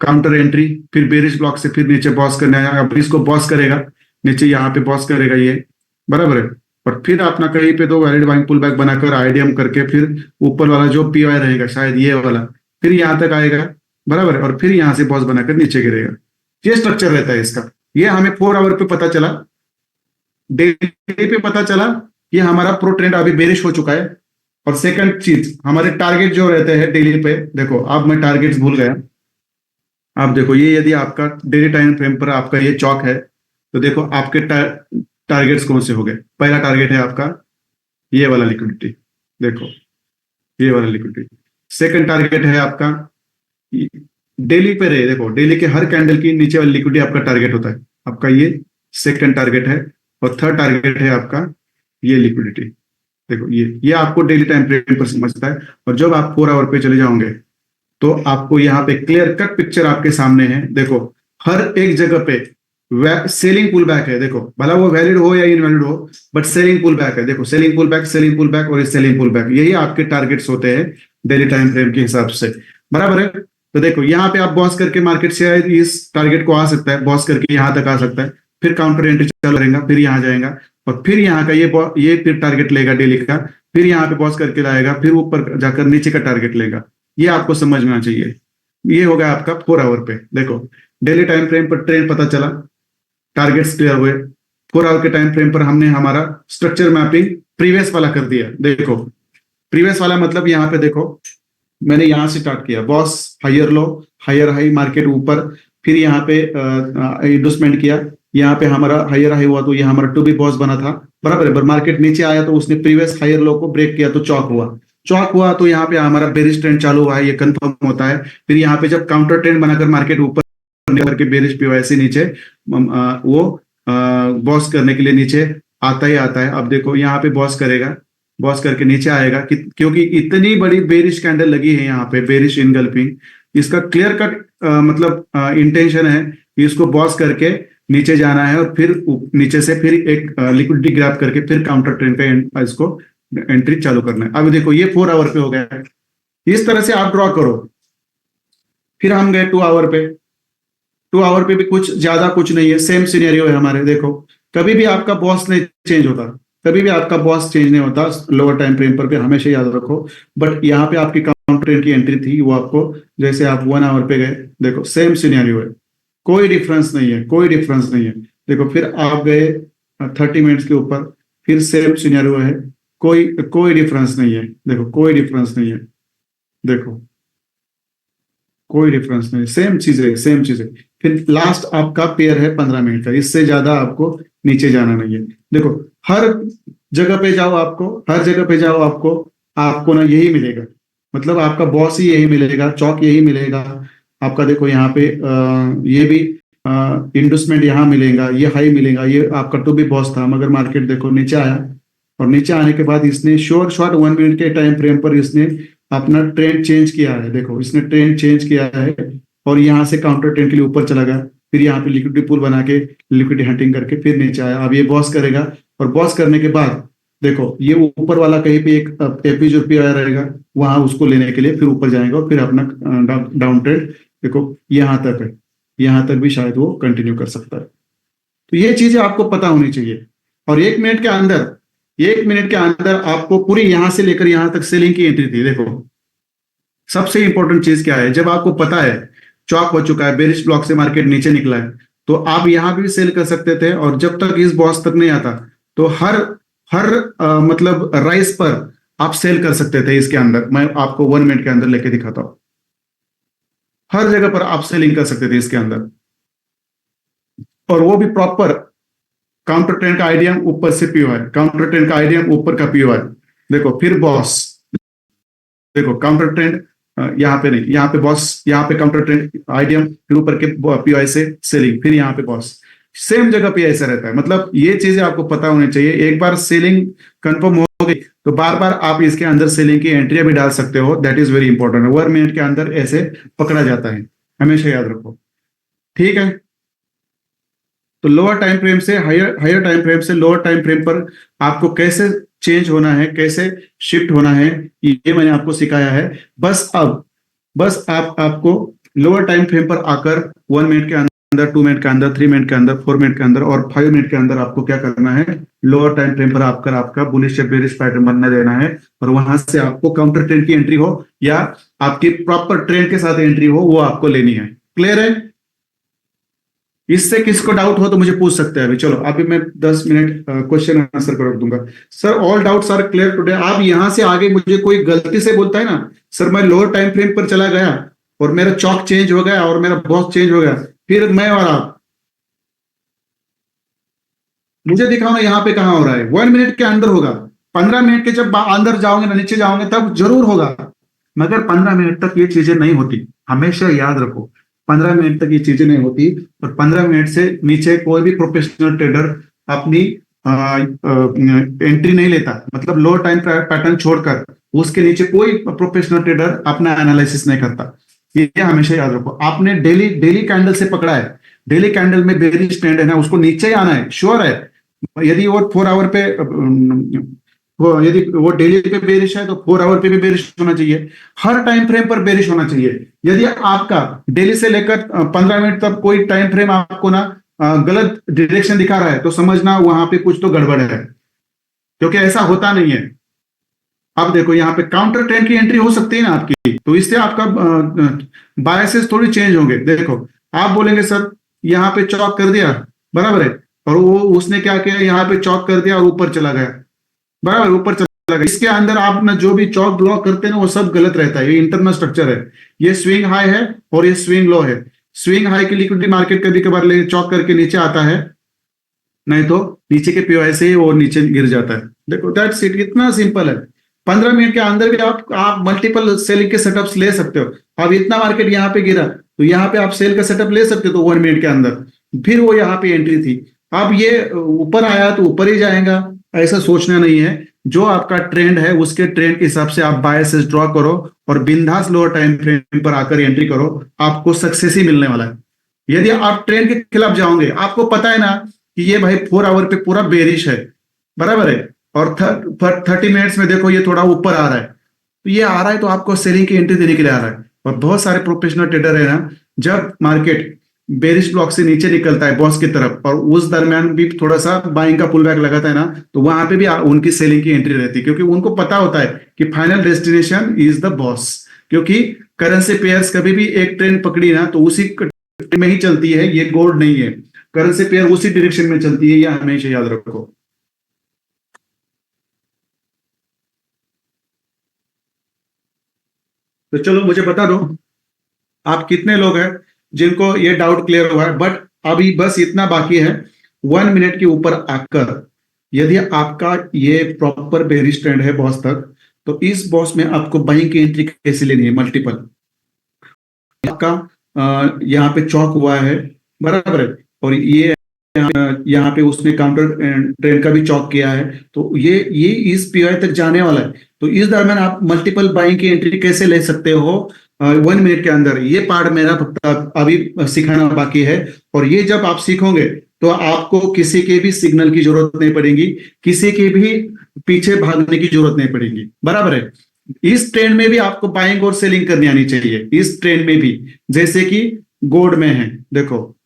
काउंटर एंट्री, फिर बेरिश ब्लॉक से फिर नीचे बॉस करने आया, अब इसको बॉस करेगा, नीचे यहाँ पे बॉस करेगा ये, बराबर है। और फिर अपना कहीं पे तो वैलिड बाइंग पुल बैक बनाकर आईडीएम करके फिर ऊपर वाला जो पीवाई रहेगा शायद ये वाला, फिर यहाँ तक आएगा, बराबर है। और फिर यहाँ से बॉस बनाकर नीचे गिरेगा। ये स्ट्रक्चर रहता है इसका। ये हमें 4 आवर पे पता चला, डेली पे पता चला कि हमारा प्रो ट्रेंड अभी बेरिश हो चुका है, और सेकंड चीज, हमारे टारगेट जो रहते हैं डेली पे, देखो अब मैं टारगेट्स भूल गया। आप देखो ये यदि आपका डेली टाइम फ्रेम पर आपका ये चौक है, तो देखो आपके टारगेट्स कौन से हो गए। पहला टारगेट है आपका ये वाला लिक्विडिटी, देखो ये वाला लिक्विडिटी। सेकंड टारगेट है आपका डेली पे रहे, देखो डेली के हर कैंडल की नीचे वाली लिक्विडिटी आपका टारगेट होता है, आपका ये सेकंड टारगेट है। और थर्ड टारगेट है आपका ये लिक्विडिटी, देखो ये आपको डेली टाइम फ्रेम पर समझता है। और जब आप 4 आवर पे चले जाओगे तो आपको यहाँ पे क्लियर कट पिक्चर आपके सामने है। देखो हर एक जगह पे सेलिंग पुल बैक है, देखो भला वो वैलिड हो या इनवैलिड हो, बट सेलिंग पुल बैक है। देखो selling pull back, selling pull back और सेलिंग पुल बैक, यही आपके टारगेट्स होते हैं डेली टाइम फ्रेम के हिसाब से, बराबर है। तो देखो यहाँ पे आप बॉस करके मार्केट से इस टारगेट को आ सकता है, बॉस करके यहाँ तक आ सकता है, फिर काउंटर एंट्री चालू रहेगा, फिर यहाँ जाएगा और फिर यहाँ का ये फिर टारगेट लेगा डेली का, फिर यहाँ पे बॉस करके लाएगा, फिर ऊपर जाकर नीचे का टारगेट लेगा। ये आपको समझना चाहिए। ये हो गया आपका 4 आवर पे। देखो डेली टाइम फ्रेम पर ट्रेंड पता चला, टारगेट्स क्लियर हुए। 4 आवर के टाइम फ्रेम पर हमने हमारा स्ट्रक्चर मैपिंग प्रीवियस वाला कर दिया। देखो प्रीवियस वाला मतलब यहाँ पे देखो मैंने यहां से स्टार्ट किया, boss higher low higher high market ऊपर, फिर यहाँ पे इंडोसमेंट किया, यहाँ पे हमारा हायर हाई हुआ तो ये हमारा टू बी बॉस बना था, बराबर है। मार्केट नीचे आया तो उसने प्रीवियस हायर लो को ब्रेक किया तो चौक हुआ, चौक हुआ तो यहाँ पे हमारा बेरिश ट्रेंड चालू हुआ है, ये कंफर्म होता है। फिर यहाँ पे जब काउंटर ट्रेंड बनाकर मार्केट ऊपर करके बेरिश पीओएससी नीचे वो बॉस करने के लिए नीचे आता ही आता है। अब देखो यहाँ पे बॉस करेगा, बॉस करके नीचे आएगा क्योंकि इतनी बड़ी बेरिश कैंडल लगी है यहाँ पे, बेरिश इनगल्फिंग, इसका क्लियर कट मतलब इंटेंशन है कि इसको बॉस करके नीचे जाना है और फिर नीचे से फिर एक लिक्विडिटी ग्रैब करके फिर काउंटर ट्रेंड का इसको एंट्री चालू करना है। अब देखो ये 4 आवर पे हो गया है, इस तरह से आप ड्रॉ करो। फिर हम गए 2 आवर पे, 2 आवर पे भी कुछ ज्यादा कुछ नहीं है, सेम सिनेरियो है हमारे। देखो कभी भी आपका बॉस नहीं चेंज होता, कभी भी आपका बॉस चेंज नहीं होता लोअर टाइम फ्रेम पर भी, हमेशा याद रखो। बट यहाँ पे आपकी काउंटर ट्रेंड की एंट्री थी, वो आपको जैसे आप 1 आवर पे गए, देखो सेम सिनेरियो है, कोई डिफरेंस नहीं है, कोई डिफरेंस नहीं है। देखो फिर आप गए 30 मिनट्स के ऊपर, फिर सेम सिनेरियो है, कोई कोई डिफरेंस नहीं है, देखो कोई डिफरेंस नहीं है, देखो कोई डिफरेंस नहीं, सेम चीज है, सेम चीज है। फिर लास्ट आपका पेयर है 15 मिनट का, इससे ज्यादा आपको नीचे जाना नहीं है। देखो हर जगह पे जाओ, आपको हर जगह पे जाओ, आपको आपको ना यही मिलेगा, मतलब आपका बॉस ही यही मिलेगा, चौक यही मिलेगा आपका। देखो यहाँ पे ये भी इंडोसमेंट यहाँ मिलेगा, ये हाई मिलेगा, ये आपका टू बी बॉस था, मगर मार्केट देखो नीचे आया और नीचे आने के बाद इसने शॉर्ट शॉर्ट 1 मिनट के टाइम फ्रेम पर इसने अपना ट्रेंड चेंज किया है। देखो इसने ट्रेंड चेंज किया है और यहाँ से काउंटर ट्रेंड के लिए ऊपर चला गया, फिर यहाँ पे लिक्विडिटी पूल बना के लिक्विडिटी हंटिंग करके फिर नीचे आया। अब ये बॉस करेगा और बॉस करने के बाद देखो ये ऊपर वाला कहीं पे एक एपी जो पी आया रहेगा, वहां उसको लेने के लिए फिर ऊपर जाएगा और फिर अपना डाउन ट्रेंड देखो यहाँ तक है, यहाँ तक भी शायद वो कंटिन्यू कर सकता है। तो ये चीजें आपको पता होनी चाहिए। और 1 मिनट के अंदर, 1 मिनट के अंदर आपको पूरी यहां से लेकर यहां तक सेलिंग की एंट्री थी। देखो सबसे इंपॉर्टेंट चीज क्या है, जब आपको पता है चौक हो चुका है, बेरिश ब्लॉक से मार्केट नीचे निकला है, तो आप यहां भी सेल कर सकते थे और जब तक इस बॉस तक नहीं आता तो हर हर मतलब राइस पर आप सेल कर सकते थे। इसके अंदर मैं आपको 1 मिनट के अंदर लेके दिखाता हूं, हर जगह पर आप सेलिंग कर सकते थे इसके अंदर, और वो भी प्रॉपर काउंटर ट्रेंड का आइडियम ऊपर से पीओ है, काउंटर ट्रेंड का आइडियम ऊपर का पीओ है। देखो फिर बॉस, देखो काउंटर ट्रेंड यहाँ पे नहीं, यहाँ पे बॉस, यहाँ पे काउंटर ट्रेंड आइडियम, फिर ऊपर के पीओआई से सेलिंग, फिर यहाँ पे बॉस, सेम जगह पे ऐसा रहता है। मतलब ये चीजें आपको पता होनी चाहिए। एक बार सेलिंग कंफर्म हो गई तो बार बार आप इसके अंदर सेलिंग की एंट्रियां भी डाल सकते हो, that is very important. 1 minute के अंदर ऐसे पकड़ा जाता है, हमेशा याद रखो, ठीक है। तो लोअर टाइम फ्रेम से हायर टाइम फ्रेम से लोअर टाइम फ्रेम पर आपको कैसे चेंज होना है, कैसे शिफ्ट होना है, ये मैंने आपको सिखाया है। बस आपको लोअर टाइम फ्रेम पर आकर 1 मिनट के अंदर, 2 मिनट के अंदर, 3 मिनट के अंदर, 4 मिनट के अंदर और 5 मिनट के अंदर आपको क्या करना है, लोअर टाइम फ्रेम पर आकर आपका बुलिश या बेरिश पैटर्न बनने देना है और वहां से आपको काउंटर ट्रेंड की एंट्री हो या आपकी प्रॉपर ट्रेंड के साथ एंट्री हो, वो आपको लेनी है। क्लियर है? इससे किसको डाउट हो तो मुझे पूछ सकते हैं अभी। चलो अभी मैं 10 मिनट क्वेश्चन आंसर कर दूंगा। Sir all doubts are clear today. आप यहां से आगे मुझे कोई गलती से बोलता है ना, सर मैं लोअर टाइम फ्रेम पर चला गया और मेरा चौक चेंज हो गया और मेरा बॉस चेंज हो गया, फिर मैं और आप, मुझे दिखाओ ना यहाँ पे कहाँ हो रहा है। 1 मिनट के अंदर होगा, 15 मिनट के जब अंदर जाओगे ना, नीचे जाओगे तब जरूर होगा, मगर 15 मिनट तक ये चीजें नहीं होती। हमेशा याद रखो 15 मिनट तक ये चीजें नहीं होती। और 15 मिनट से नीचे कोई भी प्रोफेशनल ट्रेडर अपनी एंट्री नहीं लेता, मतलब लो टाइम पैटर्न छोड़कर उसके नीचे कोई प्रोफेशनल ट्रेडर अपना एनालिसिस नहीं करता। ये हमेशा याद रखो। आपने डेली डेली कैंडल से पकड़ा है, डेली कैंडल में बेरिश ट्रेंड है ना, उसको नीचे ही आना है, श्योर है। यदि वो 4 आवर पे यदि वो डेली पे बेरिश है तो 4 आवर पे भी बेरिश होना चाहिए, हर टाइम फ्रेम पर बेरिश होना चाहिए। यदि आपका डेली से लेकर 15 मिनट तक कोई टाइम फ्रेम आपको ना गलत डायरेक्शन दिखा रहा है तो समझना वहां पे कुछ तो गड़बड़ है, क्योंकि ऐसा होता नहीं है। अब देखो यहाँ पे काउंटर ट्रेंड की एंट्री हो सकती है ना आपकी, तो इससे आपका बायसेस थोड़ी चेंज होंगे। देखो आप बोलेंगे सर यहाँ पे चौक कर दिया, बराबर है, और वो उसने क्या किया, यहाँ पे चौक कर दिया और ऊपर चला गया, बराबर ऊपर चला गया। इसके अंदर आप ना जो भी चौक ब्लॉक करते हैं ना वो सब गलत रहता है। ये इंटरनल स्ट्रक्चर है, ये स्विंग हाई है और ये स्विंग लो है। स्विंग हाई की लिक्विडिटी मार्केट कभी कभार ले चौक करके नीचे आता है, नहीं तो नीचे के पीओ से ही वो नीचे गिर जाता है। देखो दैट्स इट, इतना सिंपल है। 15 मिनट के अंदर भी आप मल्टीपल सेलिंग के सेटअप्स ले सकते हो। अब इतना मार्केट यहाँ पे गिरा तो यहाँ पे आप सेल का सेटअप ले सकते हो, तो 1 मिनट के अंदर फिर वो यहाँ पे एंट्री थी। अब ये ऊपर आया तो ऊपर ही जाएगा, ऐसा सोचना नहीं है। जो आपका ट्रेंड है उसके ट्रेंड के हिसाब से आप बायसेस ड्रॉ करो और बिंदास लोअर टाइम फ्रेम पर आकर एंट्री करो, आपको सक्सेस ही मिलने वाला है। यदि आप ट्रेंड के खिलाफ जाओगे, आपको पता है ना कि ये भाई 4 आवर पे पूरा बेरिश है, बराबर है, और 30 मिनट्स में देखो ये थोड़ा ऊपर आ रहा है, तो ये आ रहा है तो आपको सेलिंग की एंट्री देने के लिए आ रहा है। और बहुत सारे प्रोफेशनल ट्रेडर है ना, जब मार्केट बेरिश ब्लॉक से नीचे निकलता है बॉस की तरफ और उस दरमियान भी थोड़ा सा बाइंग का पुल बैक लगाता है ना, तो वहां पे भी उनकी सेलिंग की एंट्री रहती है, क्योंकि उनको पता होता है कि final destination is the boss. क्योंकि करेंसी पेयर्स कभी भी एक ट्रेंड पकड़ी ना तो उसी में ही चलती है, ये गोल्ड नहीं है। करेंसी पेयर उसी डायरेक्शन में चलती है, यह हमेशा याद रखो। तो चलो मुझे बता दो, आप कितने लोग हैं जिनको ये डाउट क्लियर हुआ है। बट अभी बस इतना बाकी है, 1 मिनट के ऊपर आकर यदि आपका ये प्रॉपर बेरिश ट्रेंड है बॉस तक, तो इस बॉस में आपको बाइंग की एंट्री कैसे लेनी है, मल्टीपल। आपका यहाँ पे चौक हुआ है, बराबर है, और ये यहाँ पे उसने काउंटर ट्रेंड का भी चौक किया है, तो ये इस पीआई तक जाने वाला है। तो इस दरमियान आप मल्टीपल बाइंग की एंट्री कैसे ले सकते हो 1 मिनट के अंदर, ये पार्ट मेरा अभी सिखाना बाकी है। और ये जब आप सीखोगे तो आपको किसी के भी सिग्नल की जरूरत नहीं पड़ेगी, किसी के भी पीछे भागने की जरूरत नहीं पड़ेगी, बराबर है। इस ट्रेंड में भी आपको बाइंग और सेलिंग करनी आनी चाहिए, इस ट्रेंड में भी। जैसे कि गोल्ड में है, देखो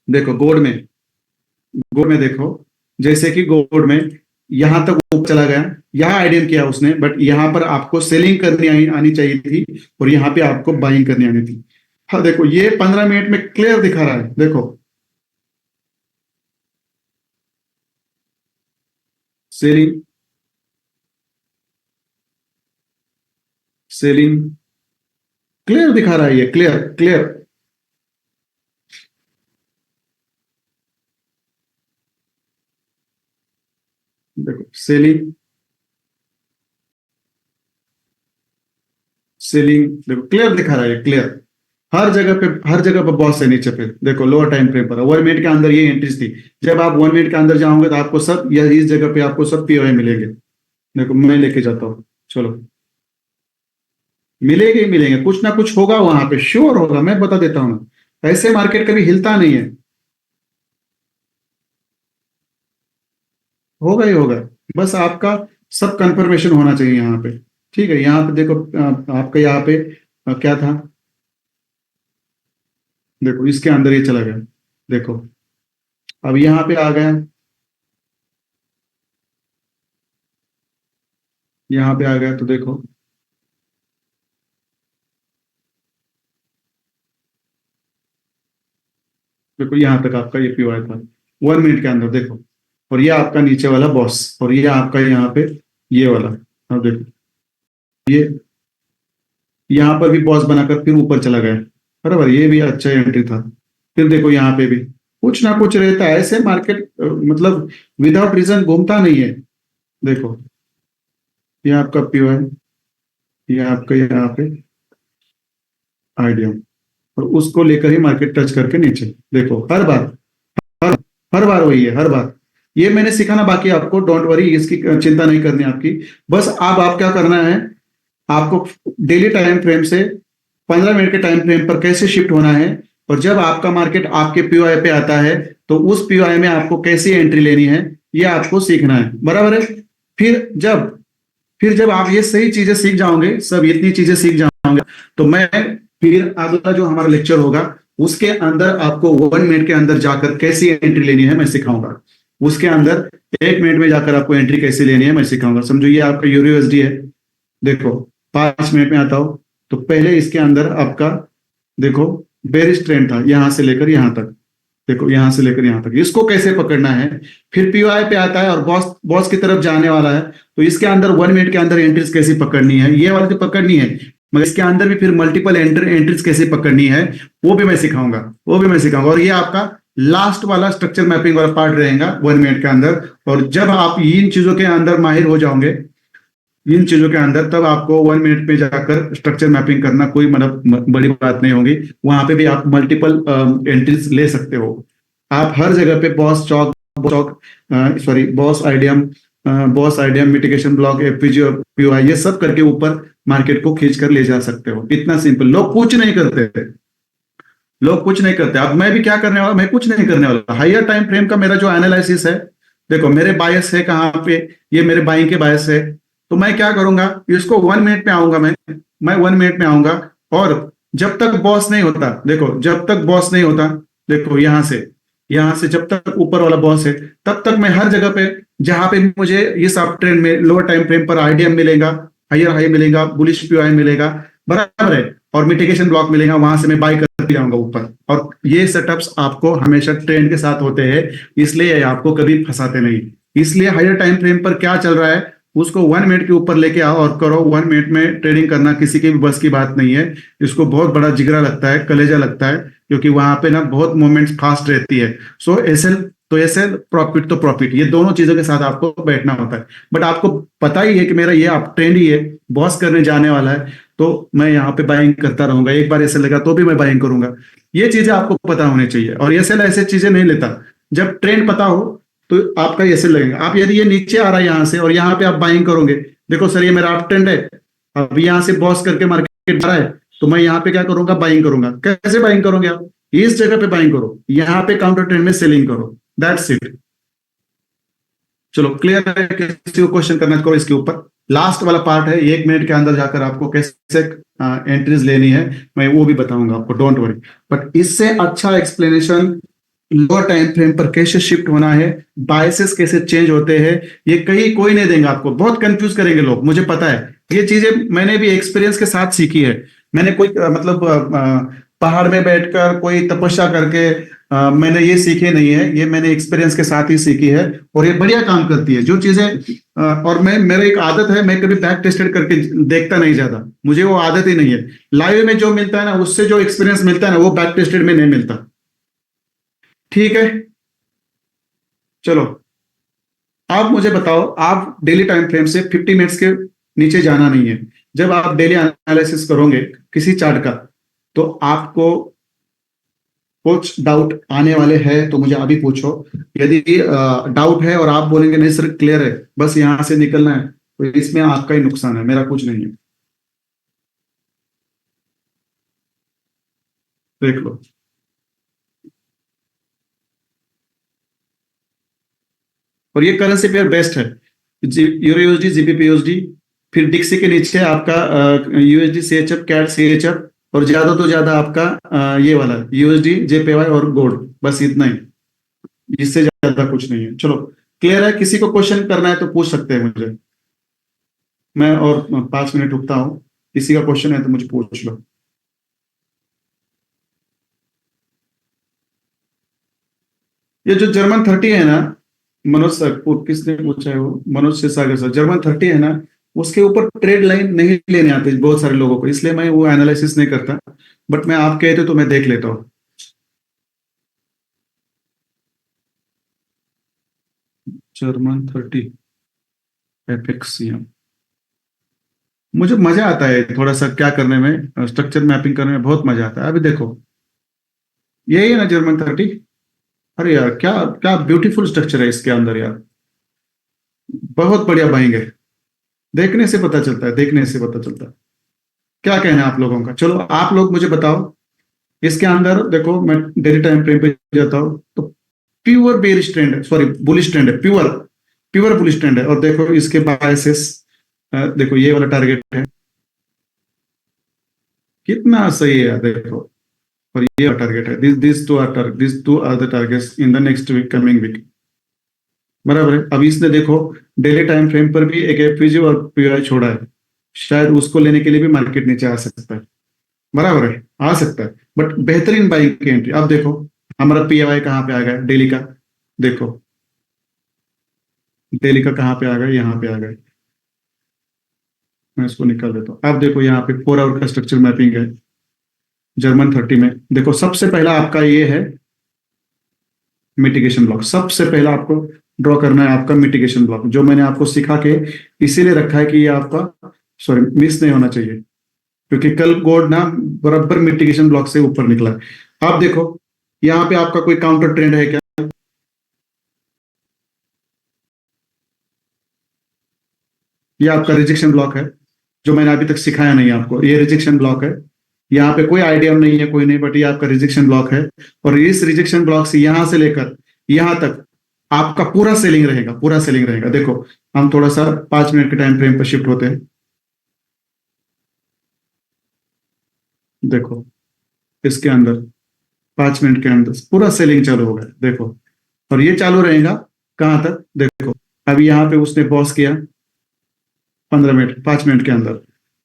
देखो गोल्ड में देखो, जैसे कि गोल्ड में यहां तक ऊपर चला गया, यहां आइडियल किया उसने, बट यहां पर आपको सेलिंग करनी आनी चाहिए थी और यहां पे आपको बाइंग करनी आनी थी। हाँ देखो ये 15 मिनट में क्लियर दिखा रहा है, देखो सेलिंग सेलिंग क्लियर दिखा रहा है, ये क्लियर क्लियर। देखो सेलिंग सेलिंग देखो क्लियर दिखा रहा है, क्लियर। हर जगह पे बॉस है नीचे पे, देखो लोअर टाइम फ्रेम पर 1 मिनट के अंदर ये एंट्रीज थी। जब आप 1 मिनट के अंदर जाओगे तो आपको सब, या इस जगह पे आपको सब पीओए मिलेंगे। देखो मैं लेके जाता हूँ, चलो मिलेंगे ही मिलेंगे, कुछ ना कुछ होगा वहां पे, श्योर होगा, मैं बता देता हूँ ना। ऐसे मार्केट कभी हिलता नहीं है, होगा ही होगा। बस आपका सब कंफर्मेशन होना चाहिए यहाँ पे। ठीक है, यहाँ पे देखो आपका यहाँ पे क्या था, देखो इसके अंदर ये चला गया, देखो अब यहाँ पे आ गया, यहाँ पे आ गया तो देखो देखो यहाँ तक आपका ये पीओआई था 1 मिनट के अंदर, देखो। और ये आपका नीचे वाला बॉस, और ये आपका यहाँ पे ये वाला। अब देखो ये यहाँ पर भी बॉस बनाकर फिर ऊपर चला गया, बराबर, ये भी अच्छा एंट्री था। फिर देखो यहाँ पे भी कुछ ना कुछ रहता है ऐसे मार्केट, मतलब विदाउट रीजन घूमता नहीं है। देखो ये आपका पीओआई, ये आपका यहाँ पे आइडिया, और उसको लेकर ही मार्केट टच करके नीचे। देखो हर बार, हर हर बार वही है, हर बार। ये मैंने सिखाना बाकी है आपको, डोंट वरी, इसकी चिंता नहीं करनी आपकी। बस आप क्या करना है, आपको डेली टाइम फ्रेम से 15 मिनट के टाइम फ्रेम पर कैसे शिफ्ट होना है, और जब आपका मार्केट आपके पीओआई पे आता है तो उस पीओआई में आपको कैसी एंट्री लेनी है, ये आपको सीखना है, बराबर है। फिर जब फिर जब आप ये सही चीजें सीख जाओगे, सब इतनी चीजें सीख जाओगे, तो मैं फिर अगला जो हमारा लेक्चर होगा उसके अंदर आपको 1 मिनट के अंदर जाकर कैसी एंट्री लेनी है मैं सिखाऊंगा। उसके अंदर 1 मिनट में जाकर आपको एंट्री कैसे लेनी है मैं सिखाऊंगा। समझो ये आपका यूरो यूएसडी है, देखो 5 मिनट में आता हो तो पहले इसके अंदर आपका देखो बेरिश ट्रेंड था यहां से लेकर यहां तक, देखो यहां से लेकर यहां तक, इसको कैसे पकड़ना है। फिर पीओआई पे आता है और बॉस बॉस की तरफ जाने वाला है, तो इसके अंदर 1 मिनट के अंदर एंट्रीज कैसे पकड़नी है, ये वाली तो पकड़नी है, मगर इसके अंदर भी फिर मल्टीपल एंट्रीज कैसे पकड़नी है वो भी मैं सिखाऊंगा, वो भी मैं सिखाऊंगा। और ये आपका लास्ट वाला स्ट्रक्चर मैपिंग वाला पार्ट रहेगा 1 मिनट के अंदर। और जब आप इन चीजों के अंदर माहिर हो जाओगे, इन चीजों के अंदर, तब आपको 1 मिनट में जाकर स्ट्रक्चर मैपिंग करना कोई मतलब बड़ी बात नहीं होगी। वहां पे भी आप मल्टीपल एंट्रीज ले सकते हो। आप हर जगह पे BOS CHoCH, CHoCH sorry BOS IDM, BOS IDM mitigation block, FVG और पीओआई, ये सब करके ऊपर मार्केट को खींच कर ले जा सकते हो। इतना सिंपल, लोग कुछ नहीं करते, लोग कुछ नहीं करते। अब मैं भी क्या करने वाला, मैं कुछ नहीं करने वाला। हायर टाइम फ्रेम का मेरा जो एनालिसिस है, देखो मेरे बायस है कहाँ पे, ये मेरे बाइंग के बायस है। तो मैं क्या करूंगा, इसको 1 मिनट में आऊंगा, मैं 1 मिनट में आऊंगा। और जब तक बॉस नहीं होता, देखो जब तक बॉस नहीं होता, देखो यहां से जब तक ऊपर वाला बॉस है, तब तक मैं हर जगह पे जहां पे मुझे इस अप ट्रेंड में लोअर टाइम फ्रेम पर आईडीएम मिलेगा, हायर हाई मिलेगा, बुलिश पीओआई मिलेगा, बराबर है, और मिटिगेशन ब्लॉक मिलेगा, वहां से मैं बाई करते जाऊंगा ऊपर। और ये सेटअप्स आपको हमेशा ट्रेंड के साथ होते हैं, इसलिए आपको कभी फंसाते नहीं। इसलिए हायर टाइम फ्रेम पर क्या चल रहा है उसको 1 मिनट के ऊपर लेके आओ और करो। 1 मिनट में ट्रेडिंग करना किसी की भी बस की बात नहीं है। इसको बहुत बड़ा जिगरा लगता है, कलेजा लगता है, क्योंकि वहां पे ना बहुत मूवमेंट्स फास्ट रहती है। सो एसएल तो एसएल, प्रॉफिट तो प्रॉफिट, ये दोनों चीजों के साथ आपको बैठना होता है। बट आपको पता ही है कि मेरा ये अप ट्रेंड ही है, बॉस करने जाने वाला है, तो मैं यहाँ पे बाइंग करता रहूंगा। एक बार एसएल लगा तो भी मैं बाइंग करूंगा। ये चीजें आपको पता होनी चाहिए। और एसएल ऐसे चीजें नहीं लेता, जब ट्रेंड पता हो तो आपका ऐसे लगेगा। आप यदि ये नीचे आ रहा है यहाँ से और यहाँ पे आप बाइंग करोगे, देखो सर ये मेरा अप ट्रेंड है, अब यहाँ से बॉस करके मार्केट जा रहा है, तो मैं यहाँ पे क्या करूंगा, बाइंग करूंगा। कैसे बाइंग करोगे आप, इस जगह पे बाइंग करो, यहाँ पे काउंटर ट्रेंड में सेलिंग करो, दैट्स इट। चलो क्लियर है, किसी को क्वेश्चन करना करो इसके ऊपर। लास्ट वाला पार्ट है, 1 मिनट के अंदर जाकर आपको कैसे एंट्रीज लेनी है, मैं वो भी बताऊंगा आपको, डोंट वरी। बट इससे अच्छा एक्सप्लेनेशन लोअर टाइम फ्रेम पर कैसे शिफ्ट होना है, बायसेस कैसे चेंज होते हैं, ये कहीं कोई नहीं देंगे आपको। बहुत कंफ्यूज करेंगे लोग, मुझे पता है। ये चीजें मैंने भी एक्सपीरियंस के साथ सीखी है। मैंने कोई मतलब पहाड़ में बैठकर कोई तपस्या करके मैंने ये सीखे नहीं है, ये मैंने एक्सपीरियंस के साथ ही सीखी है। और ये बढ़िया काम करती है जो चीजें, और मैं, मेरा एक आदत है, मैं कभी बैक टेस्टेड करके देखता नहीं ज्यादा, मुझे वो आदत ही नहीं है। लाइव में जो मिलता है ना, उससे जो एक्सपीरियंस मिलता है ना, वो बैक टेस्टेड में नहीं मिलता। ठीक है, चलो आप मुझे बताओ, आप डेली टाइम फ्रेम से 50 मिनट्स के नीचे जाना नहीं है। जब आप डेली एनालिसिस करोगे किसी चार्ट का, तो आपको कुछ डाउट आने वाले हैं, तो मुझे अभी पूछो। यदि डाउट है और आप बोलेंगे नहीं सर क्लियर है, बस यहां से निकलना है, तो इसमें आपका ही नुकसान है, मेरा कुछ नहीं है। देख लो, और ये करेंसी पेयर बेस्ट है, यूरो यूएसडी, जीबीपी यूएसडी, फिर डिक्सी के नीचे आपका यूएसडी सीएचएफ, कैड सीएचएफ, और ज्यादा तो ज्यादा आपका ये वाला यूएसडी जेपीवाई और गोल्ड, बस इतना ही, इससे ज्यादा कुछ नहीं है। चलो क्लियर है, किसी को क्वेश्चन करना है तो पूछ सकते हैं मुझे, मैं और 5 मिनट रुकता हूँ। किसी का क्वेश्चन है तो मुझे पूछ लो। ये जो जर्मन 30 है ना, मनोज सर को किसने पूछा है, वो मनोज सागर सर, जर्मन 30 है ना, उसके ऊपर ट्रेड लाइन नहीं लेने आते बहुत सारे लोगों को, इसलिए मैं वो एनालिसिस नहीं करता। बट मैं आप कहते तो मैं देख लेता हूँ। जर्मन 30 एपेक्सियम, मुझे मजा आता है थोड़ा सा क्या करने में, स्ट्रक्चर मैपिंग करने में बहुत मजा आता है। अभी देखो, यही है ना जर्मन 30। अरे यार, क्या क्या ब्यूटीफुल स्ट्रक्चर है इसके अंदर यार, बहुत बढ़िया बाइंग है। देखने से पता चलता है, देखने से पता चलता है। क्या कहना है आप लोगों का, चलो आप लोग मुझे बताओ। इसके अंदर देखो, मैं डेली टाइम फ्रेम पे जाता हूँ तो प्योर बेरिश ट्रेंड है, सॉरी बुलिश ट्रेंड है, प्योर प्योर बुलिश ट्रेंड है। और देखो इसके बायसेस, देखो ये वाला टारगेट है, कितना सही है देखो। और ये टारगेट है, this two are the targets in the next week, coming week. बराबर है। अब इसने देखो डेली टाइम फ्रेम पर भी एक एफपीजी और पीआई छोड़ा है, शायद उसको लेने के लिए भी मार्केट नीचे आ सकता है। बराबर है, आ सकता है। बट बेहतरीन बाइंग की एंट्री। अब देखो हमारा पीआई कहाँ पे आ गया डेली का, देखो डेली का कहाँ पे आ गया, यहाँ पे आ गया। मैं इसको निकाल देता हूँ। अब देखो यहाँ पे 4 आवर का स्ट्रक्चर मैपिंग है जर्मन 30 में। देखो सबसे पहला आपका ये है मिटिगेशन ब्लॉक, सबसे पहला आपको ड्रॉ करना है आपका मिटिगेशन ब्लॉक, जो मैंने आपको सिखा के इसीलिए रखा है कि ये आपका, सॉरी, मिस नहीं होना चाहिए, क्योंकि कल गोल्ड ना बराबर मिटिगेशन ब्लॉक से ऊपर निकला है। आप देखो यहाँ पे आपका कोई काउंटर ट्रेंड है क्या, ये आपका रिजेक्शन ब्लॉक है, जो मैंने अभी तक सिखाया नहीं आपको, ये रिजेक्शन ब्लॉक है। यहाँ पे कोई आइडिया नहीं है, कोई नहीं, बट ये आपका रिजेक्शन ब्लॉक है। और इस रिजेक्शन ब्लॉक से यहां से लेकर यहां तक आपका पूरा सेलिंग रहेगा, पूरा सेलिंग रहेगा। देखो हम थोड़ा सा 5 मिनट के टाइम फ्रेम पर शिफ्ट होते हैं। देखो इसके अंदर 5 मिनट के अंदर पूरा सेलिंग चालू होगा, देखो। और ये चालू रहेगा कहां तक, देखो अभी यहाँ पे उसने पॉज किया 15 मिनट, 5 मिनट के अंदर।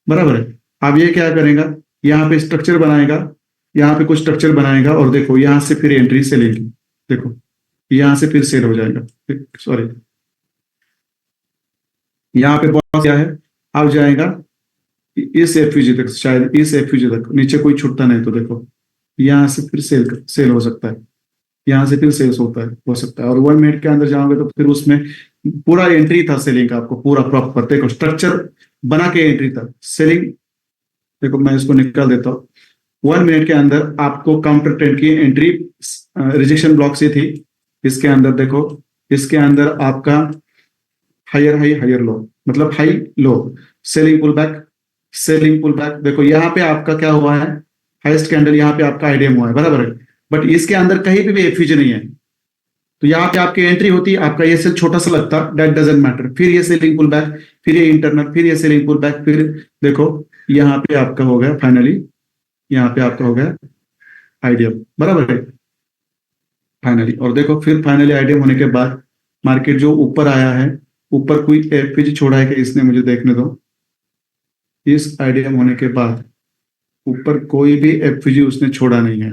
बराबर है। अब ये क्या करेगा, यहाँ पे स्ट्रक्चर बनाएगा, यहाँ पे कुछ स्ट्रक्चर बनाएगा, और देखो यहाँ से फिर एंट्री सेलिंग की, देखो यहाँ से फिर सेल हो जाएगा, सॉरी, यहाँ पे बहुत क्या है, अब जाएगा इस एफयूजी तक, शायद इस एफयूजी तक, नीचे कोई छुट्टा नहीं, तो देखो यहाँ से फिर सेल सेल हो सकता है, यहाँ से फिर सेल्स होता है, हो सकता है। और 1 मिनट के अंदर जाओगे तो फिर उसमें पूरा एंट्री था सेलिंग का, आपको पूरा प्रॉपर देखो स्ट्रक्चर बना के एंट्री था सेलिंग। देखो मैं इसको निकाल देता हूँ। 1 मिनट के अंदर आपको काउंटर ट्रेंड की एंट्री रिजेक्शन ब्लॉक से थी। इसके अंदर देखो, इसके अंदर आपका हायर हाई हायर लो, मतलब high low, selling pull back, selling pull back. देखो यहाँ पे आपका क्या हुआ है, हाईएस्ट कैंडल यहाँ पे आपका आईडीएम हुआ है, बराबर है। बट इसके अंदर कहीं पे भी एफयूज नहीं है, तो यहाँ पे आपकी एंट्री होती, आपका ये सेल छोटा सा लगता, दैट डजेंट मैटर। फिर ये सेलिंग पुल बैक, फिर ये इंटरनल, फिर ये सेलिंग पुल बैक, फिर देखो यहाँ पे आपका हो गया फाइनली, यहाँ पे आपका हो गया आईडीएम, बराबर है, फाइनली। और देखो फिर फाइनली आईडीएम होने के बाद मार्केट जो ऊपर आया है, ऊपर कोई एफपीजी छोड़ा है कि इसने, मुझे देखने दो। इस आईडीएम होने के बाद ऊपर कोई भी एफपीजी उसने छोड़ा नहीं है,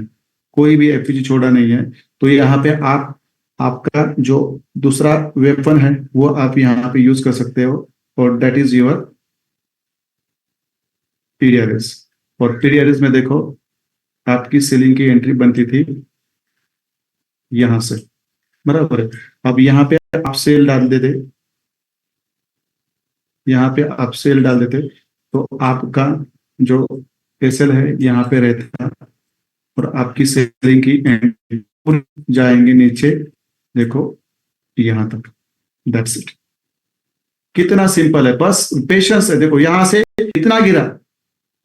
कोई भी एफपीजी छोड़ा नहीं है। तो यहाँ पे आप, आपका जो दूसरा वेपन है वो आप यहाँ पे यूज कर सकते हो, और दैट इज योर पीडीआरएस। और पीडीआरएस में देखो आपकी सेलिंग की एंट्री बनती थी यहां से, बराबर है। अब यहाँ पे आप सेल डाल देते, यहाँ पे आप सेल डाल देते तो आपका जो एसएल है यहाँ पे रहता, और आपकी सेलिंग की एंट्री जाएंगे नीचे, देखो यहां तक, दैट्स इट। कितना सिंपल है, बस पेशेंस है। देखो यहां से इतना गिरा,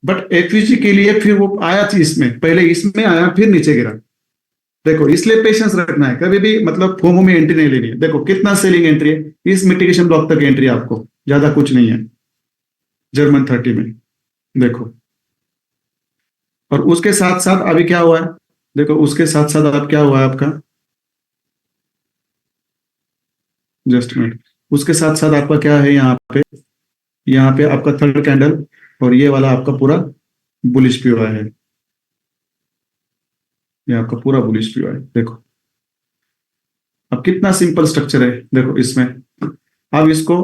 बट एफयूजी के लिए फिर वो आया थी इसमें, पहले इसमें आया फिर नीचे गिरा। देखो इसलिए पेशेंस रखना है, कभी भी मतलब फोमो में एंट्री नहीं लेनी है। देखो कितना सेलिंग एंट्री है, इस मिटिगेशन ब्लॉक तक एंट्री है आपको, ज्यादा कुछ नहीं है जर्मन 30 में, देखो। और उसके साथ साथ अभी क्या हुआ है, देखो उसके साथ साथ अब क्या हुआ है आपका, जस्ट मिनट, उसके साथ साथ आपका क्या है यहाँ पे, यहाँ पे आपका थर्ड कैंडल, और ये वाला आपका पूरा बुलिश व्यू है, ये आपका पूरा बुलिश व्यू है, देखो। अब कितना सिंपल स्ट्रक्चर है देखो इसमें। अब इसको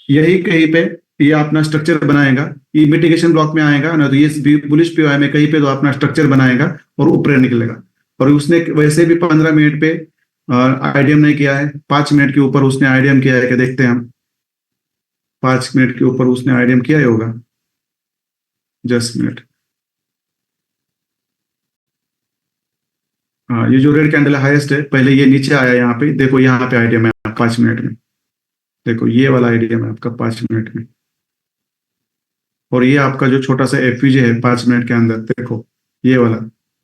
यही कहीं पे ये अपना स्ट्रक्चर बनाएगा, ये मिटिगेशन ब्लॉक में आएगा ना, तो ये बुलिश पीओआई में कहीं पे तो अपना स्ट्रक्चर बनाएगा और ऊपर निकलेगा। और उसने वैसे भी 15 मिनट पे आईडीएम नहीं किया है, 5 मिनट के ऊपर उसने आईडीएम किया है, क्या देखते हैं हम। 5 मिनट के ऊपर उसने आईडीएम किया ही होगा। Just minute. हाँ, ये जो रेड कैंडल हाईएस्ट है, पहले ये नीचे आया यहाँ पे, देखो यहाँ पे आईडीएम है 5 मिनट में। देखो ये वाला आईडीएम है आपका 5 मिनट में। और ये आपका जो छोटा सा एफयूजे है 5 मिनट के अंदर, देखो ये वाला,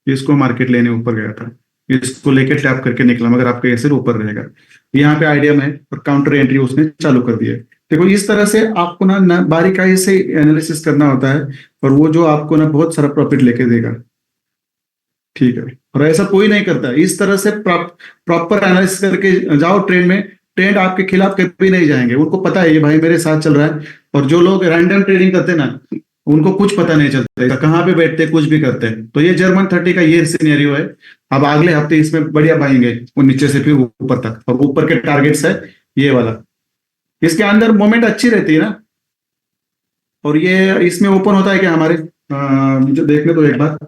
इसको मार्केट लेने ऊपर गया था, इसको लेके टैप करके निकला, मगर आपका ये सिर्फ ऊपर रहेगा। यहाँ पे आईडीएम है और काउंटर एंट्री उसने चालू कर दिया है। देखो इस तरह से आपको ना बारीकाई से एनालिसिस करना होता है, और वो जो आपको ना बहुत सारा प्रॉफिट लेके देगा। ठीक है, और ऐसा कोई नहीं करता। इस तरह से प्रॉपर एनालिसिस करके जाओ ट्रेंड में, ट्रेंड आपके खिलाफ कभी नहीं जाएंगे। उनको पता है ये भाई मेरे साथ चल रहा है। और जो लोग रैंडम ट्रेडिंग करते हैं ना, उनको कुछ पता नहीं चलता कहाँ पे बैठते कुछ भी करते हैं। तो ये जर्मन 30 का ये सिनेरियो है। अब अगले हफ्ते इसमें बढ़िया बाएंगे वो नीचे से फिर ऊपर तक, और ऊपर के टारगेट्स है ये वाला। इसके अंदर मोमेंट अच्छी रहती है ना। और ये इसमें ओपन होता है क्या हमारे, जो देख ले तो एक बार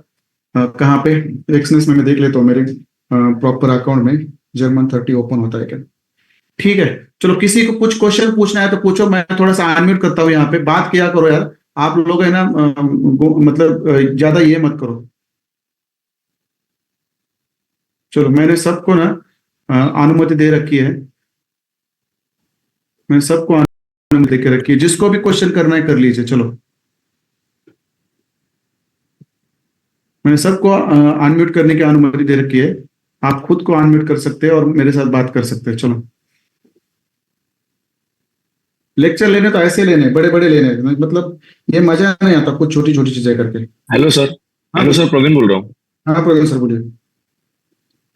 कहाँ पे एक्सनेस में मैं देख लेता हूँ मेरे प्रॉपर अकाउंट में जर्मन 30 ओपन होता है क्या। ठीक है, चलो किसी को कुछ क्वेश्चन पूछना है तो पूछो। मैं थोड़ा सा अनम्यूट करता हूँ, यहाँ पे बात किया करो यार आप लोग, है ना। मतलब ज्यादा ये मत करो। चलो मैंने सबको ना अनुमति दे रखी है, मैंने सबको अनुमति दे के रखी है। जिसको भी क्वेश्चन करना है कर लीजिए। चलो मैंने सबको अनम्यूट करने की अनुमति दे रखी है। आप खुद को अनम्यूट कर सकते हैं और मेरे साथ बात कर सकते हैं। चलो लेक्चर लेने तो ऐसे लेने, बड़े बड़े लेने, मतलब ये मजा नहीं आता कुछ छोटी छोटी चीजें करके। Hello sir. हाँ हेलो सर, प्रवीण बोल रहा हूँ। हाँ प्रवीण सर बोलिए।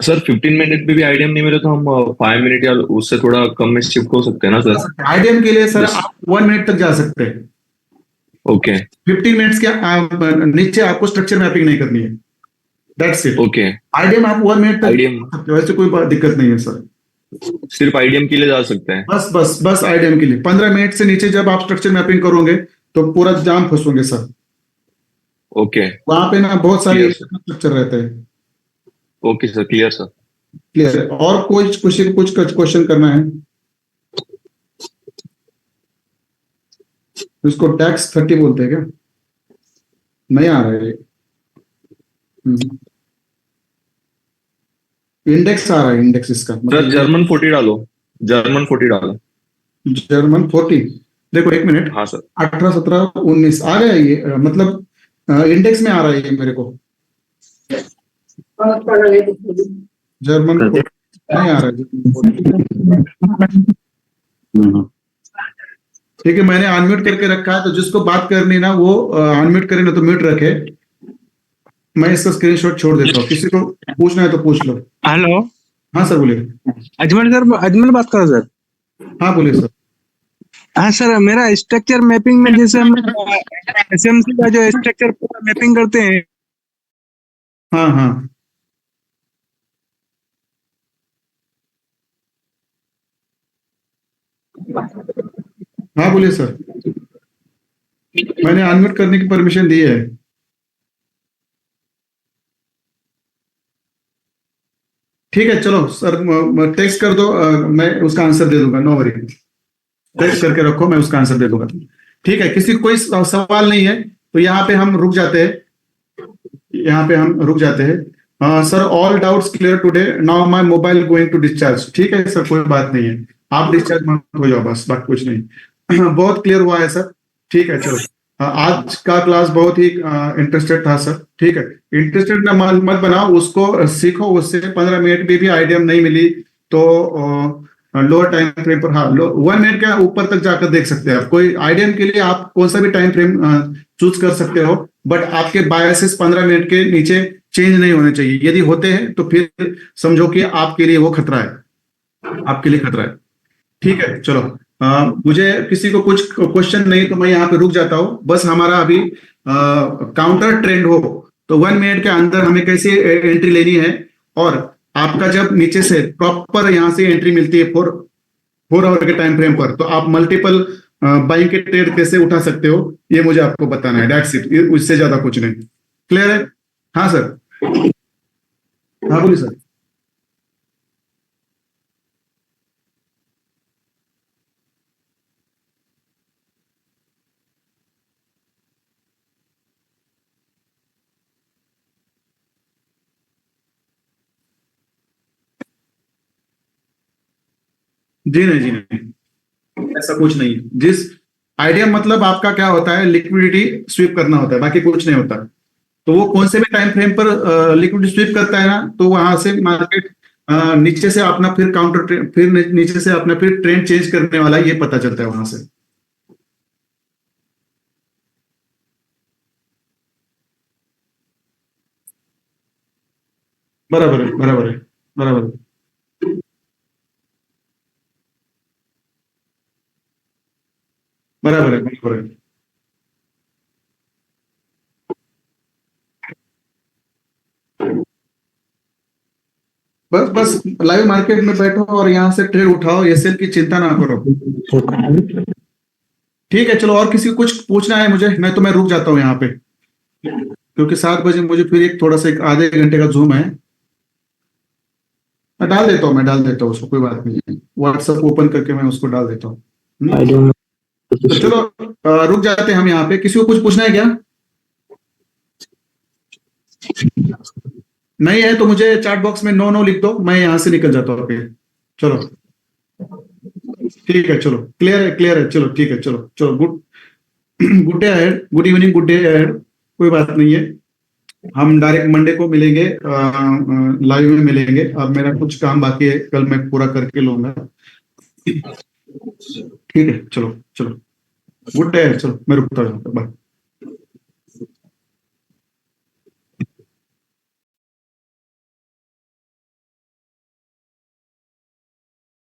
सर 15 मिनट में भी आईडीएम नहीं मिले तो हम 5 मिनट या उससे थोड़ा कम में शिफ्ट हो सकते हैं ना सर? आईडीएम के लिए सर Yes. आप 1 मिनट तक जा सकते हैं। ओके 15 मिनट्स के नीचे आपको स्ट्रक्चर मैपिंग नहीं करनी है। That's it. ओके। आईडीएम आप 1 मिनट तक आईडीएम जा सकते हो, वैसे कोई दिक्कत नहीं है सर। सिर्फ आईडीएम के लिए जा सकते हैं? बस बस बस आईडीएम के लिए 15 मिनट से नीचे जब आप स्ट्रक्चर मैपिंग करोगे तो पूरा जाम फंसोगे सर। ओके वहां पे ना बहुत सारे Clear, sir. स्ट्रक्चर रहते हैं। Okay sir, clear sir. Clear है? और कोई कुछ क्वेश्चन करना है? इसको टैक्स 30 बोलते हैं क्या? नहीं आ रहा है ये। इंडेक्स आ रहा है, इंडेक्स इसका सर मतलब जर्मन 40 डालो, जर्मन 40 डालो। जर्मन 40। देखो एक मिनट, हाँ सर। 18 17 19 आ गया ये, मतलब इंडेक्स में आ रहा है ये मेरे को। जर्मन 40 नहीं आ रहा है, जर्मन 40। ठीक है, मैंने अनम्यूट करके रखा है, तो जिसको बात करनी ना वो अनम्यूट करे, ना तो म्यूट रखे। मैं इसका स्क्रीनशॉट छोड़ देता हूँ, किसी को पूछना है तो पूछ लो। हेलो। हाँ सर बोलिए। अजमल सर, अजमल बात करो सर। हाँ बोलिए सर। हाँ सर, मेरा स्ट्रक्चर मैपिंग में जैसे हम एसएमसी का जो स्ट्रक्चर पूरा मैपिंग करते हैं। हाँ हाँ हाँ बोलिए सर। मैंने अनम्यूट करने की परमिशन दी है। ठीक है चलो सर, टेक्स्ट कर दो, मैं उसका आंसर दे दूंगा, नो वरी। टेक्स्ट करके रखो, मैं उसका आंसर दे दूंगा। ठीक है, किसी को कोई सवाल नहीं है तो यहाँ पे हम रुक जाते हैं। यहाँ पे हम रुक जाते हैं। Sir all doubts clear today, now my mobile going to discharge. ठीक है सर, कोई बात नहीं है, आप डिस्चार्ज मत हो जाओ, बस बात कुछ नहीं। बहुत क्लियर हुआ है सर। ठीक है चलो, आज का क्लास बहुत ही इंटरेस्टेड था सर। ठीक है, इंटरेस्टेड ना मत बनाओ, उसको सीखो। उससे 15 मिनट भी आइडिया नहीं मिली तो लोअर टाइम फ्रेम पर, हाँ 1 मिनट के ऊपर तक जाकर देख सकते हैं आप। कोई आइडिया के लिए आप कौन सा भी टाइम फ्रेम चूज कर सकते हो, बट आपके बायसेस 15 मिनट के नीचे चेंज नहीं होने चाहिए। यदि होते हैं तो फिर समझो कि आपके लिए वो खतरा है, आपके लिए खतरा है। ठीक है चलो, मुझे किसी को कुछ क्वेश्चन नहीं तो मैं यहाँ पे रुक जाता हूँ। बस हमारा अभी काउंटर ट्रेंड हो तो 1 मिनट के अंदर हमें कैसे एंट्री लेनी है, और आपका जब नीचे से प्रॉपर यहाँ से एंट्री मिलती है 4 आवर के टाइम फ्रेम पर, तो आप मल्टीपल बाइंग के ट्रेड कैसे उठा सकते हो, ये मुझे आपको बताना है। दैट्स इट, उससे ज्यादा कुछ नहीं। क्लियर है? हाँ सर, हाँ बोलिए सर। जी नहीं, जी नहीं, ऐसा कुछ नहीं है। जिस आइडिया मतलब आपका क्या होता है, लिक्विडिटी स्वीप करना होता है, बाकी कुछ नहीं होता। तो वो कौन से भी टाइम फ्रेम पर लिक्विडिटी स्वीप करता है ना, तो वहां से मार्केट नीचे से अपना फिर फिर नीचे से अपना फिर ट्रेंड चेंज करने वाला है, ये पता चलता है वहां से। बराबर है, बराबर है, बराबर है। बराबर है, बराबर है। बस बस लाइव मार्केट में बैठो और यहाँ से ट्रेड उठाओ, एसएल की चिंता ना करो। ठीक है, चलो, और किसी को कुछ पूछना है मुझे? मैं रुक जाता हूँ यहाँ पे, क्योंकि 7 बजे मुझे फिर एक थोड़ा सा एक आधे घंटे का जूम है। मैं डाल देता हूँ उसको, कोई बात नहीं है। व्हाट्सएप ओपन करके मैं उसको डाल देता हूँ। तो चलो, रुक जाते हैं हम यहाँ पे। किसी को कुछ पूछना है क्या? नहीं है तो मुझे चैट बॉक्स में नो नो लिख दो, मैं यहाँ से निकल जाता हूँ फिर। चलो ठीक है, चलो, क्लियर है, क्लियर है, चलो ठीक है, चलो चलो, good good day ahead, good evening, good day ahead. कोई बात नहीं है, हम डायरेक्ट मंडे को मिलेंगे, लाइव में मिलेंगे। अब मेरा कुछ काम बाकी है, कल मैं पूरा करके लूंगा। ठीक है, चलो चलो, गुड डे, चलो मैं रुकता हूँ, बाय।